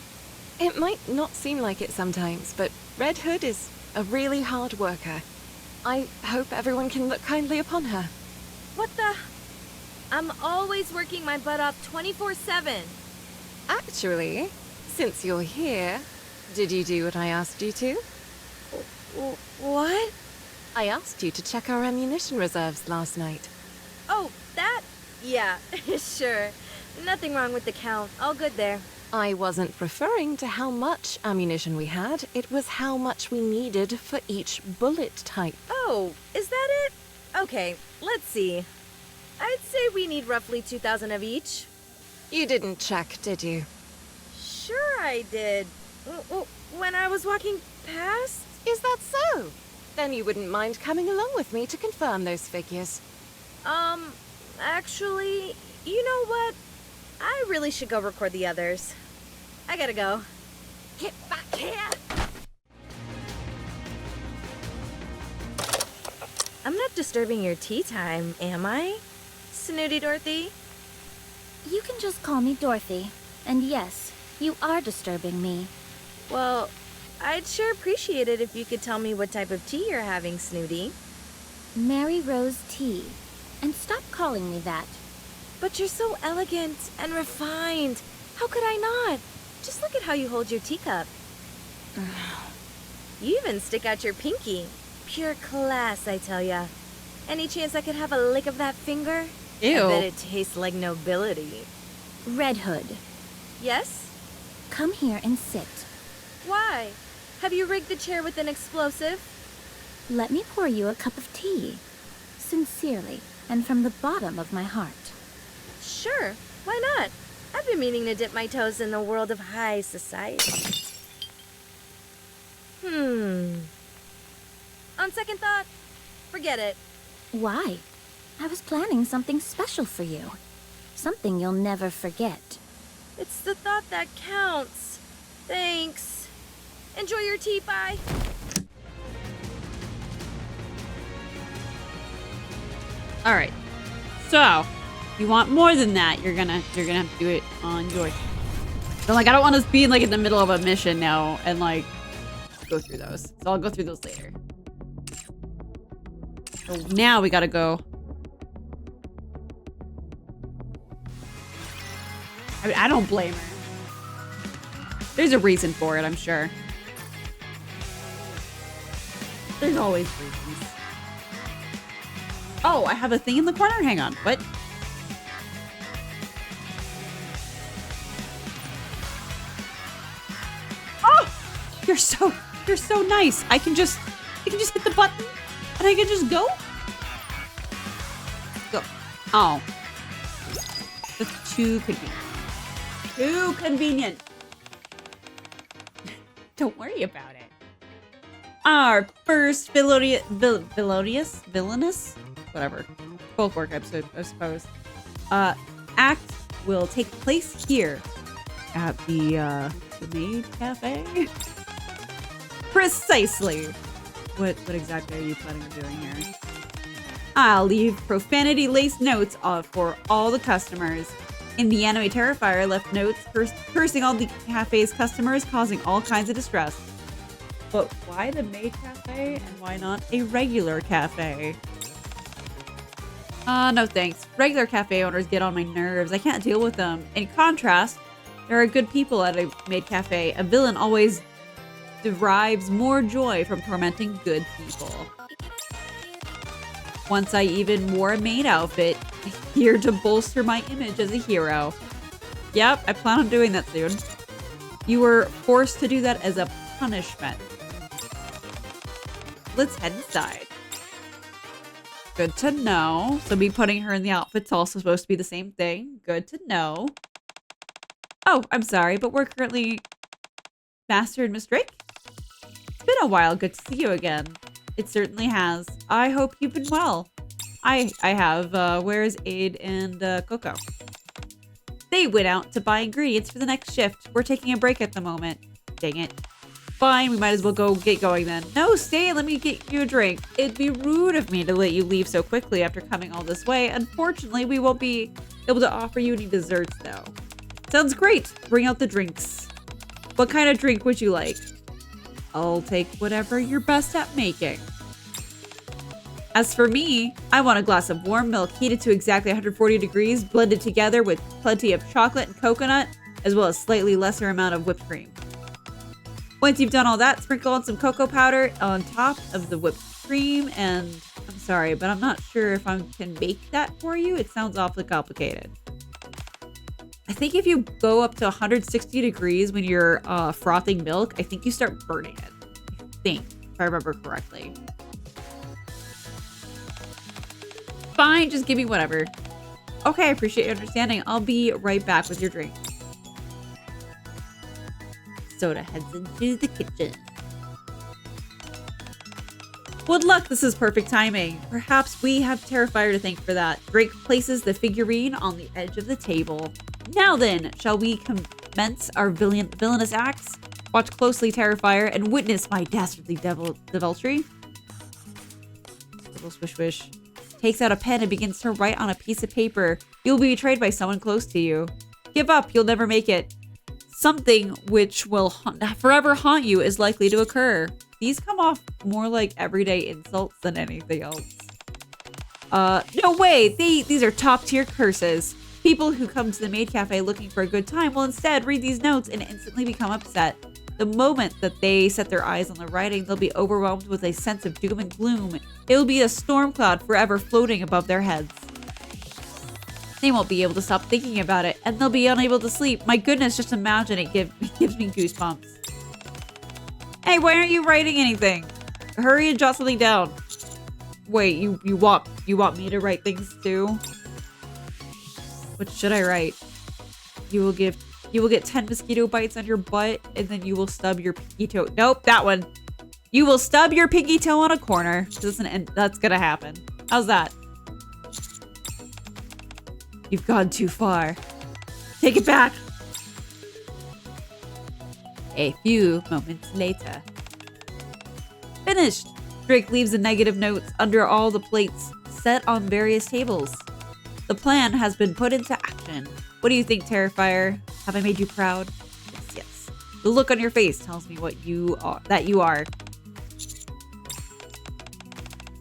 It might not seem like it sometimes, but Red Hood is a really hard worker. I hope everyone can look kindly upon her. What the? I'm always working my butt off 24/7. Actually, since you're here, did you do what I asked you to? What? I asked you to check our ammunition reserves last night. Oh, that? Yeah, sure. Nothing wrong with the count. All good there. I wasn't referring to how much ammunition we had, it was how much we needed for each bullet type. Oh, is that it? Okay, let's see. I'd say we need roughly 2,000 of each. You didn't check, did you? Sure I did. When I was walking past? Is that so? Then you wouldn't mind coming along with me to confirm those figures. Actually, you know what? I really should go record the others. I gotta go. Get back here! I'm not disturbing your tea time, am I? Snooty Dorothy? You can just call me Dorothy. And yes, you are disturbing me. Well, I'd sure appreciate it if you could tell me what type of tea you're having, Snooty. Mary Rose Tea. And stop calling me that. But you're so elegant and refined. How could I not? Just look at how you hold your teacup. You even stick out your pinky. Pure class, I tell ya. Any chance I could have a lick of that finger? Ew. I bet it tastes like nobility. Red Hood. Yes? Come here and sit. Why? Have you rigged the chair with an explosive? Let me pour you a cup of tea. Sincerely, and from the bottom of my heart. Sure, why not? I've been meaning to dip my toes in the world of high society. On second thought, forget it. Why? I was planning something special for you. Something you'll never forget. It's the thought that counts. Thanks. Enjoy your tea, bye. All right. So, if you want more than that, you're gonna have to do it on your. So, like, I don't want us being like in the middle of a mission now and like go through those. So I'll go through those later. So now we gotta go. I mean, I don't blame her. There's a reason for it, I'm sure. There's always reasons. Oh, I have a thing in the corner? Hang on. What? Oh! You're so nice. I can just hit the button and I can just go? Go. Oh. That's too convenient. Too convenient. Don't worry about it. Our first villainous? Whatever. Both work episode, I suppose. Act will take place here at the Maid Cafe. Precisely. What exactly are you planning on doing here? I'll leave profanity-laced notes for all the customers. In the anime Terrifier left notes cursing all the cafe's customers, causing all kinds of distress. But why the Maid Cafe and why not a regular cafe? No thanks. Regular cafe owners get on my nerves. I can't deal with them. In contrast, there are good people at a Maid Cafe. A villain always derives more joy from tormenting good people. Once I even wore a maid outfit, here to bolster my image as a hero. Yep, I plan on doing that soon. You were forced to do that as a punishment. Let's head inside. Good to know. So me putting her in the outfit's also supposed to be the same thing. Good to know. Oh, I'm sorry, but we're currently Master and Miss Drake? It's been a while. Good to see you again. It certainly has. I hope you've been well. I have. Where's Aid and Coco? They went out to buy ingredients for the next shift. We're taking a break at the moment. Dang it. Fine, we might as well go get going then. No, stay and let me get you a drink. It'd be rude of me to let you leave so quickly after coming all this way. Unfortunately, we won't be able to offer you any desserts though. Sounds great. Bring out the drinks. What kind of drink would you like? I'll take whatever you're best at making. As for me, I want a glass of warm milk heated to exactly 140 degrees, blended together with plenty of chocolate and coconut. as well as slightly lesser amount of whipped cream. Once you've done all that, sprinkle on some cocoa powder on top of the whipped cream, and I'm sorry, but I'm not sure if I can make that for you. It sounds awfully complicated. I think if you go up to 160 degrees when you're frothing milk, I think you start burning it. I think, if I remember correctly. Fine, just give me whatever. Okay, I appreciate your understanding. I'll be right back with your drink. Soda heads into the kitchen. Good luck, this is perfect timing. Perhaps we have Terrifier to thank for that. Drake places the figurine on the edge of the table. Now then, shall we commence our villainous acts? Watch closely, Terrifier, and witness my dastardly deviltry. Little swish swish. Takes out a pen and begins to write on a piece of paper. You'll be betrayed by someone close to you. Give up, you'll never make it. Something which will forever haunt you is likely to occur. These come off more like everyday insults than anything else. No way! These are top-tier curses. People who come to the maid cafe looking for a good time will instead read these notes and instantly become upset. The moment that they set their eyes on the writing, they'll be overwhelmed with a sense of doom and gloom. It'll be a storm cloud forever floating above their heads. They won't be able to stop thinking about it, and they'll be unable to sleep. My goodness, just imagine it gives me goosebumps. Hey, why aren't you writing anything? Hurry and jot something down. Wait, you want me to write things too? What should I write? You will get 10 mosquito bites on your butt, and then you will stub your pinky toe. Nope, that one. You will stub your pinky toe on a corner. That's gonna happen. How's that? You've gone too far. Take it back. A few moments later. Finished. Drake leaves the negative notes under all the plates set on various tables. The plan has been put into action. What do you think, Terrifier? Have I made you proud? Yes, yes. The look on your face tells me what you are.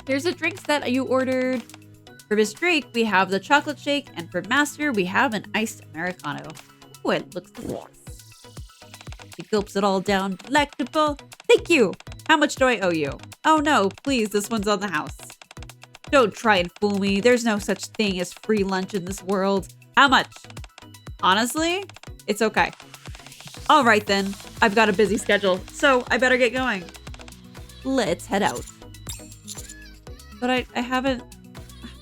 Here's the drinks that you ordered. For Miss Drake, we have the chocolate shake, and for Master, we have an iced Americano. Oh, it looks delicious. She gulps it all down. Delectable. Thank you. How much do I owe you? Oh no, please, this one's on the house. Don't try and fool me. There's no such thing as free lunch in this world. How much? Honestly, it's okay. All right then. I've got a busy schedule, so I better get going. Let's head out. But I haven't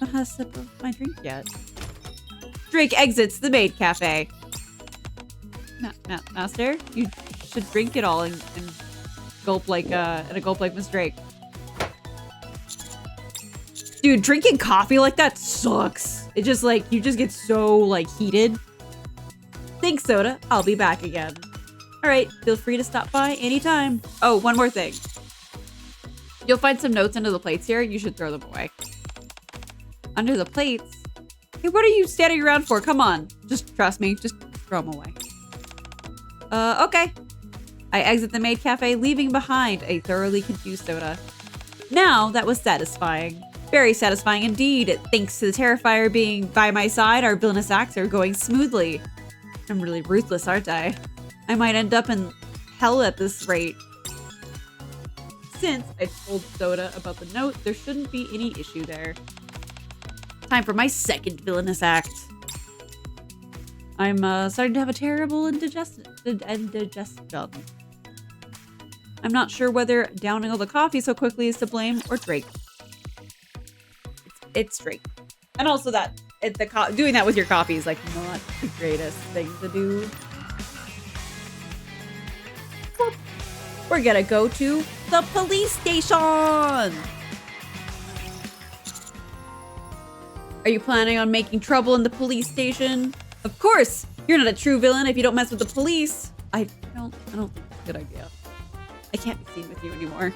had a sip of my drink yet. Drake exits the maid cafe. Master, you should drink it all and gulp like Miss Drake. Dude, drinking coffee like that sucks. It just you just get so heated. Thanks, Soda. I'll be back again. All right, feel free to stop by anytime. Oh, one more thing. You'll find some notes under the plates here. You should throw them away. Under the plates? Hey, what are you standing around for? Come on. Just trust me. Just throw them away. Okay. I exit the maid cafe, leaving behind a thoroughly confused Soda. Now, that was satisfying. Very satisfying indeed. Thanks to the Terrifier being by my side, our villainous acts are going smoothly. I'm really ruthless, aren't I? I might end up in hell at this rate. Since I told Soda about the note, there shouldn't be any issue there. Time for my second villainous act. I'm starting to have a terrible indigestion. I'm not sure whether downing all the coffee so quickly is to blame or Drake. It's Drake. And also that doing that with your coffee is not the greatest thing to do. We're gonna go to the police station! Are you planning on making trouble in the police station? Of course! You're not a true villain if you don't mess with the police! I don't think it's a good idea. I can't be seen with you anymore.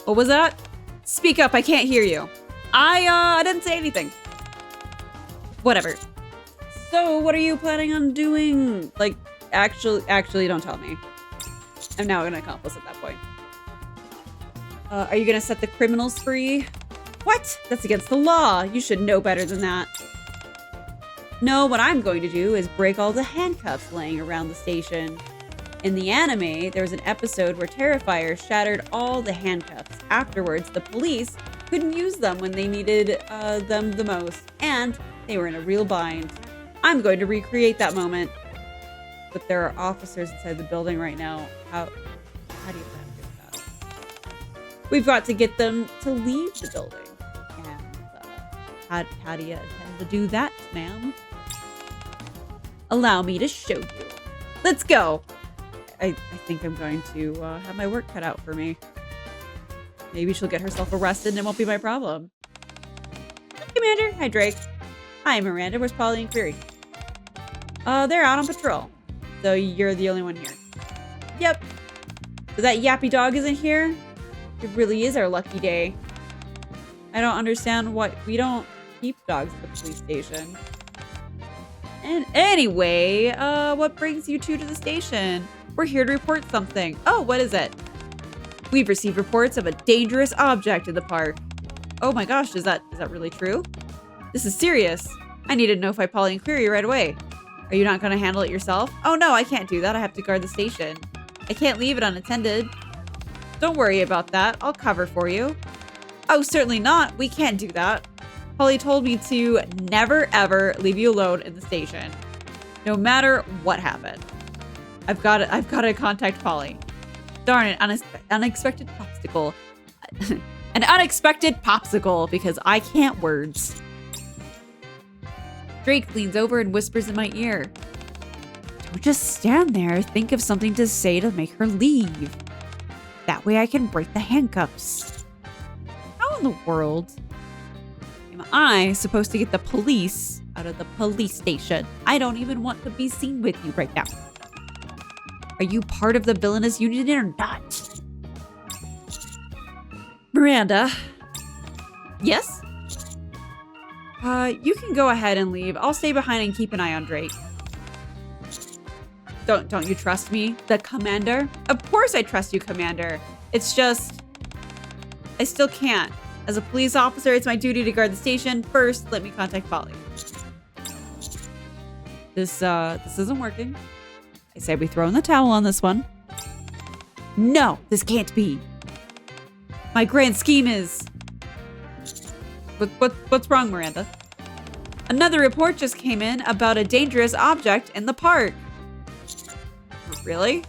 What was that? Speak up, I can't hear you. I didn't say anything. Whatever. So, what are you planning on doing? Actually, don't tell me. I'm now an accomplice at that point. Are you gonna set the criminals free? What? That's against the law. You should know better than that. No, what I'm going to do is break all the handcuffs laying around the station. In the anime, there was an episode where Terrifier shattered all the handcuffs. Afterwards, the police couldn't use them when they needed them the most, and they were in a real bind. I'm going to recreate that moment. But there are officers inside the building right now. How do you plan to do that? We've got to get them to leave the building. And how do you intend to do that, ma'am? Allow me to show you. Let's go. I think I'm going to have my work cut out for me. Maybe she'll get herself arrested and it won't be my problem. Hi, Commander. Hi, Drake. Hi, Miranda. Where's Polly and Query? They're out on patrol. So you're the only one here. Yep. So that yappy dog isn't here? It really is our lucky day. I don't understand why we don't keep dogs at the police station. And anyway, what brings you two to the station? We're here to report something. Oh, what is it? We've received reports of a dangerous object in the park. Oh my gosh, is that really true? This is serious. I need to notify Polly and Query right away. Are you not going to handle it yourself? Oh no, I can't do that. I have to guard the station. I can't leave it unattended. Don't worry about that. I'll cover for you. Oh, certainly not. We can't do that. Polly told me to never ever leave you alone in the station, no matter what happened. I've got to contact Polly. Darn it, unexpected popsicle. An unexpected popsicle because I can't words. Drake leans over and whispers in my ear. Don't just stand there. Think of something to say to make her leave. That way I can break the handcuffs. How in the world am I supposed to get the police out of the police station? I don't even want to be seen with you right now. Are you part of the villainous union or not? Miranda. Yes? You can go ahead and leave. I'll stay behind and keep an eye on Drake. Don't you trust me, the commander? Of course I trust you, Commander. It's just, I still can't. As a police officer, it's my duty to guard the station. First, let me contact Polly. This isn't working. I say we throw in the towel on this one. No, this can't be. My grand scheme is... What's wrong, Miranda? Another report just came in about a dangerous object in the park. Really?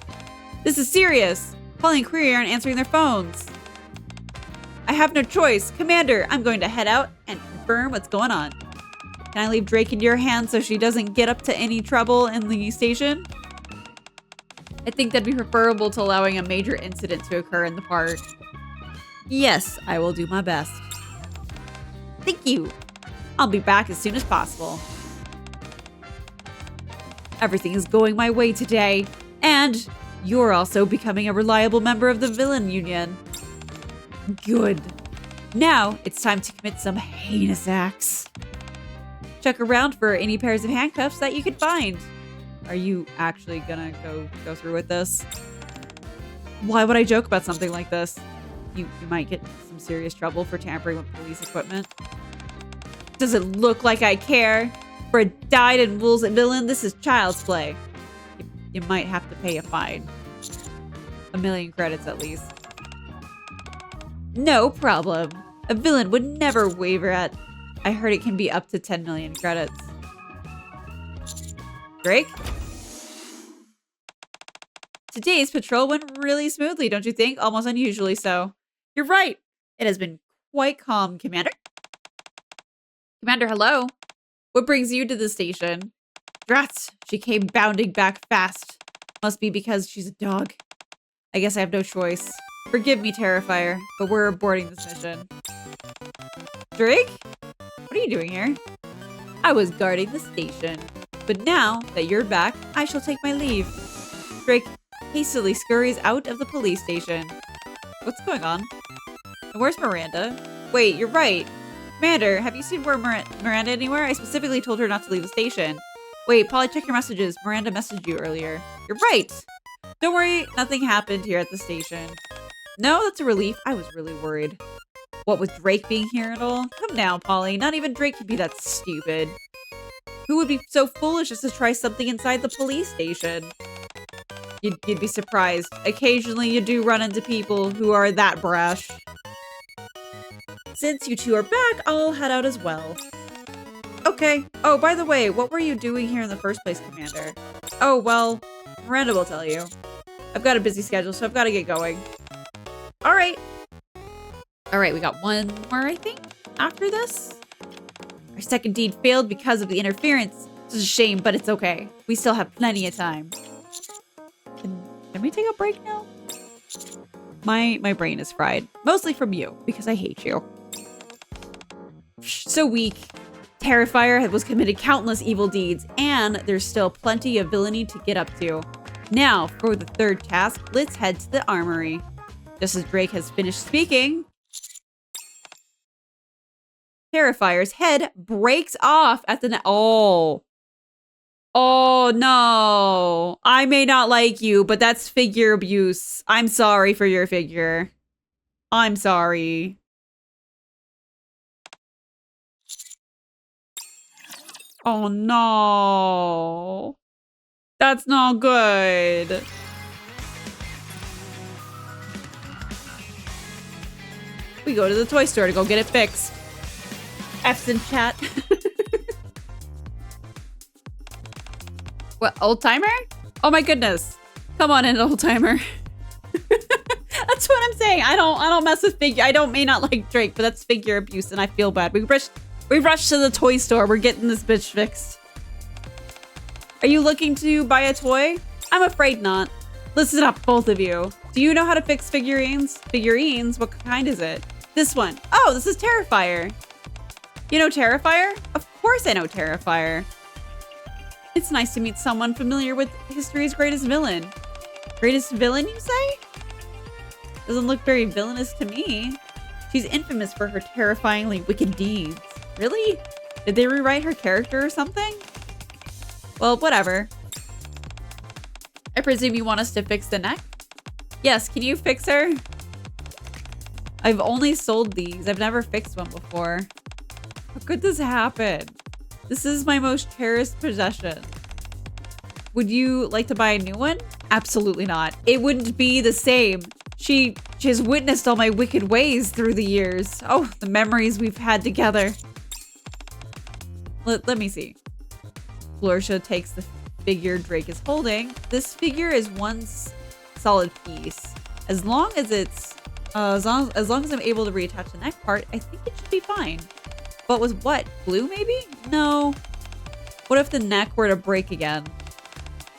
This is serious. Polly and Query aren't answering their phones. I have no choice. Commander, I'm going to head out and confirm what's going on. Can I leave Drake in your hands so she doesn't get up to any trouble in the station? I think that'd be preferable to allowing a major incident to occur in the park. Yes, I will do my best. Thank you. I'll be back as soon as possible. Everything is going my way today. And you're also becoming a reliable member of the Villan Union. Good. Now it's time to commit some heinous acts. Check around for any pairs of handcuffs that you can find. Are you actually gonna go through with this? Why would I joke about something like this? You might get some serious trouble for tampering with police equipment. Does it look like I care? For a dyed-in-wolves villain, this is child's play. You might have to pay a fine. 1 million credits at least. No problem. A villain would never waver at... I heard it can be up to 10 million credits. Drake? Today's patrol went really smoothly, don't you think? Almost unusually so. You're right. It has been quite calm, Commander. Commander, hello. What brings you to the station? Drats, she came bounding back fast. Must be because she's a dog. I guess I have no choice. Forgive me, Terrifier, but we're aborting this mission. Drake? What are you doing here? I was guarding the station. But now that you're back, I shall take my leave. Drake hastily scurries out of the police station. What's going on? And where's Miranda? Wait, you're right. Commander, have you seen Miranda anywhere? I specifically told her not to leave the station. Wait, Polly, check your messages. Miranda messaged you earlier. You're right. Don't worry, nothing happened here at the station. No, that's a relief. I was really worried. What with Drake being here at all? Come now, Polly. Not even Drake could be that stupid. Who would be so foolish as to try something inside the police station? You'd be surprised. Occasionally you do run into people who are that brash. Since you two are back, I'll head out as well. Okay. Oh, by the way, what were you doing here in the first place, Commander? Oh, well, Miranda will tell you. I've got a busy schedule, so I've got to get going. All right. All right, we got one more, I think, after this. Our second deed failed because of the interference. It's a shame, but it's okay. We still have plenty of time. Can we take a break now? My brain is fried. Mostly from you, because I hate you. So weak. Terrifier was committed countless evil deeds, and there's still plenty of villainy to get up to. Now, for the third task, let's head to the armory. Just as Drake has finished speaking, Terrifier's head breaks off at the Oh. Oh, no. I may not like you, but that's figure abuse. I'm sorry for your figure. I'm sorry. Oh, no. That's not good. We go to the toy store to go get it fixed. F's in chat. What, old timer? Oh my goodness. Come on in, old timer. That's what I'm saying. I don't mess with figure. I may not like Drake, but that's figure abuse and I feel bad. We rushed to the toy store. We're getting this bitch fixed. Are you looking to buy a toy? I'm afraid not. Listen up, both of you. Do you know how to fix figurines? Figurines? What kind is it? This one. Oh, this is Terrifier. You know Terrifier? Of course I know Terrifier. It's nice to meet someone familiar with history's greatest villain. Greatest villain, you say? Doesn't look very villainous to me. She's infamous for her terrifyingly wicked deeds. Really? Did they rewrite her character or something? Well, whatever. I presume you want us to fix the neck? Yes, can you fix her? I've only sold these. I've never fixed one before. How could this happen? This is my most cherished possession. Would you like to buy a new one? Absolutely not. It wouldn't be the same. She has witnessed all my wicked ways through the years. Oh, the memories we've had together. Let me see. Florsha takes the figure Drake is holding. This figure is one solid piece. As long as it's as long as I'm able to reattach the neck part, I think it should be fine. But with what? Glue maybe? No. What if the neck were to break again?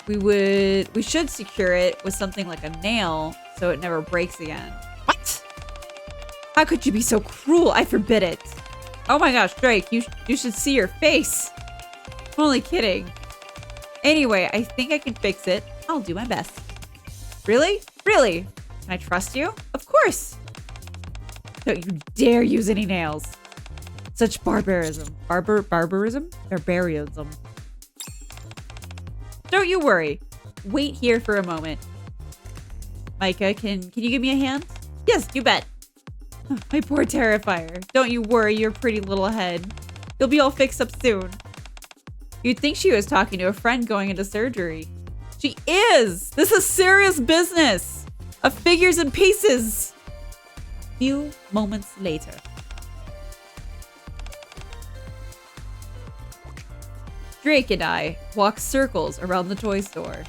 We should secure it with something like a nail so it never breaks again. What? How could you be so cruel? I forbid it. Oh my gosh, Drake, you should see your face. I'm only kidding. Anyway, I think I can fix it. I'll do my best. Really? Really? Can I trust you? Of course. Don't you dare use any nails. Such barbarism. Barbarism? Barbarianism. Don't you worry. Wait here for a moment. Micah, can you give me a hand? Yes, you bet. Oh, my poor Terrifier. Don't you worry your pretty little head. You'll be all fixed up soon. You'd think she was talking to a friend going into surgery. She is! This is serious business! A figures and pieces! A few moments later. Drake and I walk circles around the toy store.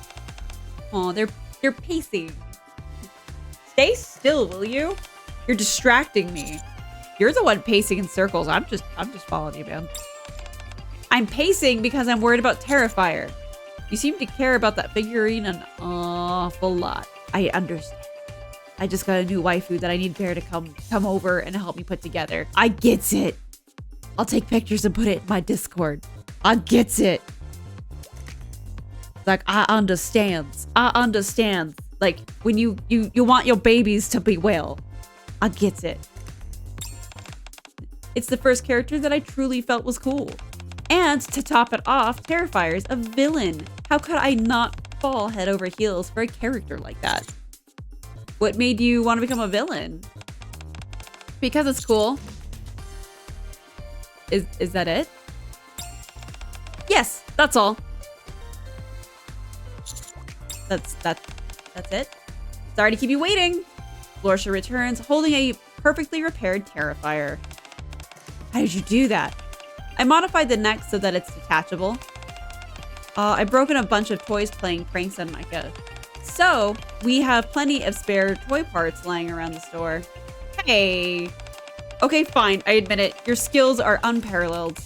Aw, they're pacing. Stay still, will you? You're distracting me. You're the one pacing in circles. I'm just following you, man. I'm pacing because I'm worried about Terrifier. You seem to care about that figurine an awful lot. I understand. I just got a new waifu that I need Bear to come over and help me put together. I gets it. I'll take pictures and put it in my Discord. I gets it. Like, I understands. I understands. Like, when you want your babies to be well. I gets it. It's the first character that I truly felt was cool. And to top it off, Terrifier's a villain. How could I not fall head over heels for a character like that? What made you want to become a villain? Because it's cool. Is that it? Yes, that's all. That's it. Sorry to keep you waiting. Florsha returns, holding a perfectly repaired Terrifier. How did you do that? I modified the neck so that it's detachable. I've broken a bunch of toys playing pranks on Nikke. So, we have plenty of spare toy parts lying around the store. Hey! Okay, fine, I admit it. Your skills are unparalleled.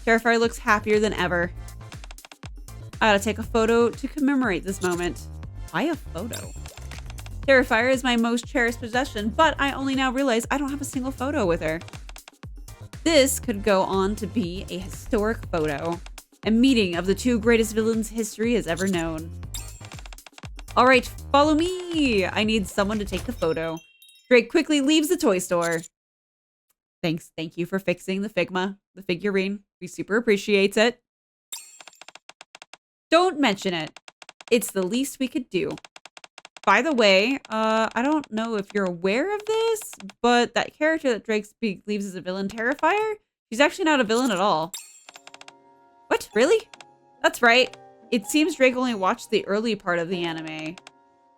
Terrifier looks happier than ever. I gotta take a photo to commemorate this moment. Why a photo? Terrifier is my most cherished possession, but I only now realize I don't have a single photo with her. This could go on to be a historic photo. A meeting of the two greatest villains history has ever known. Alright, follow me! I need someone to take the photo. Drake quickly leaves the toy store. Thank you for fixing the the figurine. We super appreciate it. Don't mention it. It's the least we could do. By the way, I don't know if you're aware of this, but that character that Drake believes is a villain, Terrifier, she's actually not a villain at all. What? Really? That's right. It seems Drake only watched the early part of the anime.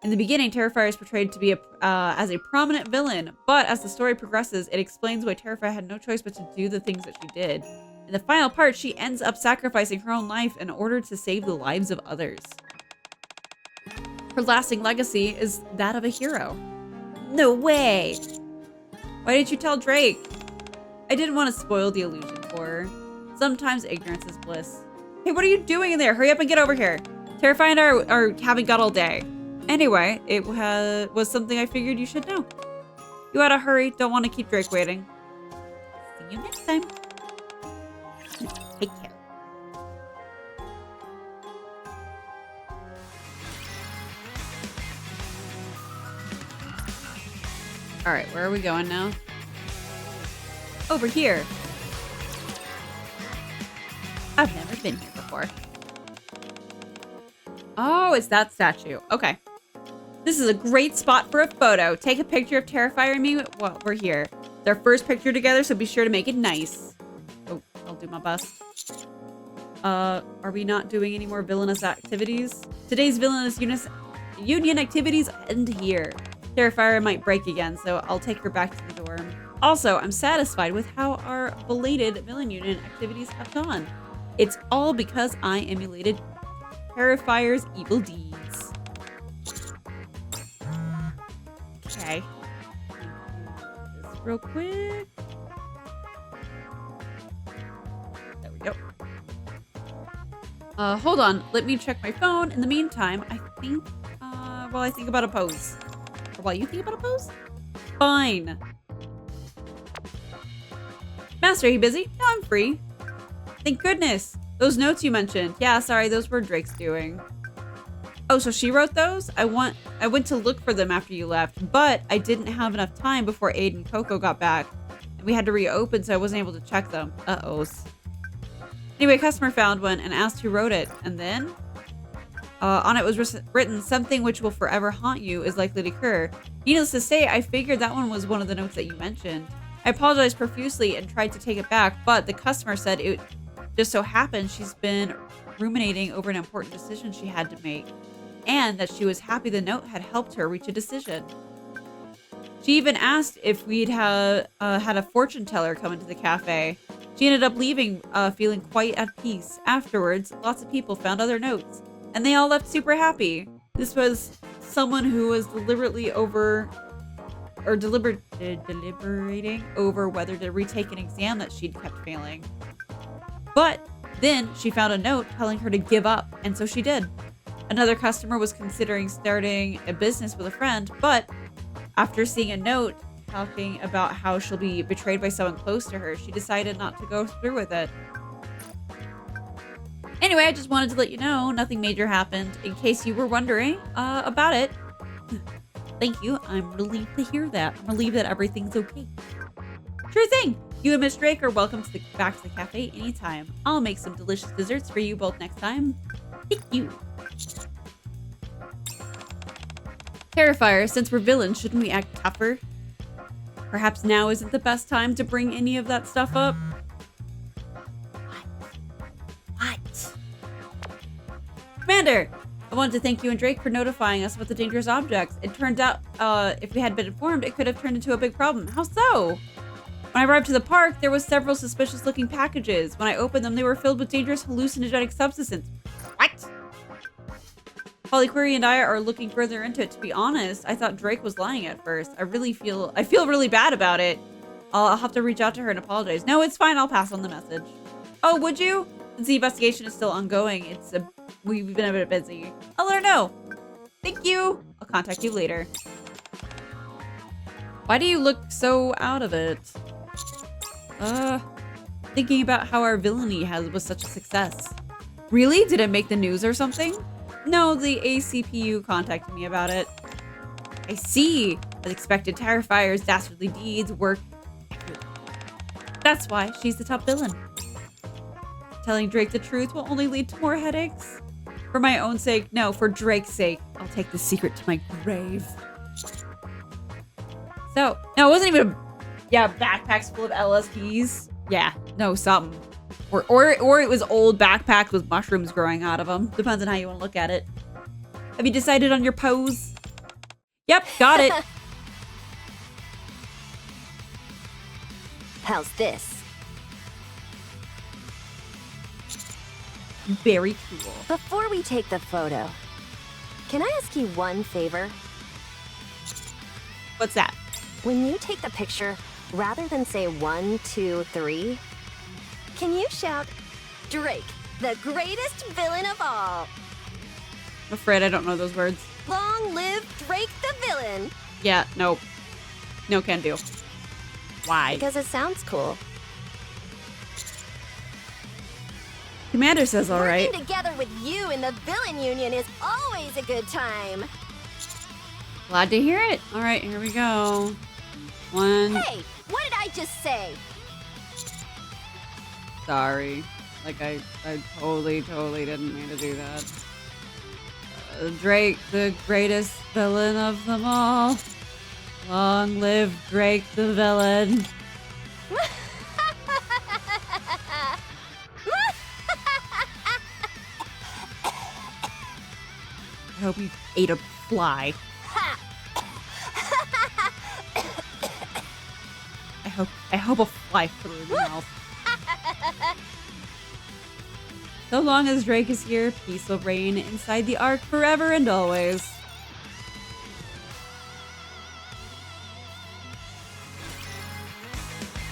In the beginning, Terrifier is portrayed to be as a prominent villain, but as the story progresses, it explains why Terrifier had no choice but to do the things that she did. In the final part, she ends up sacrificing her own life in order to save the lives of others. Her lasting legacy is that of a hero. No way! Why didn't you tell Drake? I didn't want to spoil the illusion for her. Sometimes ignorance is bliss. Hey, what are you doing in there? Hurry up and get over here. Terrifier and I are having got all day. Anyway, it was something I figured you should know. You gotta hurry. Don't want to keep Drake waiting. See you next time. Take care. Alright, where are we going now? Over here. I've never been here before. Oh, it's that statue. Okay. This is a great spot for a photo. Take a picture of Terrifier and me while we're here. It's our first picture together, so be sure to make it nice. Oh, I'll do my best. Are we not doing any more villainous activities? Today's villainous union activities end here. Terrifier might break again, so I'll take her back to the dorm. Also, I'm satisfied with how our belated villain union activities have gone. It's all because I emulated Terrifier's evil deeds. Okay. This real quick. There we go. Hold on. Let me check my phone. In the meantime, I think, while I think about a pose. Or while you think about a pose? Fine. Master, are you busy? No, I'm free. Thank goodness. Those notes you mentioned. Yeah, sorry, those were Drake's doing. Oh, so she wrote those? I went to look for them after you left, but I didn't have enough time before Aid and Coco got back. And we had to reopen, so I wasn't able to check them. Uh-ohs. Anyway, a customer found one and asked who wrote it. And then? On it was written, something which will forever haunt you is likely to occur. Needless to say, I figured that one was one of the notes that you mentioned. I apologized profusely and tried to take it back, but the customer said it just so happened she's been ruminating over an important decision she had to make, and that she was happy the note had helped her reach a decision. She even asked if we'd had a fortune teller come into the cafe. She ended up leaving feeling quite at peace. Afterwards, lots of people found other notes, and they all left super happy. This was someone who was deliberating over whether to retake an exam that she'd kept failing. But then she found a note telling her to give up, and so she did. Another customer was considering starting a business with a friend, but after seeing a note talking about how she'll be betrayed by someone close to her, she decided not to go through with it. Anyway, I just wanted to let you know nothing major happened, in case you were wondering about it. Thank you. I'm relieved to hear that. I'm relieved that everything's okay. Sure thing. You and Miss Drake are welcome back to the cafe anytime. I'll make some delicious desserts for you both next time. Thank you. Terrifier, since we're villains, shouldn't we act tougher? Perhaps now isn't the best time to bring any of that stuff up? What? Commander! I wanted to thank you and Drake for notifying us about the dangerous objects. It turns out, if we had been informed, it could have turned into a big problem. How so? When I arrived to the park, there was several suspicious-looking packages. When I opened them, they were filled with dangerous hallucinogenic substances. What? Polyquery and I are looking further into it. To be honest, I thought Drake was lying at first. I feel really bad about it. I'll have to reach out to her and apologize. No, it's fine. I'll pass on the message. Oh, would you? Since the investigation is still ongoing, we've been a bit busy. I'll let her know. Thank you. I'll contact you later. Why do you look so out of it? Thinking about how our villainy was such a success. Really? Did it make the news or something? No, the ACPU contacted me about it. I see. As expected, Terrifier's dastardly deeds work. That's why she's the top villain. Telling Drake the truth will only lead to more headaches. For my own sake, no, for Drake's sake, I'll take the secret to my grave. So, no, it wasn't even backpacks full of LSDs. Yeah, no, something. Or it was old backpacks with mushrooms growing out of them. Depends on how you want to look at it. Have you decided on your pose? Yep, got it. How's this? Very cool. Before we take the photo, can I ask you one favor? What's that? When you take the picture, rather than say 1, 2, 3, can you shout, Drake, the greatest villain of all? I'm afraid I don't know those words. Long live Drake the villain! Yeah, nope. No can do. Why? Because it sounds cool. Commander says all right. Working together with you in the villain union is always a good time. Glad to hear it. All right, here we go. 1. Hey, what did I just say? Sorry. Like, I totally didn't mean to do that. Drake, the greatest villain of them all. Long live Drake the villain. I hope you ate a fly. I hope a fly flew in your mouth. So long as Drake is here, peace will reign inside the Ark forever and always.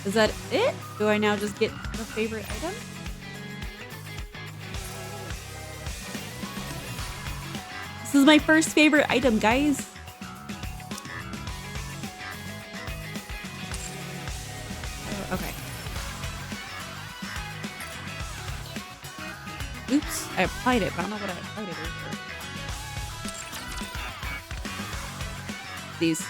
Is that it? Do I now just get the favorite item? This is my first favorite item, guys. Okay. Oops, I applied it, but I don't know what I applied it over. These.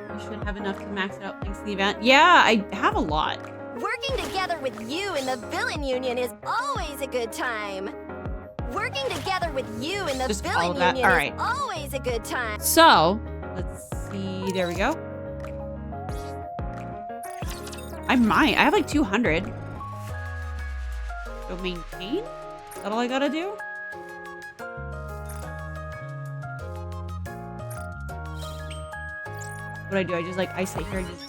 I should have enough to max it out thanks to the event. Yeah, I have a lot. Working together with you in the villain union is always a good time. Working together with you in the villain union is always a good time. So, let's see. There we go. I have like 200. So maintain? Is that all I gotta do? What do? I sit here and just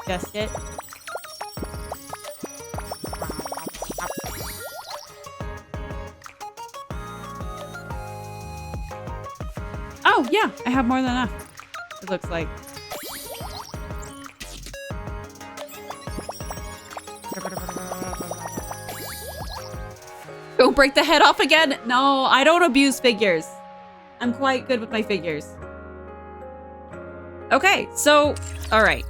adjust it. Oh, yeah, I have more than enough. It looks like. Don't break the head off again. No, I don't abuse figures. I'm quite good with my figures. Okay, so, all right.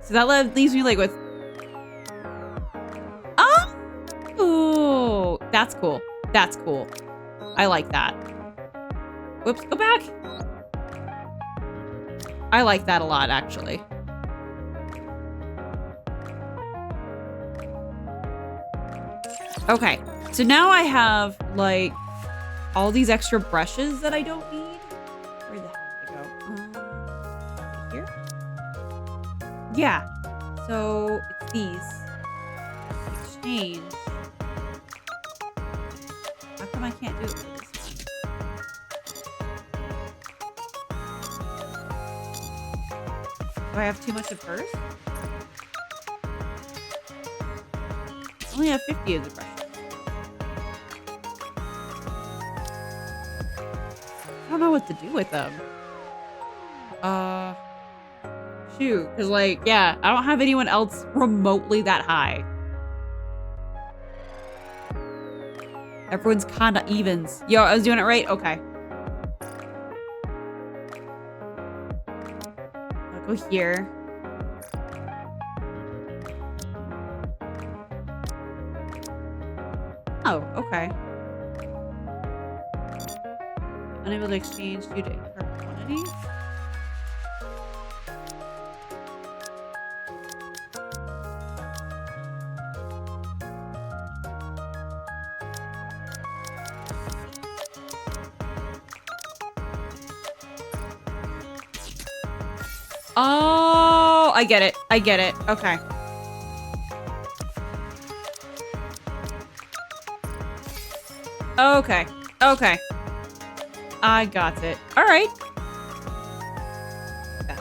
So that leaves me like with. Oh, that's cool. That's cool. I like that. Whoops, go back. I like that a lot, actually. Okay, so now I have, like, all these extra brushes that I don't need. Where the heck did they go? Here? Yeah. So, it's these. Exchange. How come I can't do it with this one? Do I have too much of hers? I only have 50 of the brushes. I don't know what to do with them. Shoot, because like, yeah, I don't have anyone else remotely that high. Everyone's kind of evens. Yo, I was doing it right? Okay. I'll go here. Oh, okay. Unable to exchange due to incorrect quantity. Oh, I get it. I get it. Okay. Okay. Okay. I got it. All right. Okay.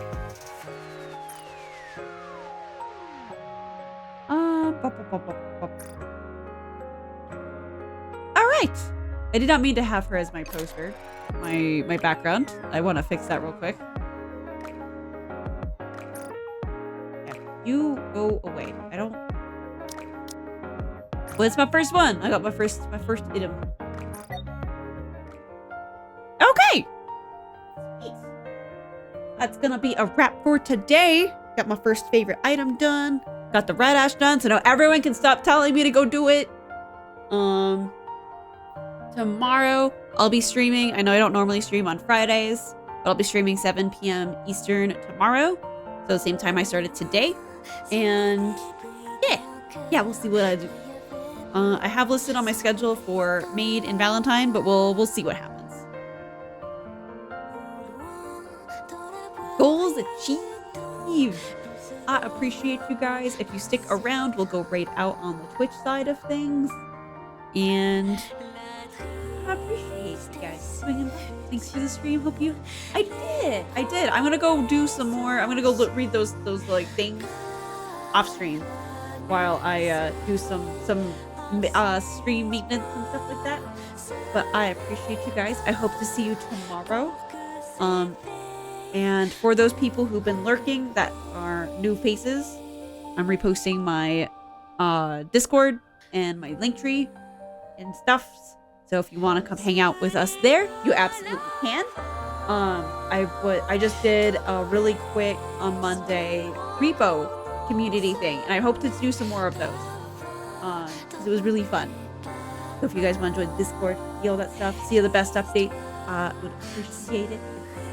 All right. I did not mean to have her as my poster, my background. I want to fix that real quick. You go away. I don't. Well, it's my first one. I got my first item. Okay. Sweet. That's gonna be a wrap for today. Got my first favorite item done. Got the red ash done, so now everyone can stop telling me to go do it. Tomorrow I'll be streaming. I know I don't normally stream on Fridays, but I'll be streaming 7 p.m. Eastern tomorrow. So the same time I started today. And yeah, we'll see what I do. I have listed on my schedule for Maid and Valentine, but we'll see what happens. Goals achieved. I appreciate you guys. If you stick around, we'll go right out on the Twitch side of things. And I appreciate you guys swinging by. Thanks for the stream. Hope you. I did. I'm gonna go do some more. I'm gonna go read those like things off stream while I do some stream maintenance and stuff like that. But I appreciate you guys. I hope to see you tomorrow. And for those people who've been lurking that are new faces, I'm reposting my Discord and my Linktree and stuff. So if you want to come hang out with us there, you absolutely can. I just did a really quick on Monday repo community thing, and I hope to do some more of those. Because it was really fun. So if you guys want to join Discord, see all that stuff, see the best update, would appreciate it.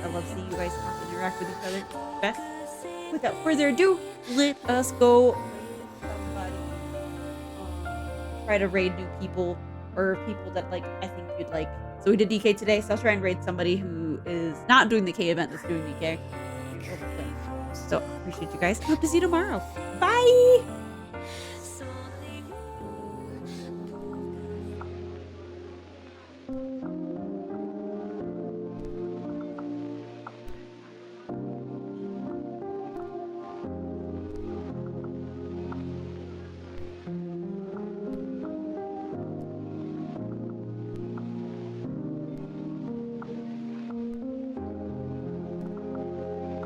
I love seeing you guys talk and interact with each other. Best. Without further ado, let us go. Try to raid new people or people that like I think you'd like. So we did DK today, so I'll try and raid somebody who is not doing the K event that's doing DK. So appreciate you guys. Hope to see you tomorrow. Bye.